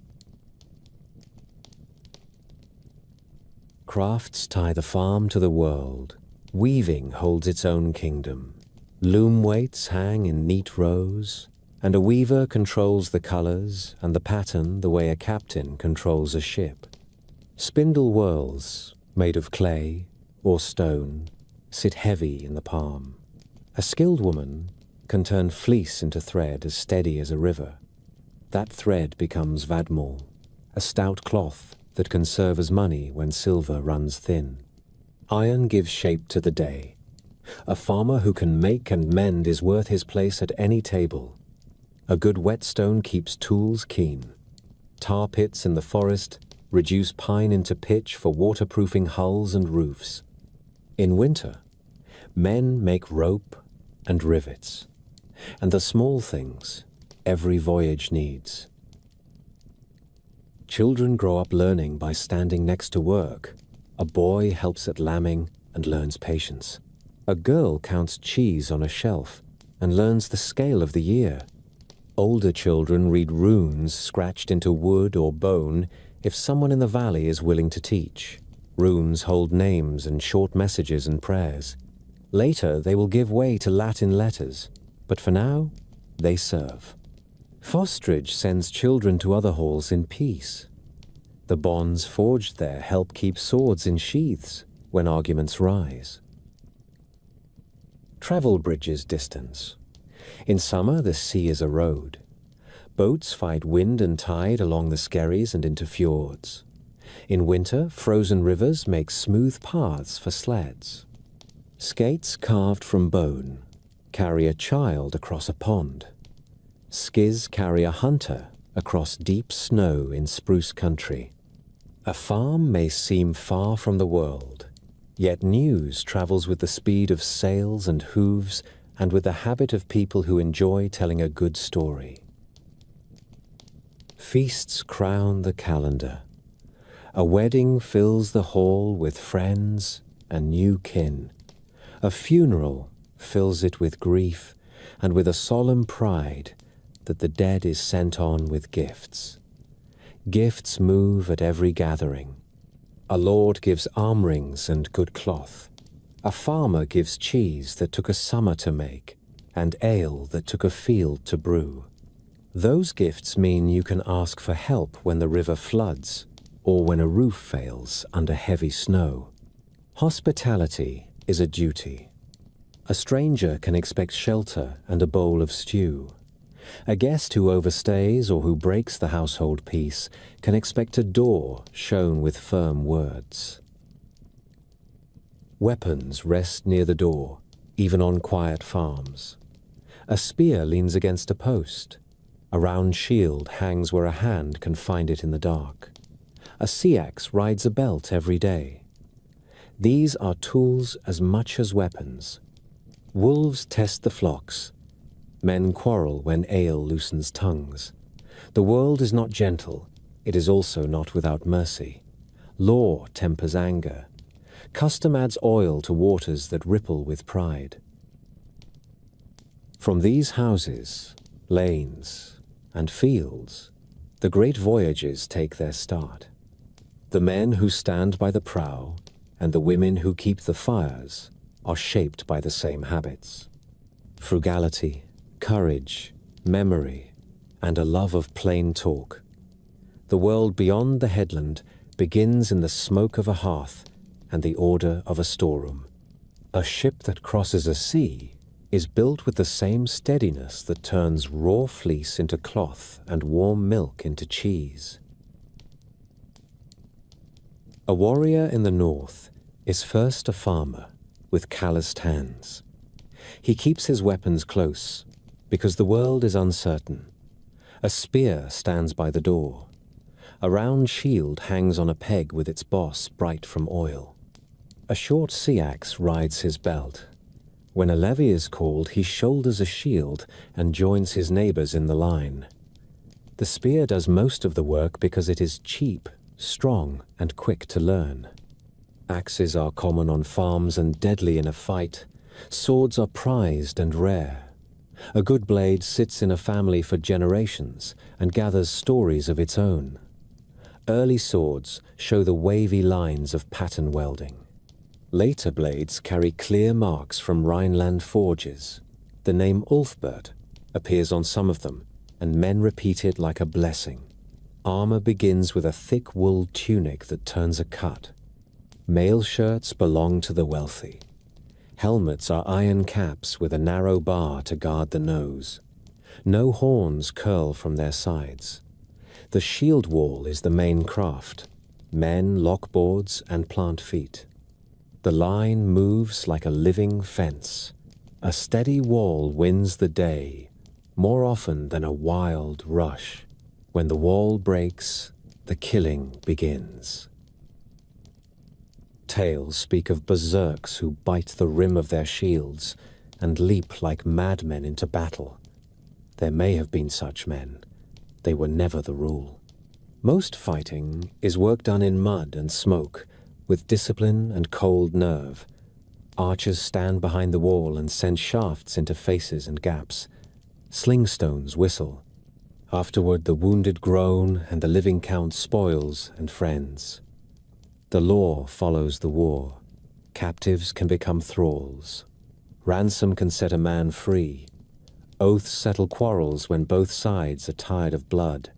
Speaker 1: Crafts tie the farm to the world. Weaving holds its own kingdom. Loom weights hang in neat rows, and a weaver controls the colors and the pattern the way a captain controls a ship. Spindle whorls, made of clay or stone, sit heavy in the palm. A skilled woman can turn fleece into thread as steady as a river. That thread becomes vadmol, a stout cloth that can serve as money when silver runs thin. Iron gives shape to the day. A farmer who can make and mend is worth his place at any table. A good whetstone keeps tools keen. Tar pits in the forest reduce pine into pitch for waterproofing hulls and roofs. In winter, men make rope and rivets, and the small things every voyage needs. Children grow up learning by standing next to work. A boy helps at lambing and learns patience. A girl counts cheese on a shelf and learns the scale of the year. Older children read runes scratched into wood or bone if someone in the valley is willing to teach. Runes hold names and short messages and prayers. Later, they will give way to Latin letters, but for now, they serve. Fostrage sends children to other halls in peace. The bonds forged there help keep swords in sheaths when arguments rise. Travel bridges distance. In summer, the sea is a road. Boats fight wind and tide along the skerries and into fjords. In winter, frozen rivers make smooth paths for sleds. Skates carved from bone carry a child across a pond. Skis carry a hunter across deep snow in spruce country. A farm may seem far from the world, yet news travels with the speed of sails and hooves and with the habit of people who enjoy telling a good story. Feasts crown the calendar. A wedding fills the hall with friends and new kin. A funeral fills it with grief and with a solemn pride that the dead is sent on with gifts. Gifts move at every gathering. A lord gives arm rings and good cloth. A farmer gives cheese that took a summer to make, and ale that took a field to brew. Those gifts mean you can ask for help when the river floods, or when a roof fails under heavy snow. Hospitality is a duty. A stranger can expect shelter and a bowl of stew. A guest who overstays or who breaks the household peace can expect a door shown with firm words. Weapons rest near the door, even on quiet farms. A spear leans against a post. A round shield hangs where a hand can find it in the dark. A sea-axe rides a belt every day. These are tools as much as weapons. Wolves test the flocks. Men quarrel when ale loosens tongues. The world is not gentle. It is also not without mercy. Law tempers anger. Custom adds oil to waters that ripple with pride. From these houses, lanes, and fields, the great voyages take their start. The men who stand by the prow and the women who keep the fires are shaped by the same habits. Frugality, courage, memory, and a love of plain talk. The world beyond the headland begins in the smoke of a hearth and the order of a storeroom. A ship that crosses a sea is built with the same steadiness that turns raw fleece into cloth and warm milk into cheese. A warrior in the north is first a farmer with calloused hands. He keeps his weapons close because the world is uncertain. A spear stands by the door. A round shield hangs on a peg with its boss bright from oil. A short sea-axe rides his belt. When a levy is called, he shoulders a shield and joins his neighbors in the line. The spear does most of the work because it is cheap, strong, and quick to learn. Axes are common on farms and deadly in a fight. Swords are prized and rare. A good blade sits in a family for generations and gathers stories of its own. Early swords show the wavy lines of pattern welding. Later blades carry clear marks from Rhineland forges. The name Ulfbert appears on some of them, and men repeat it like a blessing. Armor begins with a thick wool tunic that turns a cut. Mail shirts belong to the wealthy. Helmets are iron caps with a narrow bar to guard the nose. No horns curl from their sides. The shield wall is the main craft. Men lock boards and plant feet. The line moves like a living fence. A steady wall wins the day, more often than a wild rush. When the wall breaks, the killing begins. Tales speak of berserks who bite the rim of their shields and leap like madmen into battle. There may have been such men. They were never the rule. Most fighting is work done in mud and smoke, with discipline and cold nerve. Archers stand behind the wall and send shafts into faces and gaps. Slingstones whistle. Afterward the wounded groan and the living count spoils and friends. The law follows the war. Captives can become thralls. Ransom can set a man free. Oaths settle quarrels when both sides are tired of blood.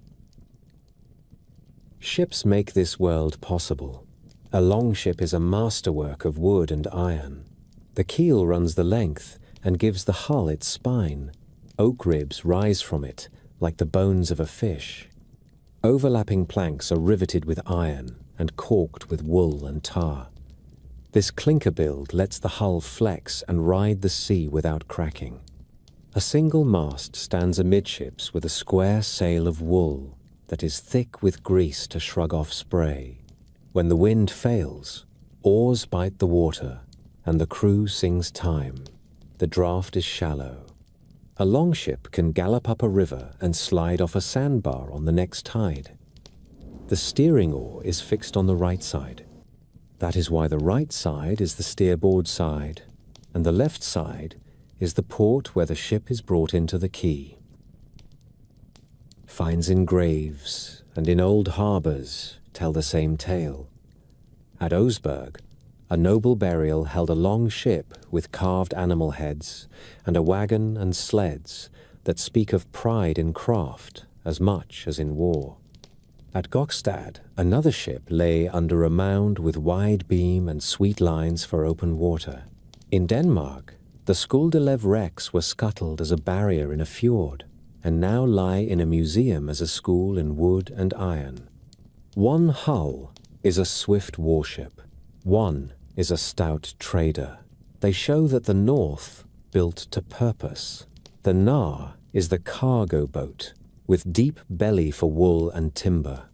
Speaker 1: Ships make this world possible. A longship is a masterwork of wood and iron. The keel runs the length and gives the hull its spine. Oak ribs rise from it like the bones of a fish. Overlapping planks are riveted with iron and corked with wool and tar. This clinker build lets the hull flex and ride the sea without cracking. A single mast stands amidships with a square sail of wool that is thick with grease to shrug off spray. When the wind fails, oars bite the water, and the crew sings time. The draft is shallow. A longship can gallop up a river and slide off a sandbar on the next tide. The steering oar is fixed on the right side. That is why the right side is the steerboard side, and the left side is the port where the ship is brought into the quay. Finds in graves and in old harbours tell the same tale. At Oseberg, a noble burial held a long ship with carved animal heads and a wagon and sleds that speak of pride in craft as much as in war. At Gokstad, another ship lay under a mound with wide beam and sweet lines for open water. In Denmark, the Skuldelev wrecks were scuttled as a barrier in a fjord, and now lie in a museum as a school in wood and iron. One hull is a swift warship. One is a stout trader. They show that the North built to purpose. The Nar is the cargo boat, with deep belly for wool and timber.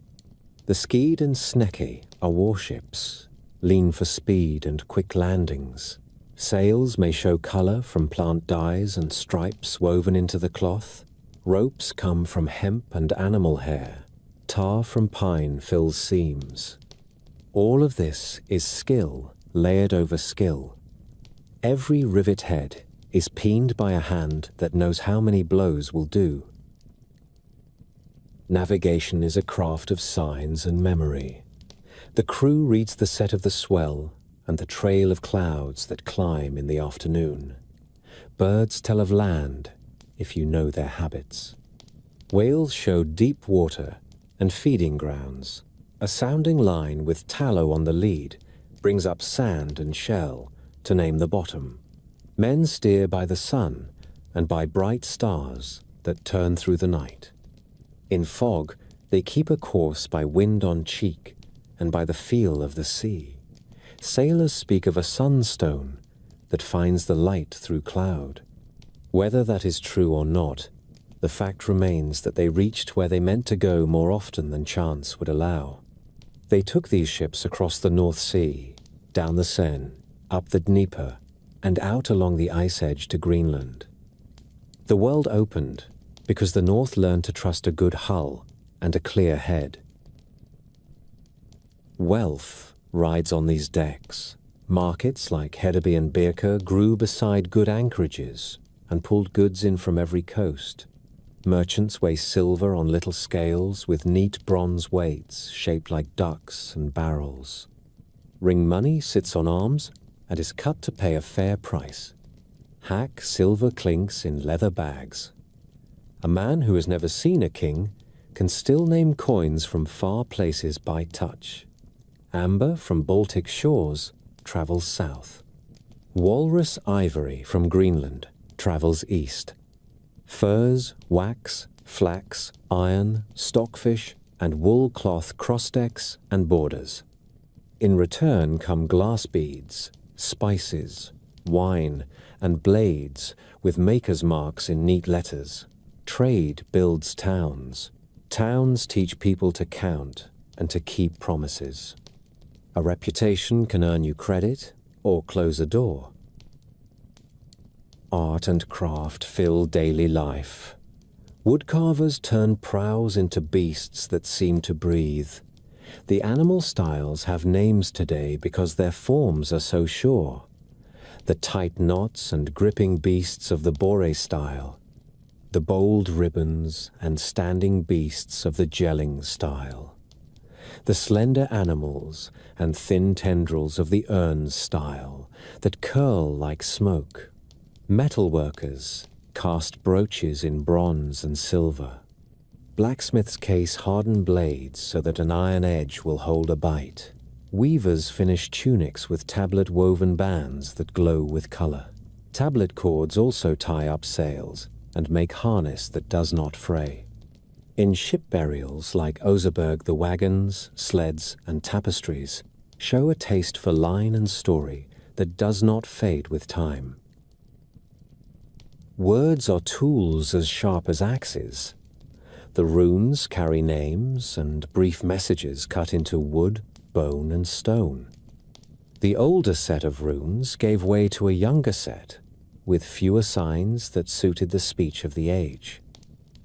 Speaker 1: The Skeed and Sneki are warships, lean for speed and quick landings. Sails may show colour from plant dyes and stripes woven into the cloth. Ropes come from hemp and animal hair. Tar from pine fills seams. All of this is skill layered over skill. Every rivet head is peened by a hand that knows how many blows will do. Navigation is a craft of signs and memory. The crew reads the set of the swell and the trail of clouds that climb in the afternoon. Birds tell of land, if you know their habits. Whales show deep water and feeding grounds. A sounding line with tallow on the lead brings up sand and shell to name the bottom. Men steer by the sun and by bright stars that turn through the night. In fog, they keep a course by wind on cheek and by the feel of the sea. Sailors speak of a sunstone that finds the light through cloud. Whether that is true or not, the fact remains that they reached where they meant to go more often than chance would allow. They took these ships across the North Sea, down the Seine, up the Dnieper, and out along the ice edge to Greenland. The world opened because the North learned to trust a good hull and a clear head. Wealth rides on these decks. Markets like Hedeby and Birka grew beside good anchorages and pulled goods in from every coast. Merchants weigh silver on little scales with neat bronze weights shaped like ducks and barrels. Ring money sits on arms and is cut to pay a fair price. Hack silver clinks in leather bags. A man who has never seen a king can still name coins from far places by touch. Amber from Baltic shores travels south. Walrus ivory from Greenland travels east. Furs, wax, flax, iron, stockfish, and wool cloth crossdecks and borders. In return come glass beads, spices, wine, and blades with maker's marks in neat letters. Trade builds towns. Towns teach people to count and to keep promises. A reputation can earn you credit or close a door. Art and craft fill daily life. Woodcarvers turn prows into beasts that seem to breathe. The animal styles have names today because their forms are so sure. The tight knots and gripping beasts of the Bore style. The bold ribbons and standing beasts of the gelling style. The slender animals and thin tendrils of the urns style that curl like smoke. Metalworkers cast brooches in bronze and silver. Blacksmiths case hardened blades so that an iron edge will hold a bite. Weavers finish tunics with tablet-woven bands that glow with color. Tablet cords also tie up sails and make harness that does not fray. In ship burials like Oseberg, the wagons, sleds, and tapestries show a taste for line and story that does not fade with time. Words are tools as sharp as axes. The runes carry names and brief messages cut into wood, bone, and stone. The older set of runes gave way to a younger set, with fewer signs that suited the speech of the age.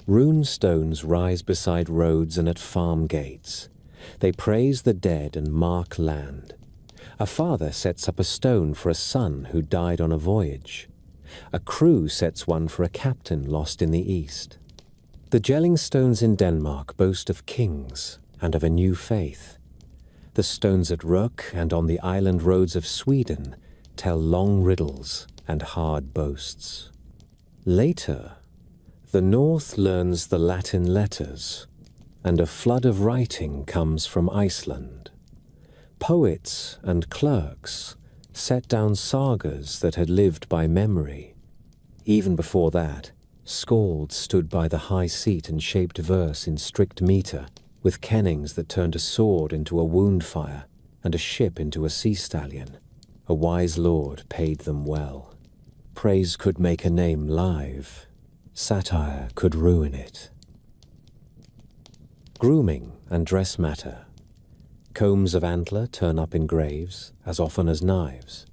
Speaker 1: Rune stones rise beside roads and at farm gates. They praise the dead and mark land. A father sets up a stone for a son who died on a voyage. A crew sets one for a captain lost in the east. The Jelling stones in Denmark boast of kings and of a new faith. The stones at Røk and on the island roads of Sweden tell long riddles and hard boasts. Later, the North learns the Latin letters, and a flood of writing comes from Iceland. Poets and clerks set down sagas that had lived by memory. Even before that, skalds stood by the high seat and shaped verse in strict metre, with kennings that turned a sword into a wound fire and a ship into a sea stallion. A wise lord paid them well. Praise could make a name live. Satire could ruin it. Grooming and dress matter. Combs of antler turn up in graves as often as knives.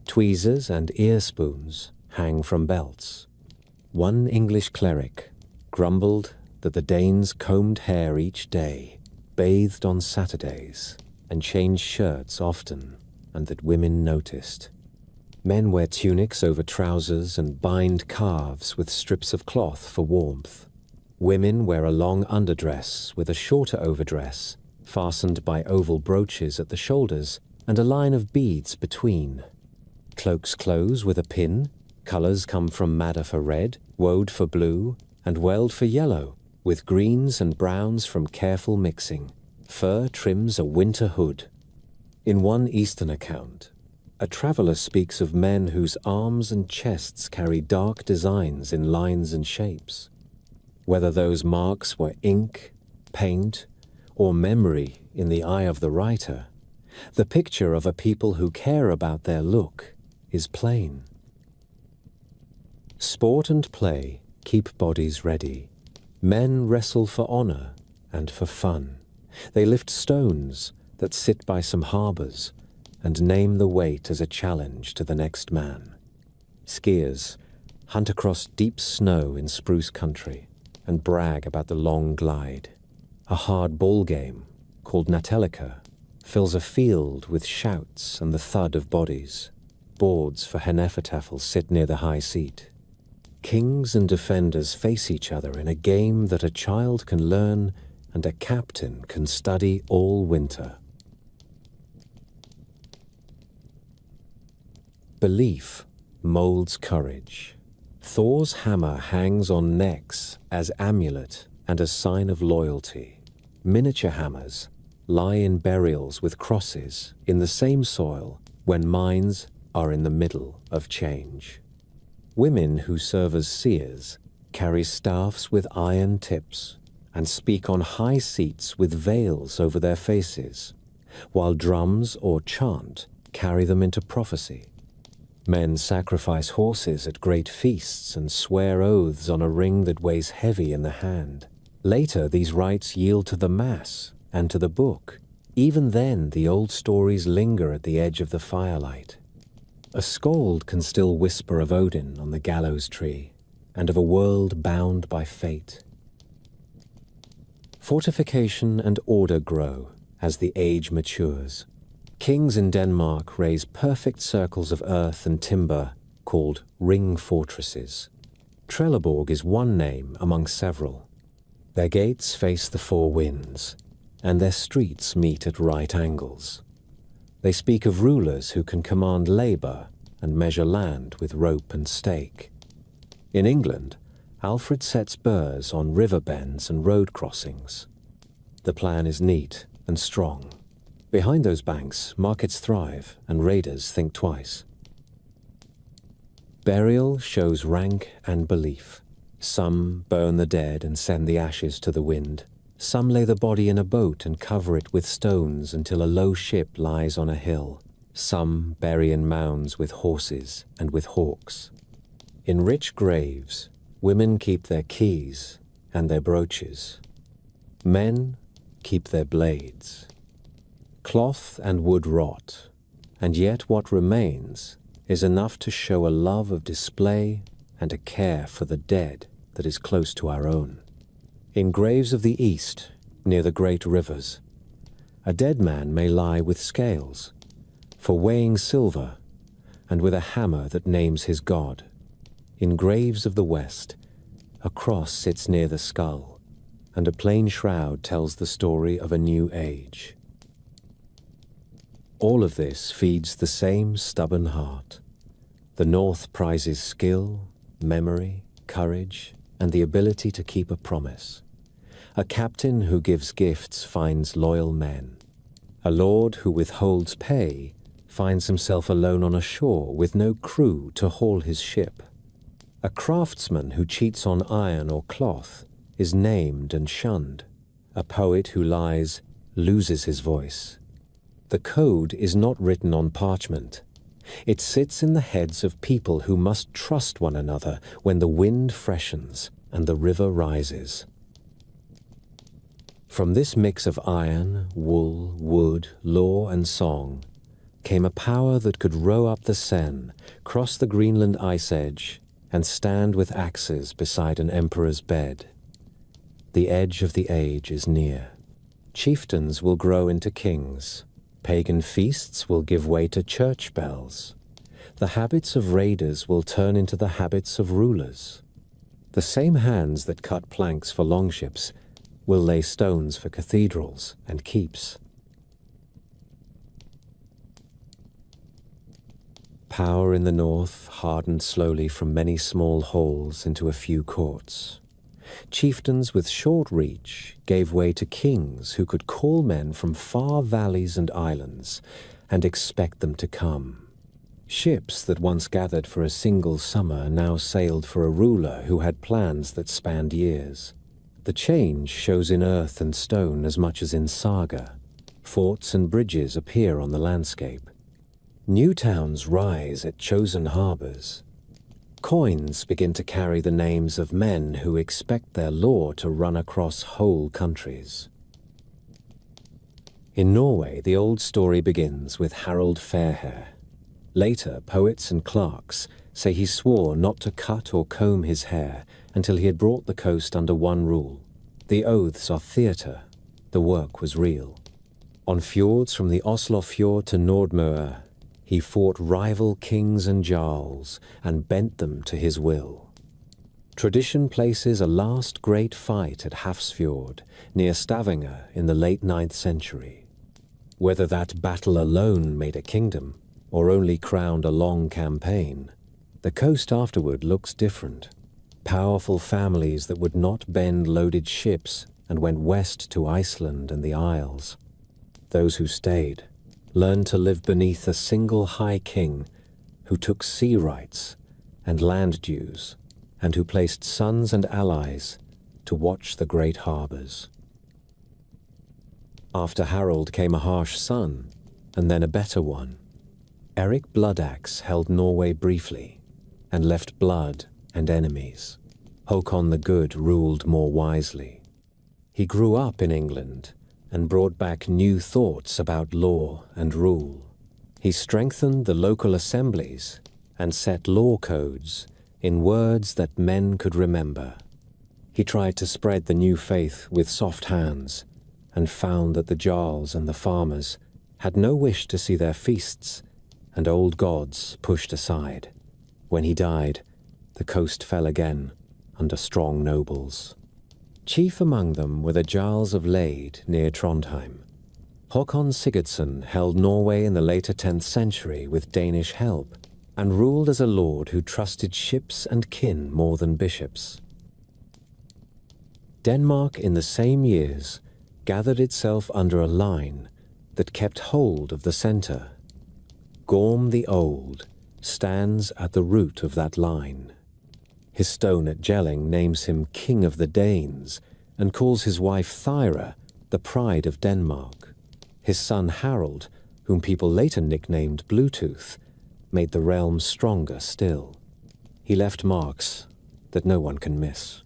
Speaker 1: Tweezers and ear spoons hang from belts. One English cleric grumbled that the Danes combed hair each day, bathed on Saturdays, and changed shirts often, and that women noticed. Men wear tunics over trousers and bind calves with strips of cloth for warmth. Women wear a long underdress with a shorter overdress, fastened by oval brooches at the shoulders and a line of beads between. Cloaks close with a pin. Colours come from madder for red, woad for blue, and weld for yellow, with greens and browns from careful mixing. Fur trims a winter hood. In one Eastern account, a traveller speaks of men whose arms and chests carry dark designs in lines and shapes. Whether those marks were ink, paint, or memory in the eye of the writer, the picture of a people who care about their look is plain. Sport and play keep bodies ready. Men wrestle for honor and for fun. They lift stones that sit by some harbors and name the weight as a challenge to the next man. Skiers hunt across deep snow in spruce country and brag about the long glide. A hard ball game, called Natelica, fills a field with shouts and the thud of bodies. Boards for Hnefatafl sit near the high seat. Kings and defenders face each other in a game that a child can learn and a captain can study all winter. Belief molds courage. Thor's hammer hangs on necks as amulet and as sign of loyalty. Miniature hammers lie in burials with crosses in the same soil when minds are in the middle of change. Women who serve as seers carry staffs with iron tips and speak on high seats with veils over their faces, while drums or chant carry them into prophecy. Men sacrifice horses at great feasts and swear oaths on a ring that weighs heavy in the hand. Later, these rites yield to the Mass and to the book. Even then, the old stories linger at the edge of the firelight. A skald can still whisper of Odin on the gallows tree and of a world bound by fate. Fortification and order grow as the age matures. Kings in Denmark raise perfect circles of earth and timber called ring fortresses. Trelleborg is one name among several. Their gates face the four winds, and their streets meet at right angles. They speak of rulers who can command labor and measure land with rope and stake. In England, Alfred sets burrs on river bends and road crossings. The plan is neat and strong. Behind those banks, markets thrive and raiders think twice. Burial shows rank and belief. Some burn the dead and send the ashes to the wind. Some lay the body in a boat and cover it with stones until a low ship lies on a hill. Some bury in mounds with horses and with hawks. In rich graves, women keep their keys and their brooches. Men keep their blades. Cloth and wood rot, and yet what remains is enough to show a love of display and a care for the dead that is close to our own. In graves of the East, near the great rivers, a dead man may lie with scales, for weighing silver, and with a hammer that names his god. In graves of the West, a cross sits near the skull, and a plain shroud tells the story of a new age. All of this feeds the same stubborn heart. The North prizes skill, memory, courage, and the ability to keep a promise. A captain who gives gifts finds loyal men. A lord who withholds pay finds himself alone on a shore with no crew to haul his ship. A craftsman who cheats on iron or cloth is named and shunned. A poet who lies loses his voice. The code is not written on parchment. It sits in the heads of people who must trust one another when the wind freshens and the river rises. From this mix of iron, wool, wood, law, and song came a power that could row up the Seine, cross the Greenland ice edge, and stand with axes beside an emperor's bed. The edge of the age is near. Chieftains will grow into kings. Pagan feasts will give way to church bells. The habits of raiders will turn into the habits of rulers. The same hands that cut planks for longships will lay stones for cathedrals and keeps. Power in the north hardened slowly from many small holes into a few courts. Chieftains with short reach gave way to kings who could call men from far valleys and islands and expect them to come. Ships that once gathered for a single summer now sailed for a ruler who had plans that spanned years. The change shows in earth and stone as much as in saga. Forts and bridges appear on the landscape. New towns rise at chosen harbors. Coins begin to carry the names of men who expect their law to run across whole countries. In Norway, the old story begins with Harald Fairhair. Later, poets and clerks say he swore not to cut or comb his hair until he had brought the coast under one rule. The oaths are theatre. The work was real. On fjords from the Oslo fjord to Nordmøre, he fought rival kings and jarls and bent them to his will. Tradition places a last great fight at Hafrsfjord, near Stavanger in the late 9th century. Whether that battle alone made a kingdom, or only crowned a long campaign, the coast afterward looks different. Powerful families that would not bend loaded ships and went west to Iceland and the Isles. Those who stayed learned to live beneath a single high king who took sea rights and land dues, and who placed sons and allies to watch the great harbors. After Harald came a harsh son, and then a better one. Eric Bloodaxe held Norway briefly, and left blood and enemies. Håkon the Good ruled more wisely. He grew up in England and brought back new thoughts about law and rule. He strengthened the local assemblies and set law codes in words that men could remember. He tried to spread the new faith with soft hands and found that the jarls and the farmers had no wish to see their feasts and old gods pushed aside. When he died, the coast fell again under strong nobles. Chief among them were the Jarls of Lade near Trondheim. Håkon Sigurdsson held Norway in the later 10th century with Danish help, and ruled as a lord who trusted ships and kin more than bishops. Denmark in the same years gathered itself under a line that kept hold of the center. Gorm the Old stands at the root of that line. His stone at Jelling names him King of the Danes and calls his wife Thyra the pride of Denmark. His son Harald, whom people later nicknamed Bluetooth, made the realm stronger still. He left marks that no one can miss.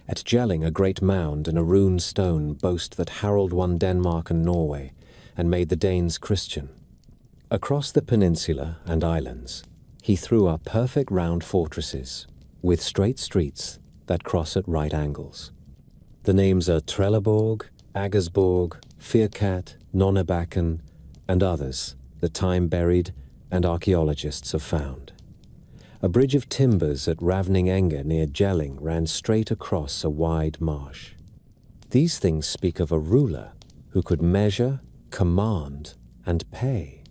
Speaker 1: At Jelling, a great mound and a rune stone boast that Harald won Denmark and Norway and made the Danes Christian. Across the peninsula and islands, he threw up perfect round fortresses with straight streets that cross at right angles. The names are Trelleborg, Aggersborg, Firkat, Nonnebakken, and others that time buried and archaeologists have found. A bridge of timbers at Ravningenger near Jelling ran straight across a wide marsh. These things speak of a ruler who could measure, command, and pay.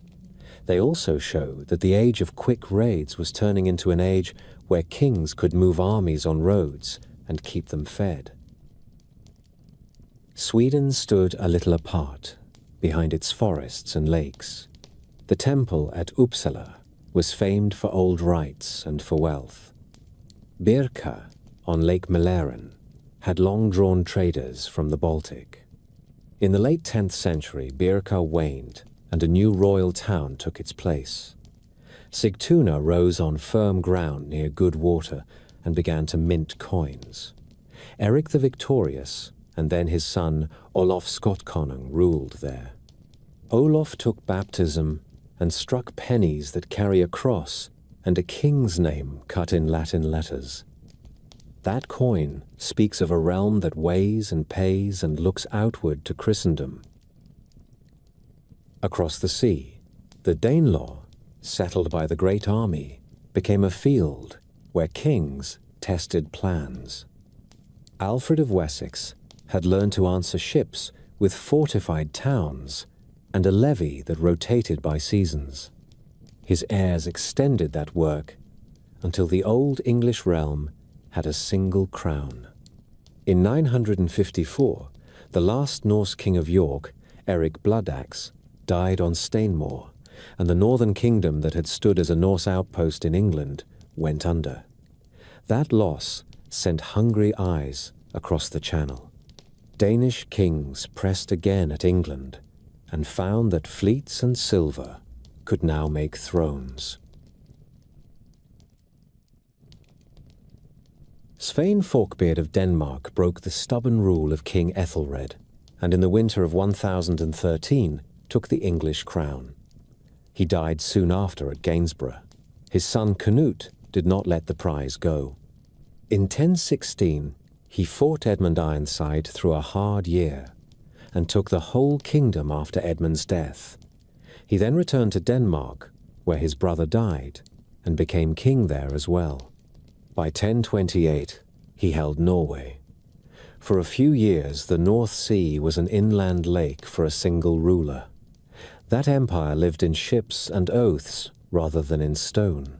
Speaker 1: They also show that the age of quick raids was turning into an age where kings could move armies on roads and keep them fed. Sweden stood a little apart, behind its forests and lakes. The temple at Uppsala was famed for old rites and for wealth. Birka, on Lake Mälaren, had long-drawn traders from the Baltic. In the late 10th century, Birka waned, and a new royal town took its place. Sigtuna rose on firm ground near good water and began to mint coins. Eric the Victorious, and then his son Olof Skotkonung, ruled there. Olof took baptism and struck pennies that carry a cross and a king's name cut in Latin letters. That coin speaks of a realm that weighs and pays and looks outward to Christendom. Across the sea, the Danelaw, settled by the great army, became a field where kings tested plans. Alfred of Wessex had learned to answer ships with fortified towns and a levy that rotated by seasons. His heirs extended that work until the old English realm had a single crown. In 954, the last Norse king of York, Eric Bloodaxe, died on Stainmoor, and the northern kingdom that had stood as a Norse outpost in England went under. That loss sent hungry eyes across the Channel. Danish kings pressed again at England and found that fleets and silver could now make thrones. Svein Forkbeard of Denmark broke the stubborn rule of King Ethelred, and in the winter of 1013 took the English crown. He died soon after at Gainsborough. His son Canute did not let the prize go. In 1016, he fought Edmund Ironside through a hard year and took the whole kingdom after Edmund's death. He then returned to Denmark, where his brother died, and became king there as well. By 1028, he held Norway. For a few years, the North Sea was an inland lake for a single ruler. That empire lived in ships and oaths rather than in stone.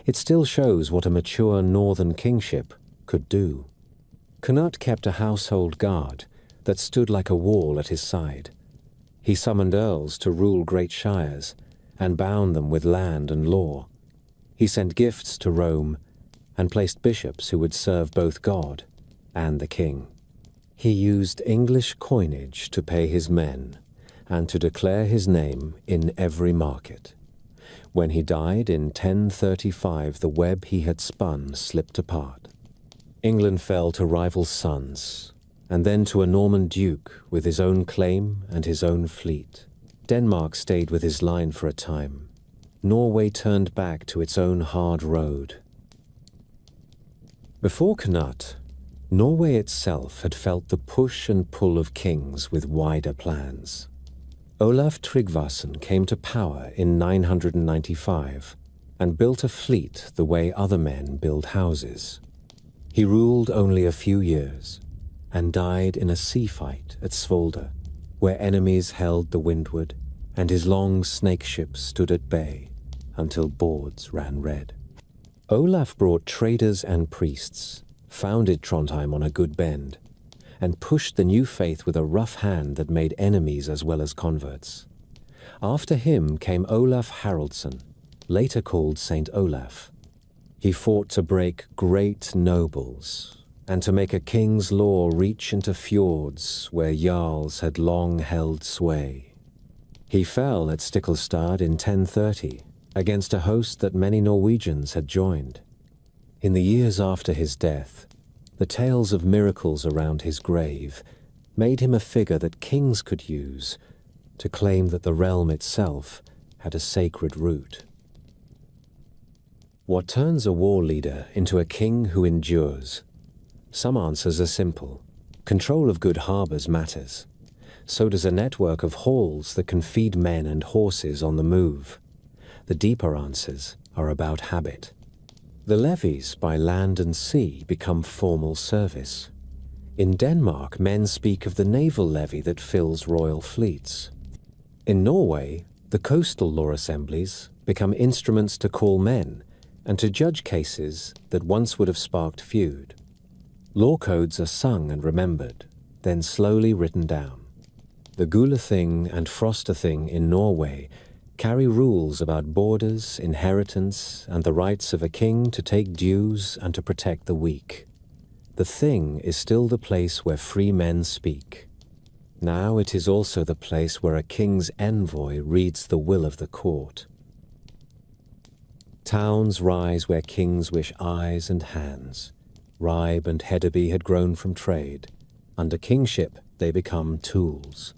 Speaker 1: It still shows what a mature northern kingship could do. Canute kept a household guard that stood like a wall at his side. He summoned earls to rule great shires and bound them with land and law. He sent gifts to Rome and placed bishops who would serve both God and the king. He used English coinage to pay his men and to declare his name in every market. When he died in 1035, the web he had spun slipped apart. England fell to rival sons, and then to a Norman duke with his own claim and his own fleet. Denmark stayed with his line for a time. Norway turned back to its own hard road. Before Canute, Norway itself had felt the push and pull of kings with wider plans. Olaf Tryggvason came to power in 995 and built a fleet the way other men build houses. He ruled only a few years and died in a sea fight at Svolder, where enemies held the windward and his long snake ship stood at bay until boards ran red. Olaf brought traders and priests, founded Trondheim on a good bend, and pushed the new faith with a rough hand that made enemies as well as converts. After him came Olaf Haraldsson, later called Saint Olaf. He fought to break great nobles and to make a king's law reach into fjords where jarls had long held sway. He fell at Stiklestad in 1030 against a host that many Norwegians had joined. In the years after his death, the tales of miracles around his grave made him a figure that kings could use to claim that the realm itself had a sacred root. What turns a war leader into a king who endures? Some answers are simple. Control of good harbors matters. so does a network of halls that can feed men and horses on the move. The deeper answers are about habit. The levies by land and sea become formal service. In Denmark, men speak of the naval levy that fills royal fleets. In Norway, the coastal law assemblies become instruments to call men and to judge cases that once would have sparked feud. Law codes are sung and remembered, then slowly written down. The Gulathing and Frostathing in Norway carry rules about borders, inheritance, and the rights of a king to take dues and to protect the weak. The Thing is still the place where free men speak. Now it is also the place where a king's envoy reads the will of the court. Towns rise where kings wish eyes and hands. Ribe and Hedeby had grown from trade. Under kingship, they become tools.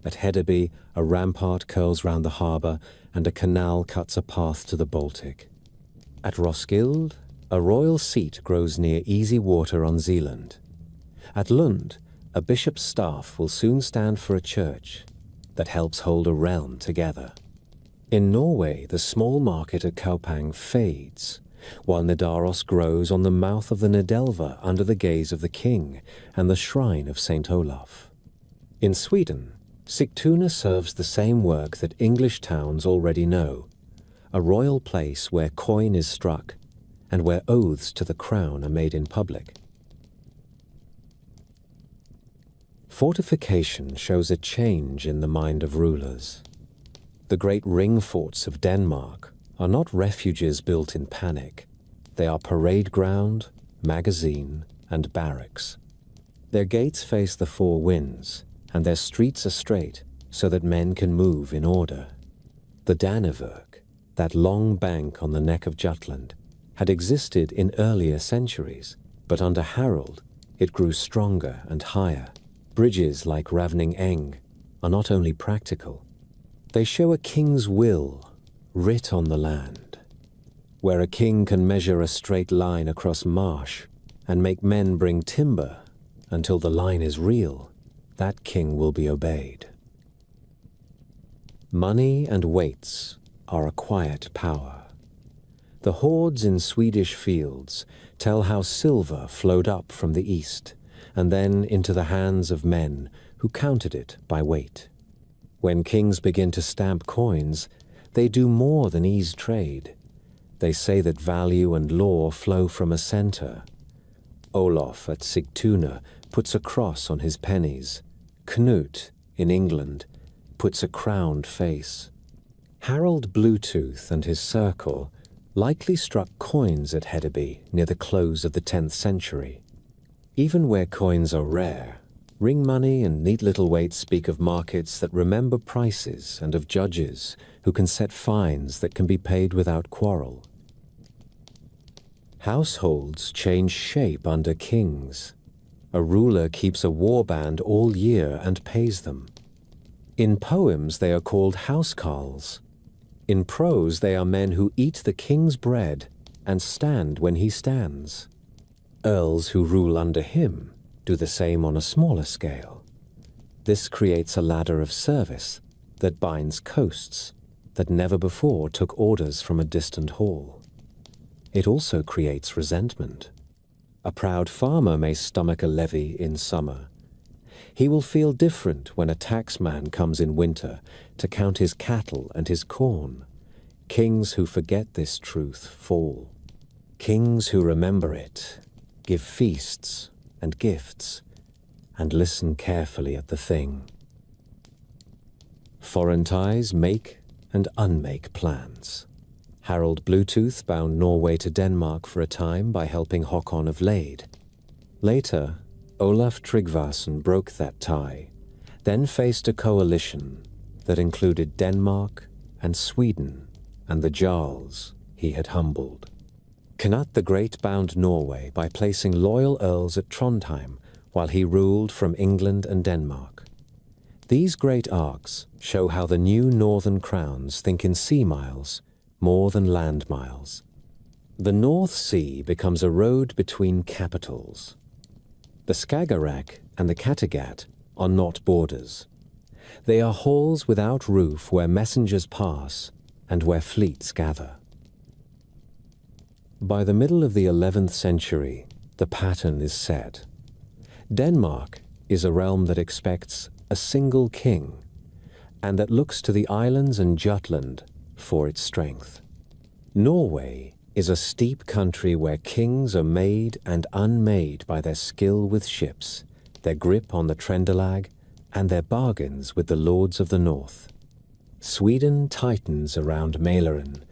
Speaker 1: At Hedeby, a rampart curls round the harbour, and a canal cuts a path to the Baltic. At Roskilde, a royal seat grows near easy water on Zealand. At Lund, a bishop's staff will soon stand for a church that helps hold a realm together. In Norway, the small market at Kaupang fades, while Nidaros grows on the mouth of the Nidelva under the gaze of the king and the shrine of St. Olaf. In Sweden, Sigtuna serves the same work that English towns already know, a royal place where coin is struck and where oaths to the crown are made in public. Fortification shows a change in the mind of rulers. The great ring forts of Denmark are not refuges built in panic. They are parade ground, magazine, and barracks. Their gates face the four winds, and their streets are straight so that men can move in order. The Danevirk, that long bank on the neck of Jutland, had existed in earlier centuries, but under Harold it grew stronger and higher. Bridges like Ravning Eng are not only practical, they show a king's will writ on the land. Where a king can measure a straight line across marsh and make men bring timber until the line is real, that king will be obeyed. Money and weights are a quiet power. The hoards in Swedish fields tell how silver flowed up from the east and then into the hands of men who counted it by weight. When kings begin to stamp coins, they do more than ease trade. They say that value and law flow from a center. Olaf at Sigtuna puts a cross on his pennies. Knut, in England, puts a crowned face. Harold Bluetooth and his circle likely struck coins at Hedeby near the close of the 10th century. Even where coins are rare, ring money and neat little weights speak of markets that remember prices and of judges who can set fines that can be paid without quarrel. Households change shape under kings. A ruler keeps a warband all year and pays them. In poems they are called housecarls. In prose they are men who eat the king's bread and stand when he stands. Earls who rule under him do the same on a smaller scale. This creates a ladder of service that binds coasts that never before took orders from a distant hall. It also creates resentment. A proud farmer may stomach a levy in summer. He will feel different when a taxman comes in winter to count his cattle and his corn. Kings who forget this truth fall. Kings who remember it give feasts and gifts and listen carefully at the thing. Foreign ties make and unmake plans. Harold Bluetooth bound Norway to Denmark for a time by helping Håkon of Lade. Later, Olaf Tryggvason broke that tie, then faced a coalition that included Denmark and Sweden and the Jarls he had humbled. Knut the Great bound Norway by placing loyal earls at Trondheim while he ruled from England and Denmark. These great arcs show how the new northern crowns think in sea miles more than land miles. The North Sea becomes a road between capitals. The Skagerrak and the Kattegat are not borders. They are halls without roof where messengers pass and where fleets gather. By the middle of the 11th century, the pattern is set. Denmark is a realm that expects a single king and that looks to the islands and Jutland for its strength. Norway is a steep country where kings are made and unmade by their skill with ships, their grip on the Trendelag, and their bargains with the lords of the north. Sweden tightens around Mälaren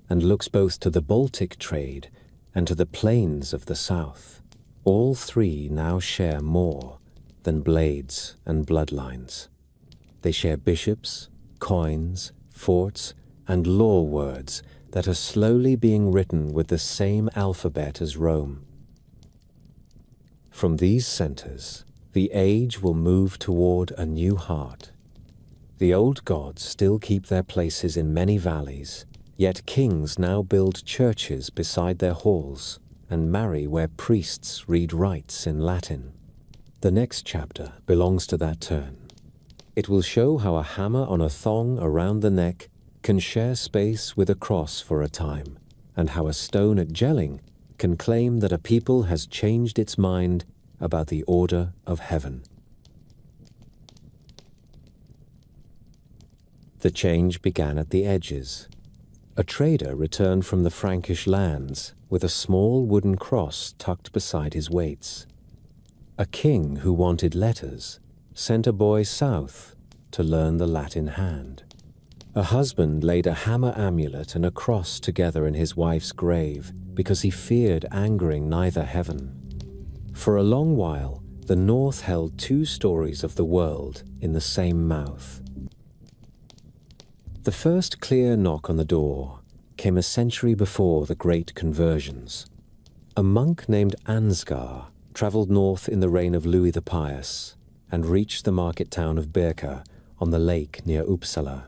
Speaker 1: and looks both to the Baltic trade and to the plains of the south. All three now share more than blades and bloodlines. They share bishops, coins, forts, and law words that are slowly being written with the same alphabet as Rome. From these centers, the age will move toward a new heart. The old gods still keep their places in many valleys, yet kings now build churches beside their halls and marry where priests read rites in Latin. The next chapter belongs to that turn. It will show how a hammer on a thong around the neck can share space with a cross for a time, and how a stone at Jelling can claim that a people has changed its mind about the order of heaven. The change began at the edges. A trader returned from the Frankish lands with a small wooden cross tucked beside his weights. A king who wanted letters sent a boy south to learn the Latin hand. A husband laid a hammer amulet and a cross together in his wife's grave because he feared angering neither heaven. For a long while, the North held two stories of the world in the same mouth. The first clear knock on the door came a century before the Great Conversions. A monk named Ansgar traveled north in the reign of Louis the Pious and reached the market town of Birka on the lake near Uppsala.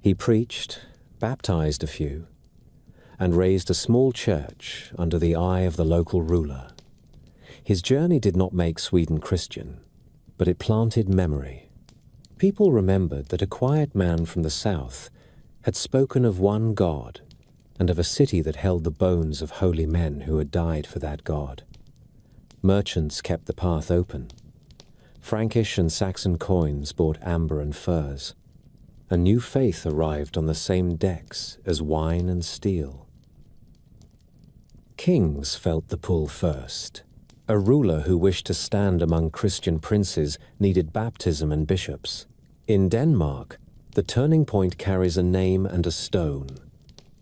Speaker 1: He preached, baptized a few, and raised a small church under the eye of the local ruler. His journey did not make Sweden Christian, but it planted memory. People remembered that a quiet man from the south had spoken of one God and of a city that held the bones of holy men who had died for that God. Merchants kept the path open. Frankish and Saxon coins bought amber and furs. A new faith arrived on the same decks as wine and steel. Kings felt the pull first. A ruler who wished to stand among Christian princes needed baptism and bishops. In Denmark, the turning point carries a name and a stone.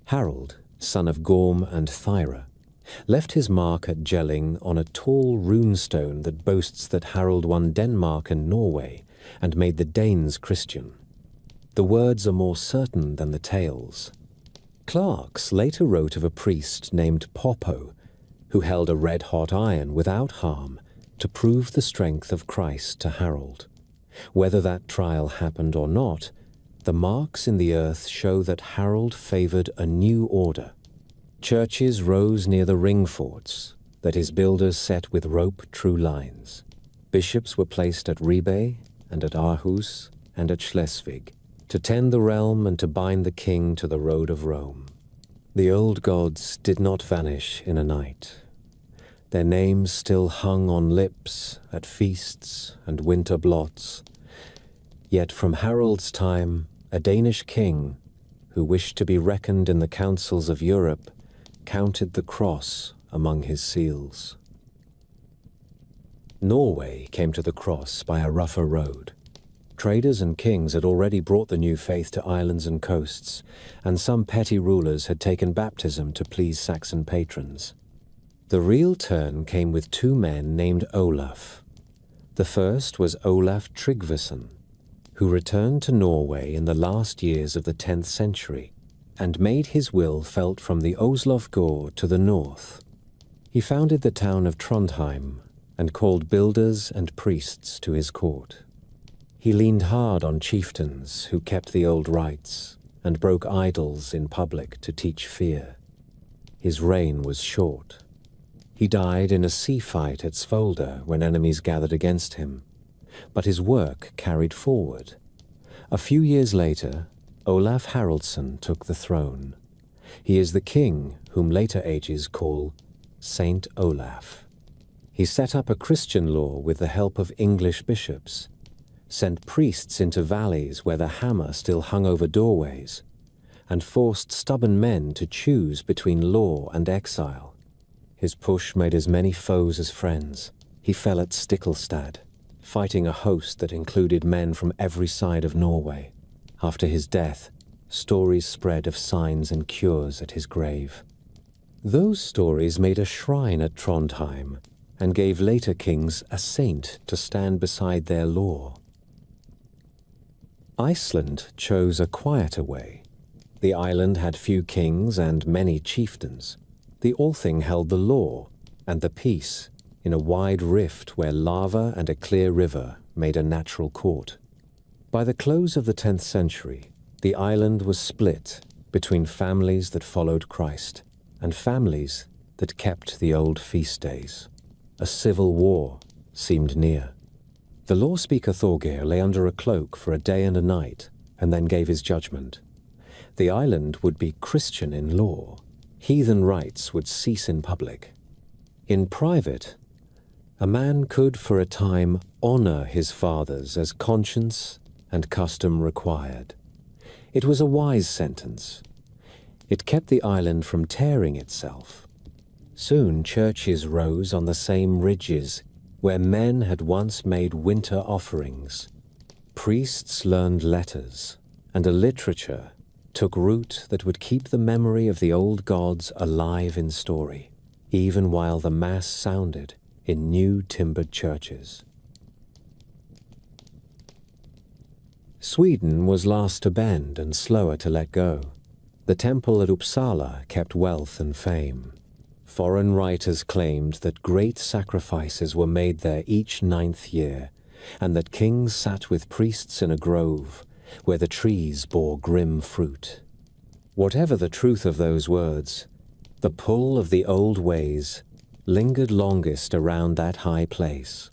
Speaker 1: Harold, son of Gorm and Thyra, left his mark at Jelling on a tall runestone that boasts that Harold won Denmark and Norway and made the Danes Christian. The words are more certain than the tales. Clarks later wrote of a priest named Poppo, who held a red-hot iron without harm to prove the strength of Christ to Harold. Whether that trial happened or not, the marks in the earth show that Harold favored a new order. Churches rose near the ring forts that his builders set with rope true lines. Bishops were placed at Ribe and at Aarhus and at Schleswig to tend the realm and to bind the king to the road of Rome. The old gods did not vanish in a night. Their names still hung on lips at feasts and winter blots. Yet from Harold's time, a Danish king, who wished to be reckoned in the councils of Europe, counted the cross among his seals. Norway came to the cross by a rougher road. Traders and kings had already brought the new faith to islands and coasts, and some petty rulers had taken baptism to please Saxon patrons. The real turn came with two men named Olaf. The first was Olaf Tryggvason, who returned to Norway in the last years of the 10th century and made his will felt from the Oslofgård to the north. He founded the town of Trondheim and called builders and priests to his court. He leaned hard on chieftains who kept the old rites and broke idols in public to teach fear. His reign was short. He died in a sea fight at Svolder when enemies gathered against him, but his work carried forward, A few years later, Olaf Haraldsson took the throne. He is the king whom later ages call Saint Olaf. He set up a Christian law with the help of English bishops, sent priests into valleys where the hammer still hung over doorways, and forced stubborn men to choose between law and exile. His push made as many foes as friends. He fell at Stiklestad, fighting a host that included men from every side of Norway. After his death, stories spread of signs and cures at his grave. Those stories made a shrine at Trondheim and gave later kings a saint to stand beside their law. Iceland chose a quieter way. The island had few kings and many chieftains. The Althing held the law and the peace in a wide rift where lava and a clear river made a natural court. By the close of the 10th century, the island was split between families that followed Christ and families that kept the old feast days. A civil war seemed near. The law speaker Thorgeir lay under a cloak for a day and a night and then gave his judgment. The island would be Christian in law. Heathen rites would cease in public. In private, a man could for a time honor his fathers as conscience and custom required. It was a wise sentence. It kept the island from tearing itself. Soon churches rose on the same ridges where men had once made winter offerings. Priests learned letters, and a literature took root that would keep the memory of the old gods alive in story, even while the Mass sounded in new timbered churches. Sweden was last to bend and slower to let go. The temple at Uppsala kept wealth and fame. Foreign writers claimed that great sacrifices were made there each 9th year, and that kings sat with priests in a grove where the trees bore grim fruit. Whatever the truth of those words, the pull of the old ways lingered longest around that high place.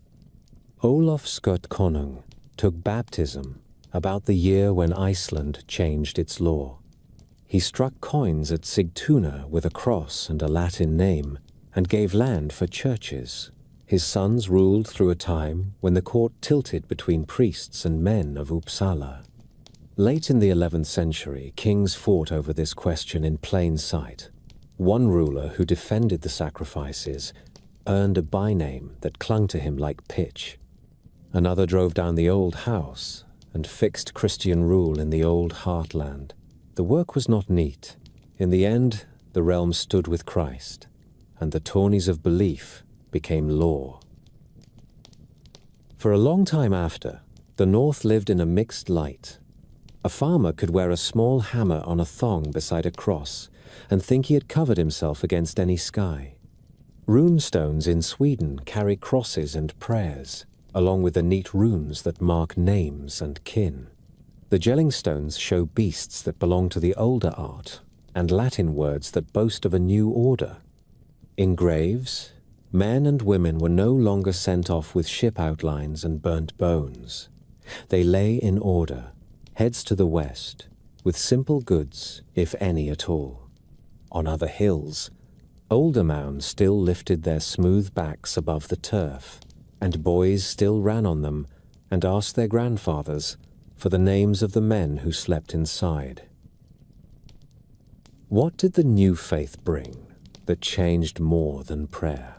Speaker 1: Olaf Skotkonung took baptism about the year when Iceland changed its law. He struck coins at Sigtuna with a cross and a Latin name, and gave land for churches. His sons ruled through a time when the court tilted between priests and men of Uppsala. Late in the 11th century, kings fought over this question in plain sight. One ruler who defended the sacrifices earned a byname that clung to him like pitch. Another drove down the old house and fixed Christian rule in the old heartland. The work was not neat. In the end, the realm stood with Christ, and the tourneys of belief became law. For a long time after, the North lived in a mixed light. A farmer could wear a small hammer on a thong beside a cross and think he had covered himself against any sky. Runestones in Sweden carry crosses and prayers, along with the neat runes that mark names and kin. The Jellingstones show beasts that belong to the older art, and Latin words that boast of a new order. In graves, men and women were no longer sent off with ship outlines and burnt bones. They lay in order, heads to the west, with simple goods, if any at all. On other hills, older mounds still lifted their smooth backs above the turf, and boys still ran on them and asked their grandfathers for the names of the men who slept inside. What did the new faith bring that changed more than prayer?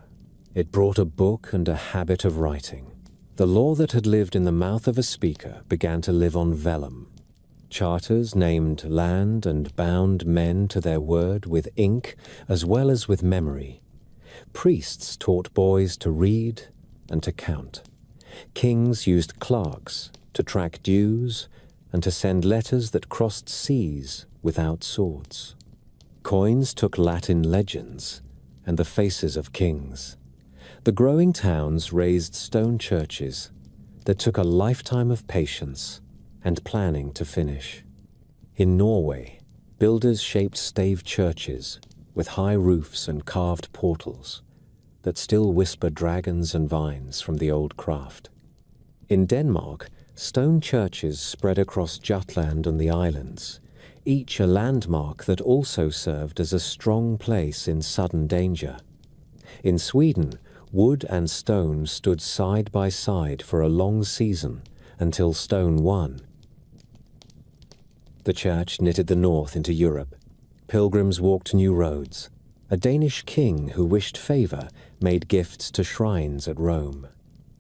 Speaker 1: It brought a book and a habit of writing. The law that had lived in the mouth of a speaker began to live on vellum. Charters named land and bound men to their word with ink as well as with memory. Priests taught boys to read and to count. Kings used clerks to track dues and to send letters that crossed seas without swords. Coins took Latin legends and the faces of kings. The growing towns raised stone churches that took a lifetime of patience and planning to finish. In Norway, builders shaped stave churches with high roofs and carved portals that still whisper dragons and vines from the old craft. In Denmark, Stone churches spread across Jutland and the islands, each a landmark that also served as a strong place in sudden danger. In Sweden, wood and stone stood side by side for a long season until stone won. The church knitted the north into Europe. Pilgrims walked new roads. A Danish king who wished favor made gifts to shrines at Rome.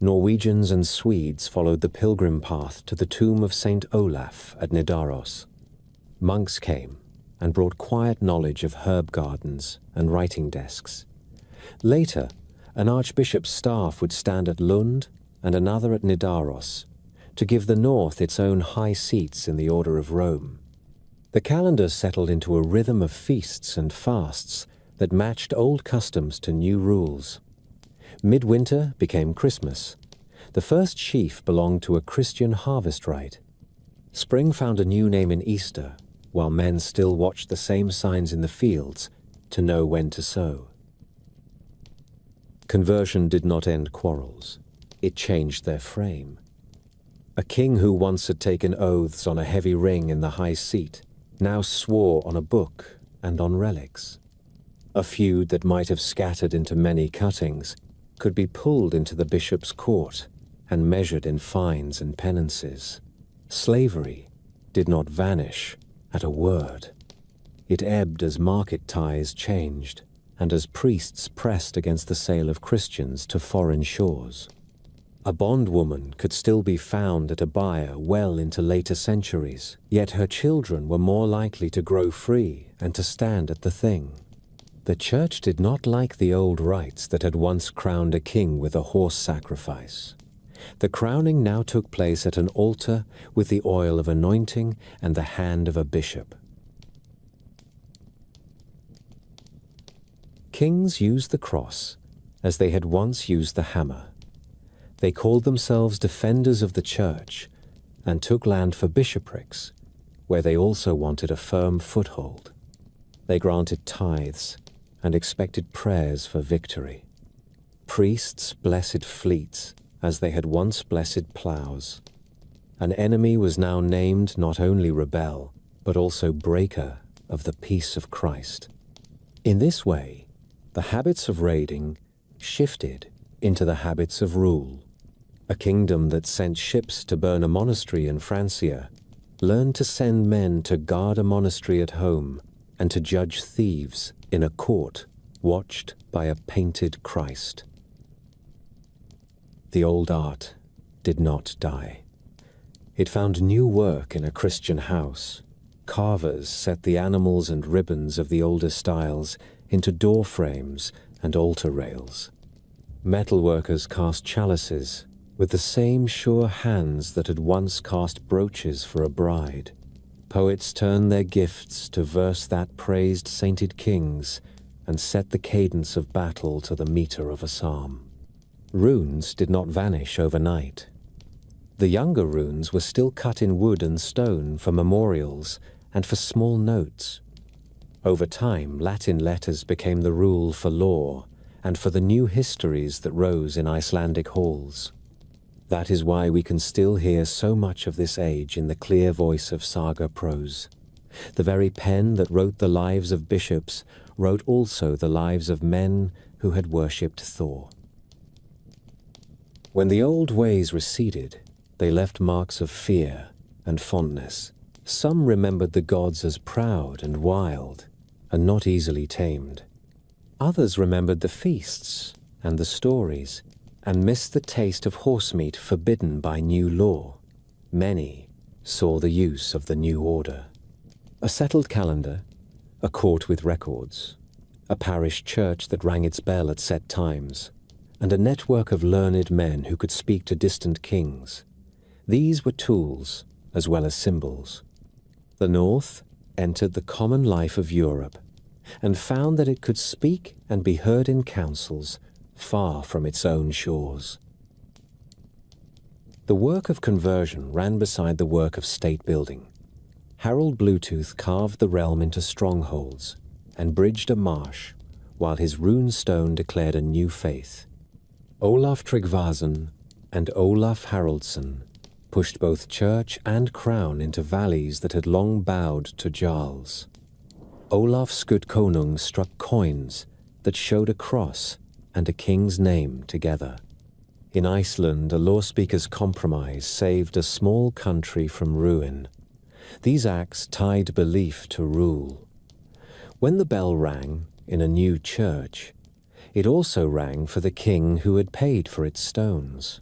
Speaker 1: Norwegians and Swedes followed the pilgrim path to the tomb of Saint Olaf at Nidaros. Monks came and brought quiet knowledge of herb gardens and writing desks. Later, an archbishop's staff would stand at Lund and another at Nidaros to give the north its own high seats in the order of Rome. The calendar settled into a rhythm of feasts and fasts that matched old customs to new rules. Midwinter became Christmas. The first sheaf belonged to a Christian harvest rite. Spring found a new name in Easter, while men still watched the same signs in the fields to know when to sow. Conversion did not end quarrels. It changed their frame. A king who once had taken oaths on a heavy ring in the high seat now swore on a book and on relics. A feud that might have scattered into many cuttings could be pulled into the bishop's court and measured in fines and penances. Slavery did not vanish at a word. It ebbed as market ties changed and as priests pressed against the sale of Christians to foreign shores. A bondwoman could still be found at a buyer well into later centuries, yet her children were more likely to grow free and to stand at the thing. The church did not like the old rites that had once crowned a king with a horse sacrifice. The crowning now took place at an altar with the oil of anointing and the hand of a bishop. Kings used the cross as they had once used the hammer. They called themselves defenders of the church and took land for bishoprics, where they also wanted a firm foothold. They granted tithes and expected prayers for victory. Priests blessed fleets as they had once blessed plows. An enemy was now named not only rebel, but also breaker of the peace of Christ. In this way, the habits of raiding shifted into the habits of rule. A kingdom that sent ships to burn a monastery in Francia learned to send men to guard a monastery at home and to judge thieves in a court watched by a painted Christ. The old art did not die. It found new work in a Christian house. Carvers set the animals and ribbons of the older styles into door frames and altar rails. Metalworkers cast chalices with the same sure hands that had once cast brooches for a bride. Poets turned their gifts to verse that praised sainted kings and set the cadence of battle to the meter of a psalm. Runes did not vanish overnight. The younger runes were still cut in wood and stone for memorials and for small notes. Over time, Latin letters became the rule for law and for the new histories that rose in Icelandic halls. That is why we can still hear so much of this age in the clear voice of saga prose. The very pen that wrote the lives of bishops wrote also the lives of men who had worshipped Thor. When the old ways receded, they left marks of fear and fondness. Some remembered the gods as proud and wild, and not easily tamed. Others remembered the feasts and the stories, and missed the taste of horsemeat forbidden by new law. Many saw the use of the new order. A settled calendar, a court with records, a parish church that rang its bell at set times, and a network of learned men who could speak to distant kings. These were tools as well as symbols. The North entered the common life of Europe and found that it could speak and be heard in councils far from its own shores. The work of conversion ran beside the work of state building. Harold Bluetooth carved the realm into strongholds and bridged a marsh, while his rune stone declared a new faith. Olaf Tryggvason and Olaf Haraldsson pushed both church and crown into valleys that had long bowed to Jarls. Olaf Skutkonung struck coins that showed a cross and a king's name together. In Iceland, a law-speaker's compromise saved a small country from ruin. These acts tied belief to rule. When the bell rang in a new church, it also rang for the king who had paid for its stones.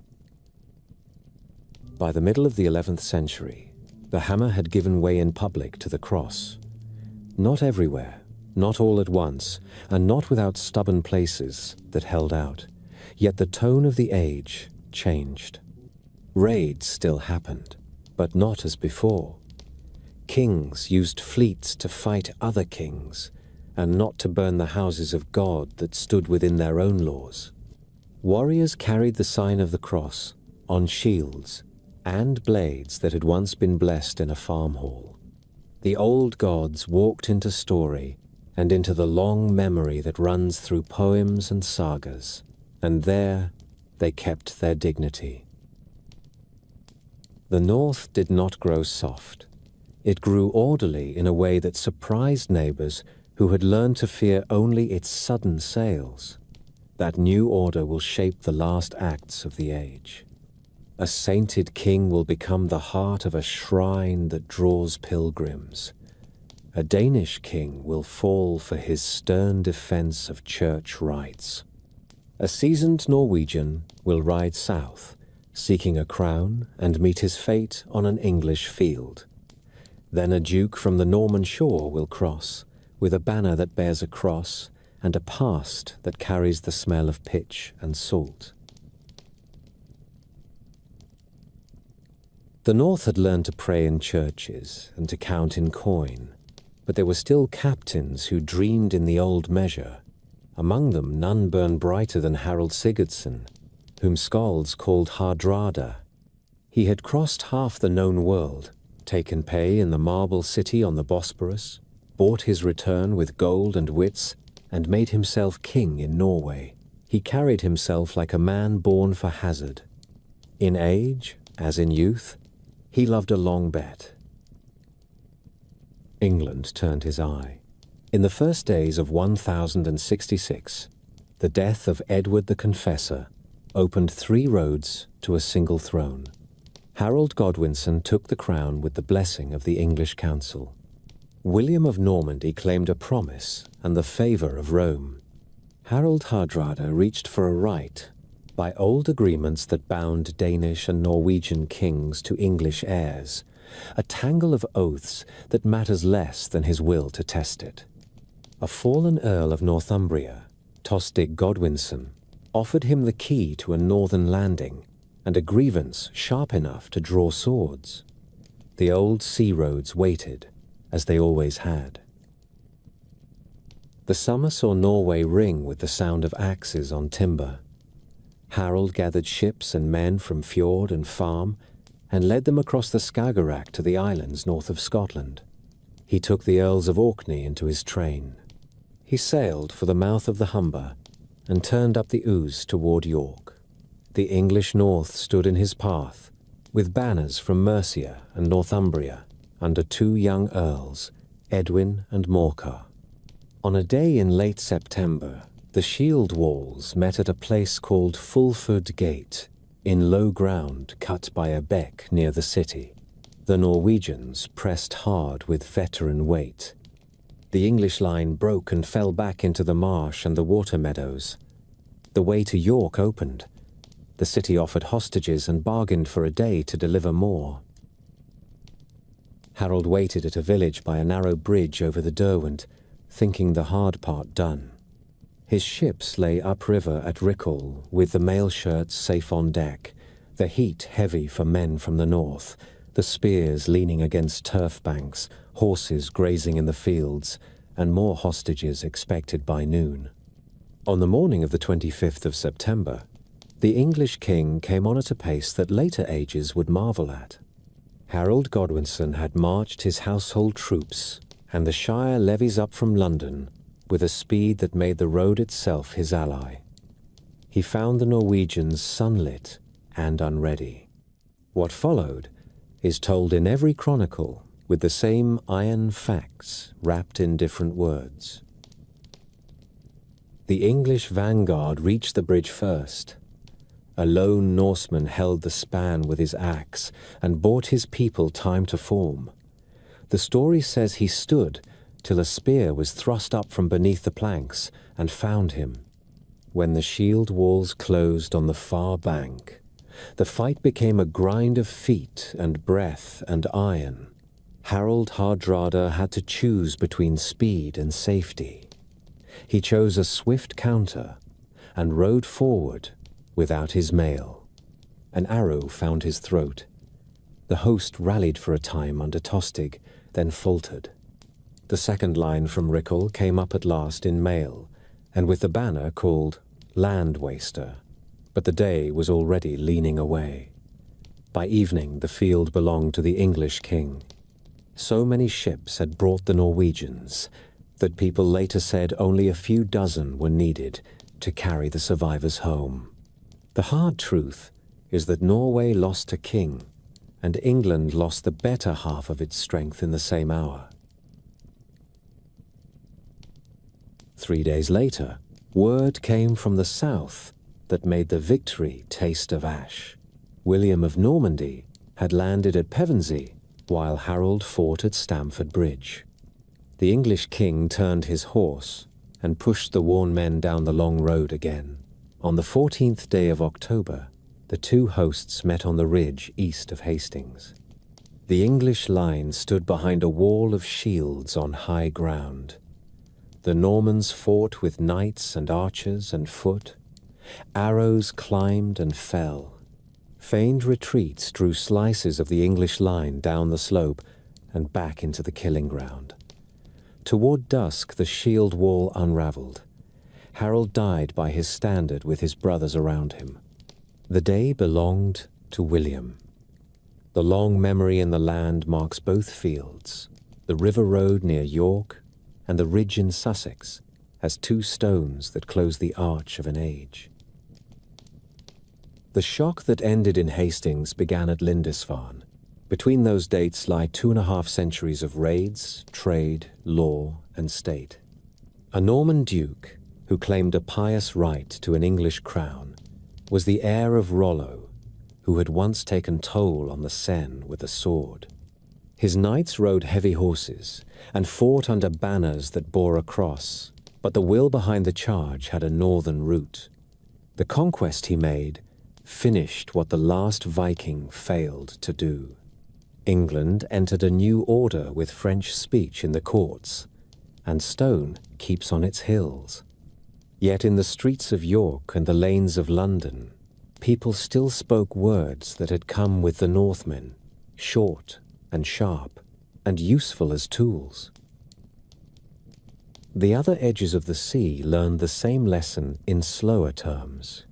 Speaker 1: By the middle of the 11th century, the hammer had given way in public to the cross. Not everywhere, not all at once, and not without stubborn places that held out. Yet the tone of the age changed. Raids still happened, but not as before. Kings used fleets to fight other kings, and not to burn the houses of God that stood within their own laws. Warriors carried the sign of the cross on shields and blades that had once been blessed in a farm hall. The old gods walked into story and into the long memory that runs through poems and sagas, and there they kept their dignity. The north did not grow soft. It grew orderly in a way that surprised neighbors who had learned to fear only its sudden sails. That new order will shape the last acts of the age. A sainted king will become the heart of a shrine that draws pilgrims. A Danish king will fall for his stern defense of church rights. A seasoned Norwegian will ride south, seeking a crown and meet his fate on an English field. Then a duke from the Norman shore will cross, with a banner that bears a cross and a past that carries the smell of pitch and salt. The North had learned to pray in churches and to count in coin, but there were still captains who dreamed in the old measure. Among them none burned brighter than Harald Sigurdsson, whom skalds called Hardrada. He had crossed half the known world, taken pay in the marble city on the Bosporus, bought his return with gold and wits, and made himself king in Norway. He carried himself like a man born for hazard. In age, as in youth, he loved a long bet. England turned his eye. In the first days of 1066, the death of Edward the Confessor opened 3 roads to a single throne. Harold Godwinson took the crown with the blessing of the English council. William of Normandy claimed a promise and the favor of Rome. Harald Hardrada reached for a right by old agreements that bound Danish and Norwegian kings to English heirs, a tangle of oaths that matters less than his will to test it. A fallen Earl of Northumbria, Tostig Godwinson, offered him the key to a northern landing and a grievance sharp enough to draw swords. The old sea roads waited, as they always had. The summer saw Norway ring with the sound of axes on timber. Harold gathered ships and men from fjord and farm and led them across the Skagerrak to the islands north of Scotland. He took the Earls of Orkney into his train. He sailed for the mouth of the Humber and turned up the Ouse toward York. The English north stood in his path, with banners from Mercia and Northumbria under 2 young earls, Edwin and Morcar. On a day in late September, the shield walls met at a place called Fulford Gate, in low ground cut by a beck near the city. The Norwegians pressed hard with veteran weight. The English line broke and fell back into the marsh and the water meadows. The way to York opened. The city offered hostages and bargained for a day to deliver more. Harold waited at a village by a narrow bridge over the Derwent, thinking the hard part done. His ships lay upriver at Rickle, with the mail shirts safe on deck, the heat heavy for men from the north, the spears leaning against turf banks, horses grazing in the fields, and more hostages expected by noon. On the morning of the 25th of September, the English king came on at a pace that later ages would marvel at. Harold Godwinson had marched his household troops and the Shire levies up from London with a speed that made the road itself his ally. He found the Norwegians sunlit and unready. What followed is told in every chronicle with the same iron facts wrapped in different words. The English vanguard reached the bridge first. A lone Norseman held the span with his axe and bought his people time to form. The story says he stood till a spear was thrust up from beneath the planks and found him. When the shield walls closed on the far bank, the fight became a grind of feet and breath and iron. Harold Hardrada had to choose between speed and safety. He chose a swift counter and rode forward without his mail. An arrow found his throat. The host rallied for a time under Tostig, then faltered. The second line from Rickle came up at last in mail, and with the banner called Land Waster, but the day was already leaning away. By evening the field belonged to the English king. So many ships had brought the Norwegians that people later said only a few dozen were needed to carry the survivors home. The hard truth is that Norway lost a king, and England lost the better half of its strength in the same hour. 3 days later, word came from the south that made the victory taste of ash. William of Normandy had landed at Pevensey, while Harold fought at Stamford Bridge. The English king turned his horse and pushed the worn men down the long road again. On the 14th day of October, the two hosts met on the ridge east of Hastings. The English line stood behind a wall of shields on high ground. The Normans fought with knights and archers and foot. Arrows climbed and fell. Feigned retreats drew slices of the English line down the slope and back into the killing ground. Toward dusk, the shield wall unraveled. Harold died by his standard with his brothers around him. The day belonged to William. The long memory in the land marks both fields. The river road near York and the ridge in Sussex has two stones that close the arch of an age. The shock that ended in Hastings began at Lindisfarne. Between those dates lie 2.5 centuries of raids, trade, law, and state. A Norman duke, who claimed a pious right to an English crown, was the heir of Rollo, who had once taken toll on the Seine with a sword. His knights rode heavy horses and fought under banners that bore a cross, but the will behind the charge had a northern root. The conquest he made finished what the last Viking failed to do. England entered a new order with French speech in the courts, and stone keeps on its hills. Yet in the streets of York and the lanes of London, people still spoke words that had come with the Northmen, short and sharp and useful as tools. The other edges of the sea learned the same lesson in slower terms.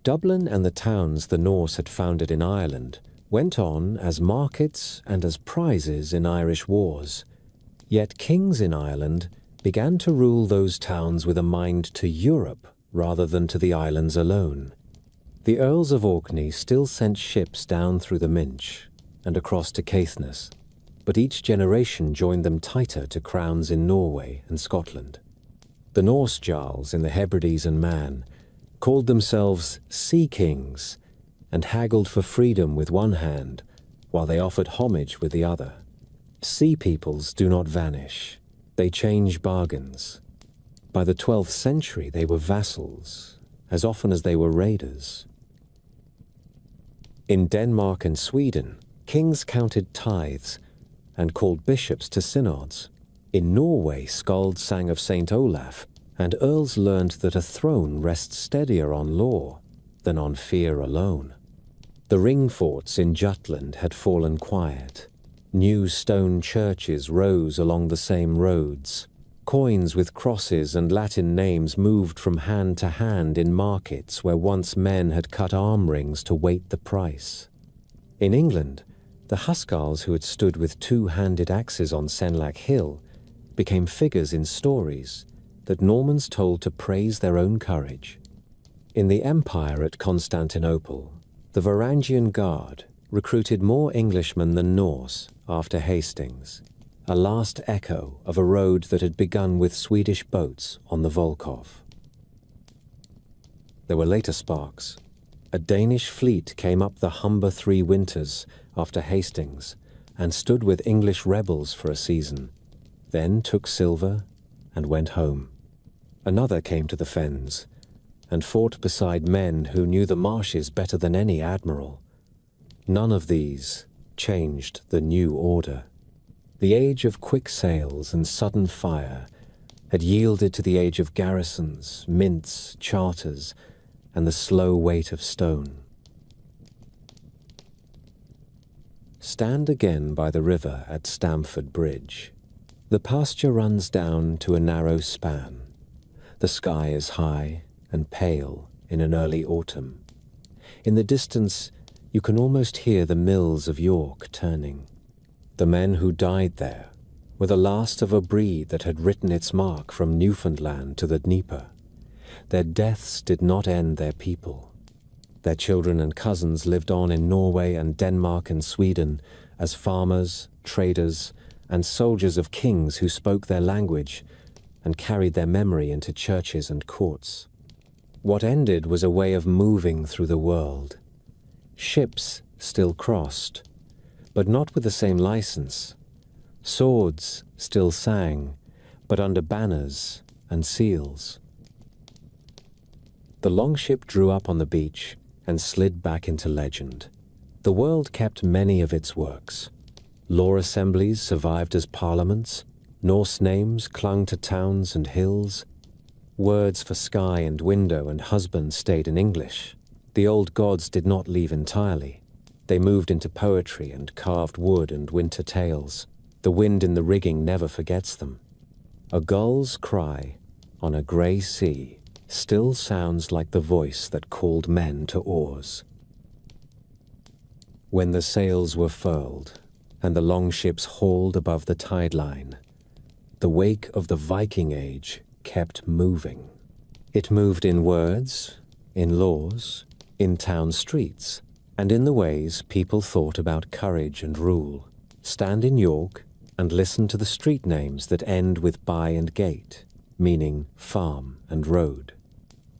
Speaker 1: Dublin and the towns the Norse had founded in Ireland went on as markets and as prizes in Irish wars. Yet kings in Ireland began to rule those towns with a mind to Europe rather than to the islands alone. The Earls of Orkney still sent ships down through the Minch and across to Caithness, but each generation joined them tighter to crowns in Norway and Scotland. The Norse Jarls in the Hebrides and Man called themselves Sea Kings and haggled for freedom with one hand while they offered homage with the other. Sea peoples do not vanish. They change bargains. By the 12th century they were vassals, as often as they were raiders. In Denmark and Sweden, kings counted tithes and called bishops to synods. In Norway, skalds sang of Saint Olaf, and earls learned that a throne rests steadier on law than on fear alone. The ring forts in Jutland had fallen quiet. New stone churches rose along the same roads. Coins with crosses and Latin names moved from hand to hand in markets where once men had cut arm rings to weight the price. In England, the Huskarls who had stood with two-handed axes on Senlac Hill became figures in stories that Normans told to praise their own courage. In the Empire at Constantinople, the Varangian Guard, recruited more Englishmen than Norse after Hastings, a last echo of a road that had begun with Swedish boats on the Volkhov. There were later sparks. A Danish fleet came up the Humber 3 winters after Hastings and stood with English rebels for a season, then took silver and went home. Another came to the fens and fought beside men who knew the marshes better than any admiral. None of these changed the new order. The age of quick sails and sudden fire had yielded to the age of garrisons, mints, charters, and the slow weight of stone. Stand again by the river at Stamford Bridge. The pasture runs down to a narrow span. The sky is high and pale in an early autumn. In the distance, you can almost hear the mills of York turning. The men who died there were the last of a breed that had written its mark from Newfoundland to the Dnieper. Their deaths did not end their people. Their children and cousins lived on in Norway and Denmark and Sweden as farmers, traders, and soldiers of kings who spoke their language and carried their memory into churches and courts. What ended was a way of moving through the world. Ships still crossed, but not with the same license. Swords still sang, but under banners and seals. The longship drew up on the beach and slid back into legend. The world kept many of its works. Law assemblies survived as parliaments. Norse names clung to towns and hills. Words for sky and window and husband stayed in English. The old gods did not leave entirely. They moved into poetry and carved wood and winter tales. The wind in the rigging never forgets them. A gull's cry on a grey sea still sounds like the voice that called men to oars. When the sails were furled and the longships hauled above the tide line, the wake of the Viking Age kept moving. It moved in words, in laws, in town streets, and in the ways people thought about courage and rule. Stand in York and listen to the street names that end with by and gate, meaning farm and road.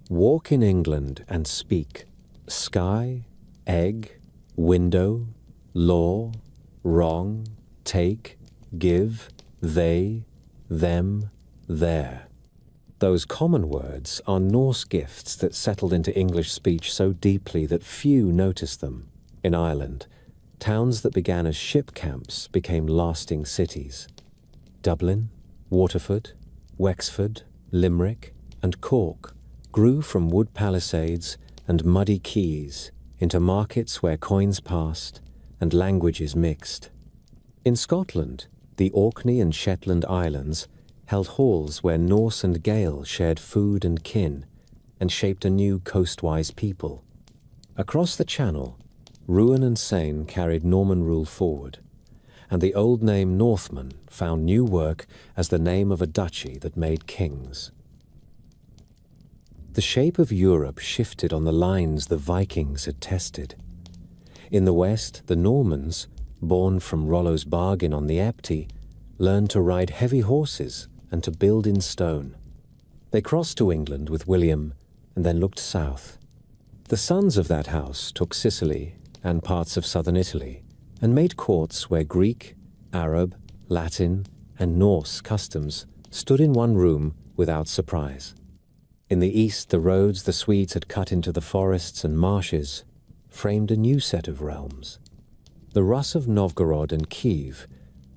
Speaker 1: Walk in England and speak sky, egg, window, law, wrong, take, give, they, them, there. Those common words are Norse gifts that settled into English speech so deeply that few noticed them. In Ireland, towns that began as ship camps became lasting cities. Dublin, Waterford, Wexford, Limerick, and Cork grew from wood palisades and muddy quays into markets where coins passed and languages mixed. In Scotland, the Orkney and Shetland Islands held halls where Norse and Gael shared food and kin and shaped a new coastwise people. Across the Channel, Rouen and Seine carried Norman rule forward, and the old name Northman found new work as the name of a duchy that made kings. The shape of Europe shifted on the lines the Vikings had tested. In the west, the Normans, born from Rollo's bargain on the Epte, learned to ride heavy horses and to build in stone. They crossed to England with William and then looked south. The sons of that house took Sicily and parts of southern Italy and made courts where Greek, Arab, Latin, and Norse customs stood in one room without surprise. In the east, the roads the Swedes had cut into the forests and marshes framed a new set of realms. The Rus of Novgorod and Kiev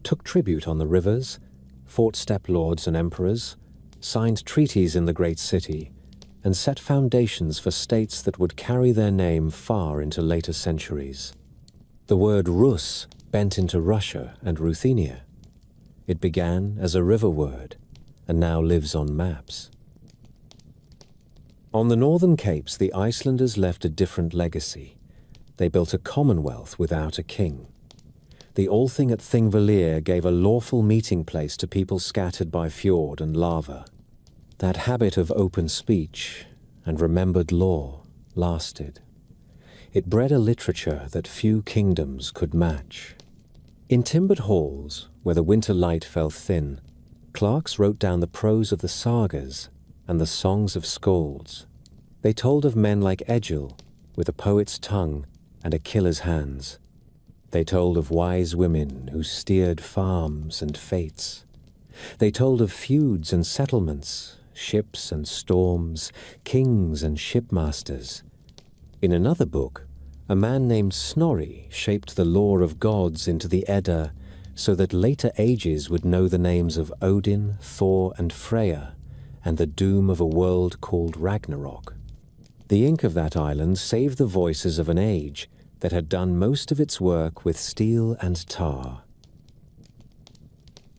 Speaker 1: took tribute on the rivers, fought steppe lords and emperors, signed treaties in the great city, and set foundations for states that would carry their name far into later centuries. The word Rus bent into Russia and Ruthenia. It began as a river word and now lives on maps. On the northern capes, the Icelanders left a different legacy. They built a commonwealth without a king. The Althing at Thingvellir gave a lawful meeting place to people scattered by fjord and lava. That habit of open speech and remembered law lasted. It bred a literature that few kingdoms could match. In timbered halls, where the winter light fell thin, clerks wrote down the prose of the sagas and the songs of skalds. They told of men like Egil, with a poet's tongue and a killer's hands. They told of wise women who steered farms and fates. They told of feuds and settlements, ships and storms, kings and shipmasters. In another book, a man named Snorri shaped the lore of gods into the Edda so that later ages would know the names of Odin, Thor, and Freya, and the doom of a world called Ragnarok. The ink of that island saved the voices of an age that had done most of its work with steel and tar.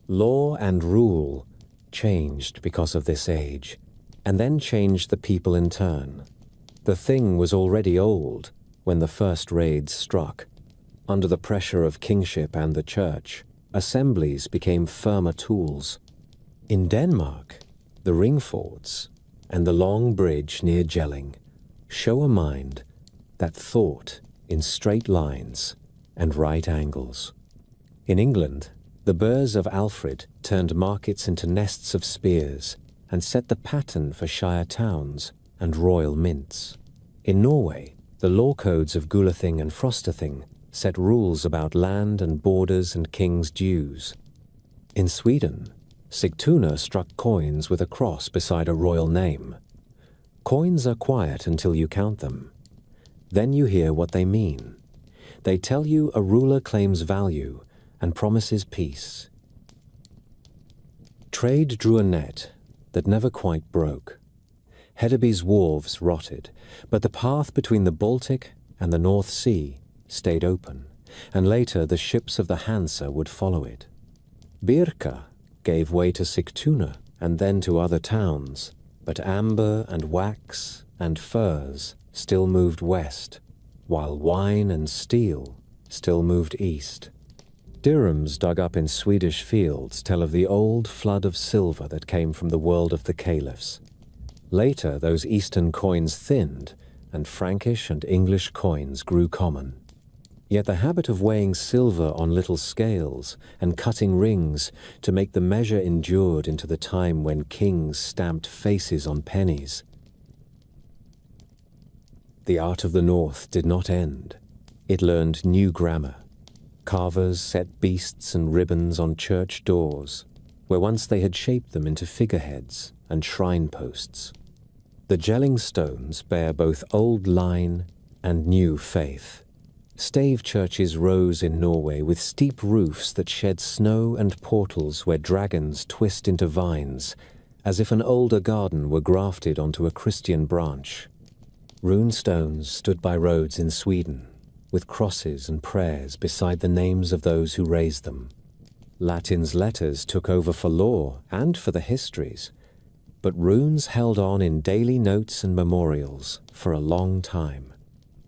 Speaker 1: Law and rule changed because of this age, and then changed the people in turn. The thing was already old when the first raids struck. Under the pressure of kingship and the church, assemblies became firmer tools. In Denmark, the ring forts and the long bridge near Jelling show a mind that thought in straight lines and right angles. In England, the burghs of Alfred turned markets into nests of spears and set the pattern for shire towns and royal mints. In Norway, the law codes of Gulathing and Frostathing set rules about land and borders and king's dues. In Sweden, Sigtuna struck coins with a cross beside a royal name. Coins are quiet until you count them. Then you hear what they mean. They tell you a ruler claims value and promises peace. Trade drew a net that never quite broke. Hedeby's wharves rotted, but the path between the Baltic and the North Sea stayed open, and later the ships of the Hansa would follow it. Birka gave way to Sigtuna and then to other towns, but amber and wax and furs still moved west, while wine and steel still moved east. Dirhams dug up in Swedish fields tell of the old flood of silver that came from the world of the caliphs. Later, those eastern coins thinned, and Frankish and English coins grew common. Yet the habit of weighing silver on little scales and cutting rings to make the measure endured into the time when kings stamped faces on pennies. The art of the North did not end. It learned new grammar. Carvers set beasts and ribbons on church doors, where once they had shaped them into figureheads and shrine posts. The Jelling stones bear both old line and new faith. Stave churches rose in Norway with steep roofs that shed snow and portals where dragons twist into vines, as if an older garden were grafted onto a Christian branch. Rune stones stood by roads in Sweden, with crosses and prayers beside the names of those who raised them. Latin's letters took over for law and for the histories, but runes held on in daily notes and memorials for a long time.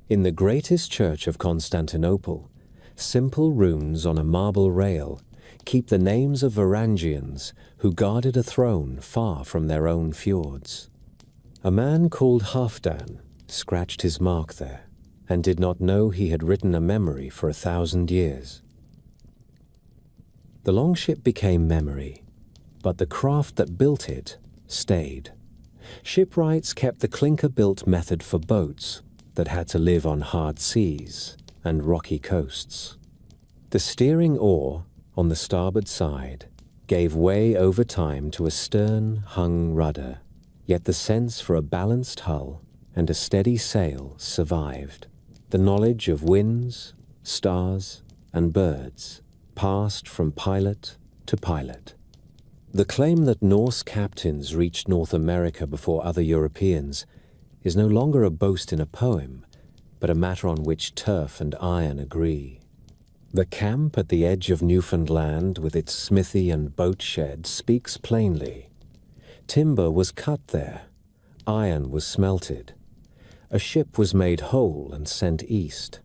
Speaker 1: In the greatest church of Constantinople, simple runes on a marble rail keep the names of Varangians who guarded a throne far from their own fjords. A man called Halfdan scratched his mark there and did not know he had written a memory for 1,000 years. The longship became memory, but the craft that built it stayed. Shipwrights kept the clinker-built method for boats that had to live on hard seas and rocky coasts. The steering oar on the starboard side gave way over time to a stern-hung rudder, yet the sense for a balanced hull and a steady sail survived. The knowledge of winds, stars, and birds passed from pilot to pilot. The claim that Norse captains reached North America before other Europeans is no longer a boast in a poem, but a matter on which turf and iron agree. The camp at the edge of Newfoundland with its smithy and boat shed speaks plainly. Timber was cut there, iron was smelted. A ship was made whole and sent east.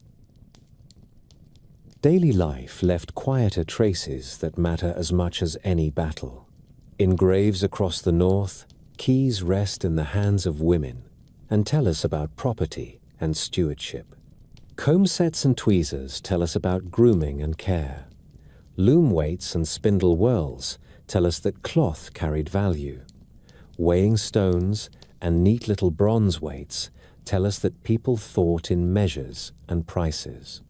Speaker 1: Daily life left quieter traces that matter as much as any battle. In graves across the north, keys rest in the hands of women and tell us about property and stewardship. Comb sets and tweezers tell us about grooming and care. Loom weights and spindle whirls tell us that cloth carried value. Weighing stones and neat little bronze weights tell us that people thought in measures and prices.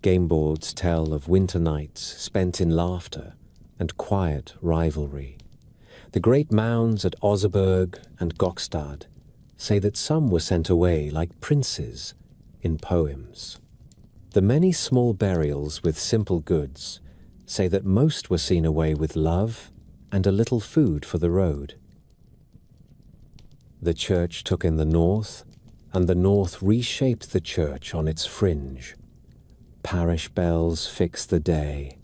Speaker 1: Game boards tell of winter nights spent in laughter and quiet rivalry. The great mounds at Oseberg and Gokstad say that some were sent away like princes in poems. The many small burials with simple goods say that most were seen away with love and a little food for the road. The church took in the north, and the north reshaped the church on its fringe. Parish bells fix the day,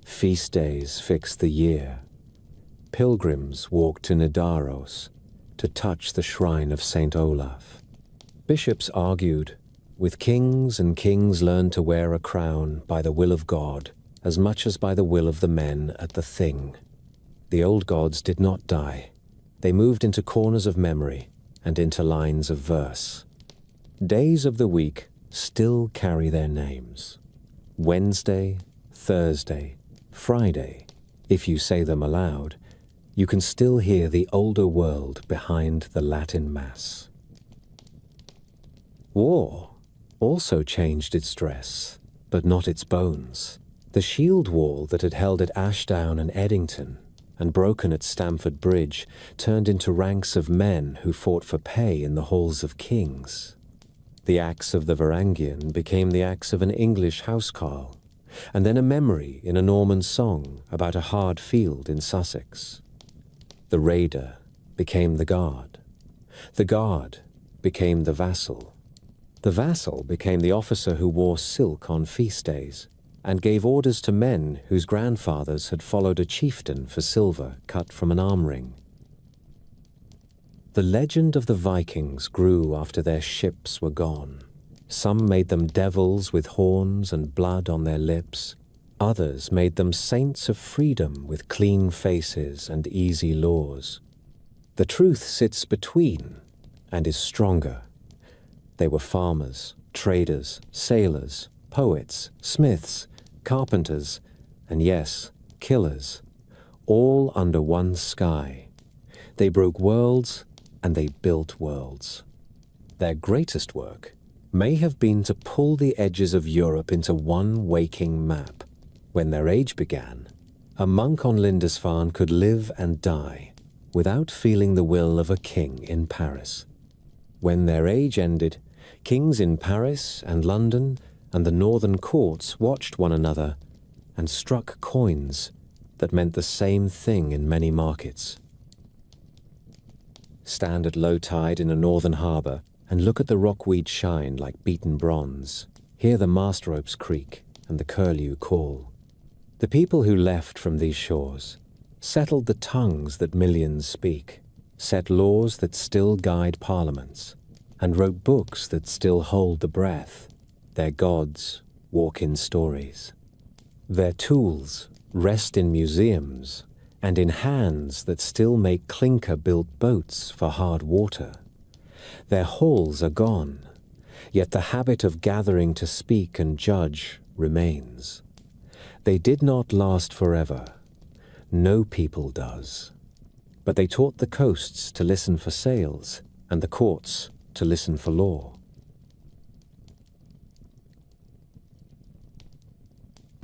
Speaker 1: feast days fix the year. Pilgrims walk to Nidaros to touch the shrine of Saint Olaf. Bishops argued, with kings, and kings learned to wear a crown by the will of God as much as by the will of the men at the Thing. The old gods did not die. They moved into corners of memory and into lines of verse. Days of the week still carry their names. Wednesday, Thursday, Friday. If you say them aloud, you can still hear the older world behind the Latin Mass. War also changed its dress, but not its bones. The shield wall that had held at Ashdown and Eddington and broken at Stamford Bridge turned into ranks of men who fought for pay in the halls of kings. The axe of the Varangian became the axe of an English housecarl, and then a memory in a Norman song about a hard field in Sussex. The raider became the guard. The guard became the vassal. The vassal became the officer who wore silk on feast days and gave orders to men whose grandfathers had followed a chieftain for silver cut from an arm ring. The legend of the Vikings grew after their ships were gone. Some made them devils with horns and blood on their lips. Others made them saints of freedom with clean faces and easy laws. The truth sits between and is stronger. They were farmers, traders, sailors, poets, smiths, carpenters, and yes, killers, all under one sky. They broke worlds and they built worlds. Their greatest work may have been to pull the edges of Europe into one waking map. When their age began, a monk on Lindisfarne could live and die without feeling the will of a king in Paris. When their age ended, kings in Paris and London and the northern courts watched one another and struck coins that meant the same thing in many markets. Stand at low tide in a northern harbour and look at the rockweed shine like beaten bronze. Hear the mast ropes creak and the curlew call. The people who left from these shores settled the tongues that millions speak, set laws that still guide parliaments, and wrote books that still hold the breath. Their gods walk in stories. Their tools rest in museums and in hands that still make clinker-built boats for hard water. Their halls are gone, yet the habit of gathering to speak and judge remains. They did not last forever. No people does. But they taught the coasts to listen for sails and the courts to listen for law.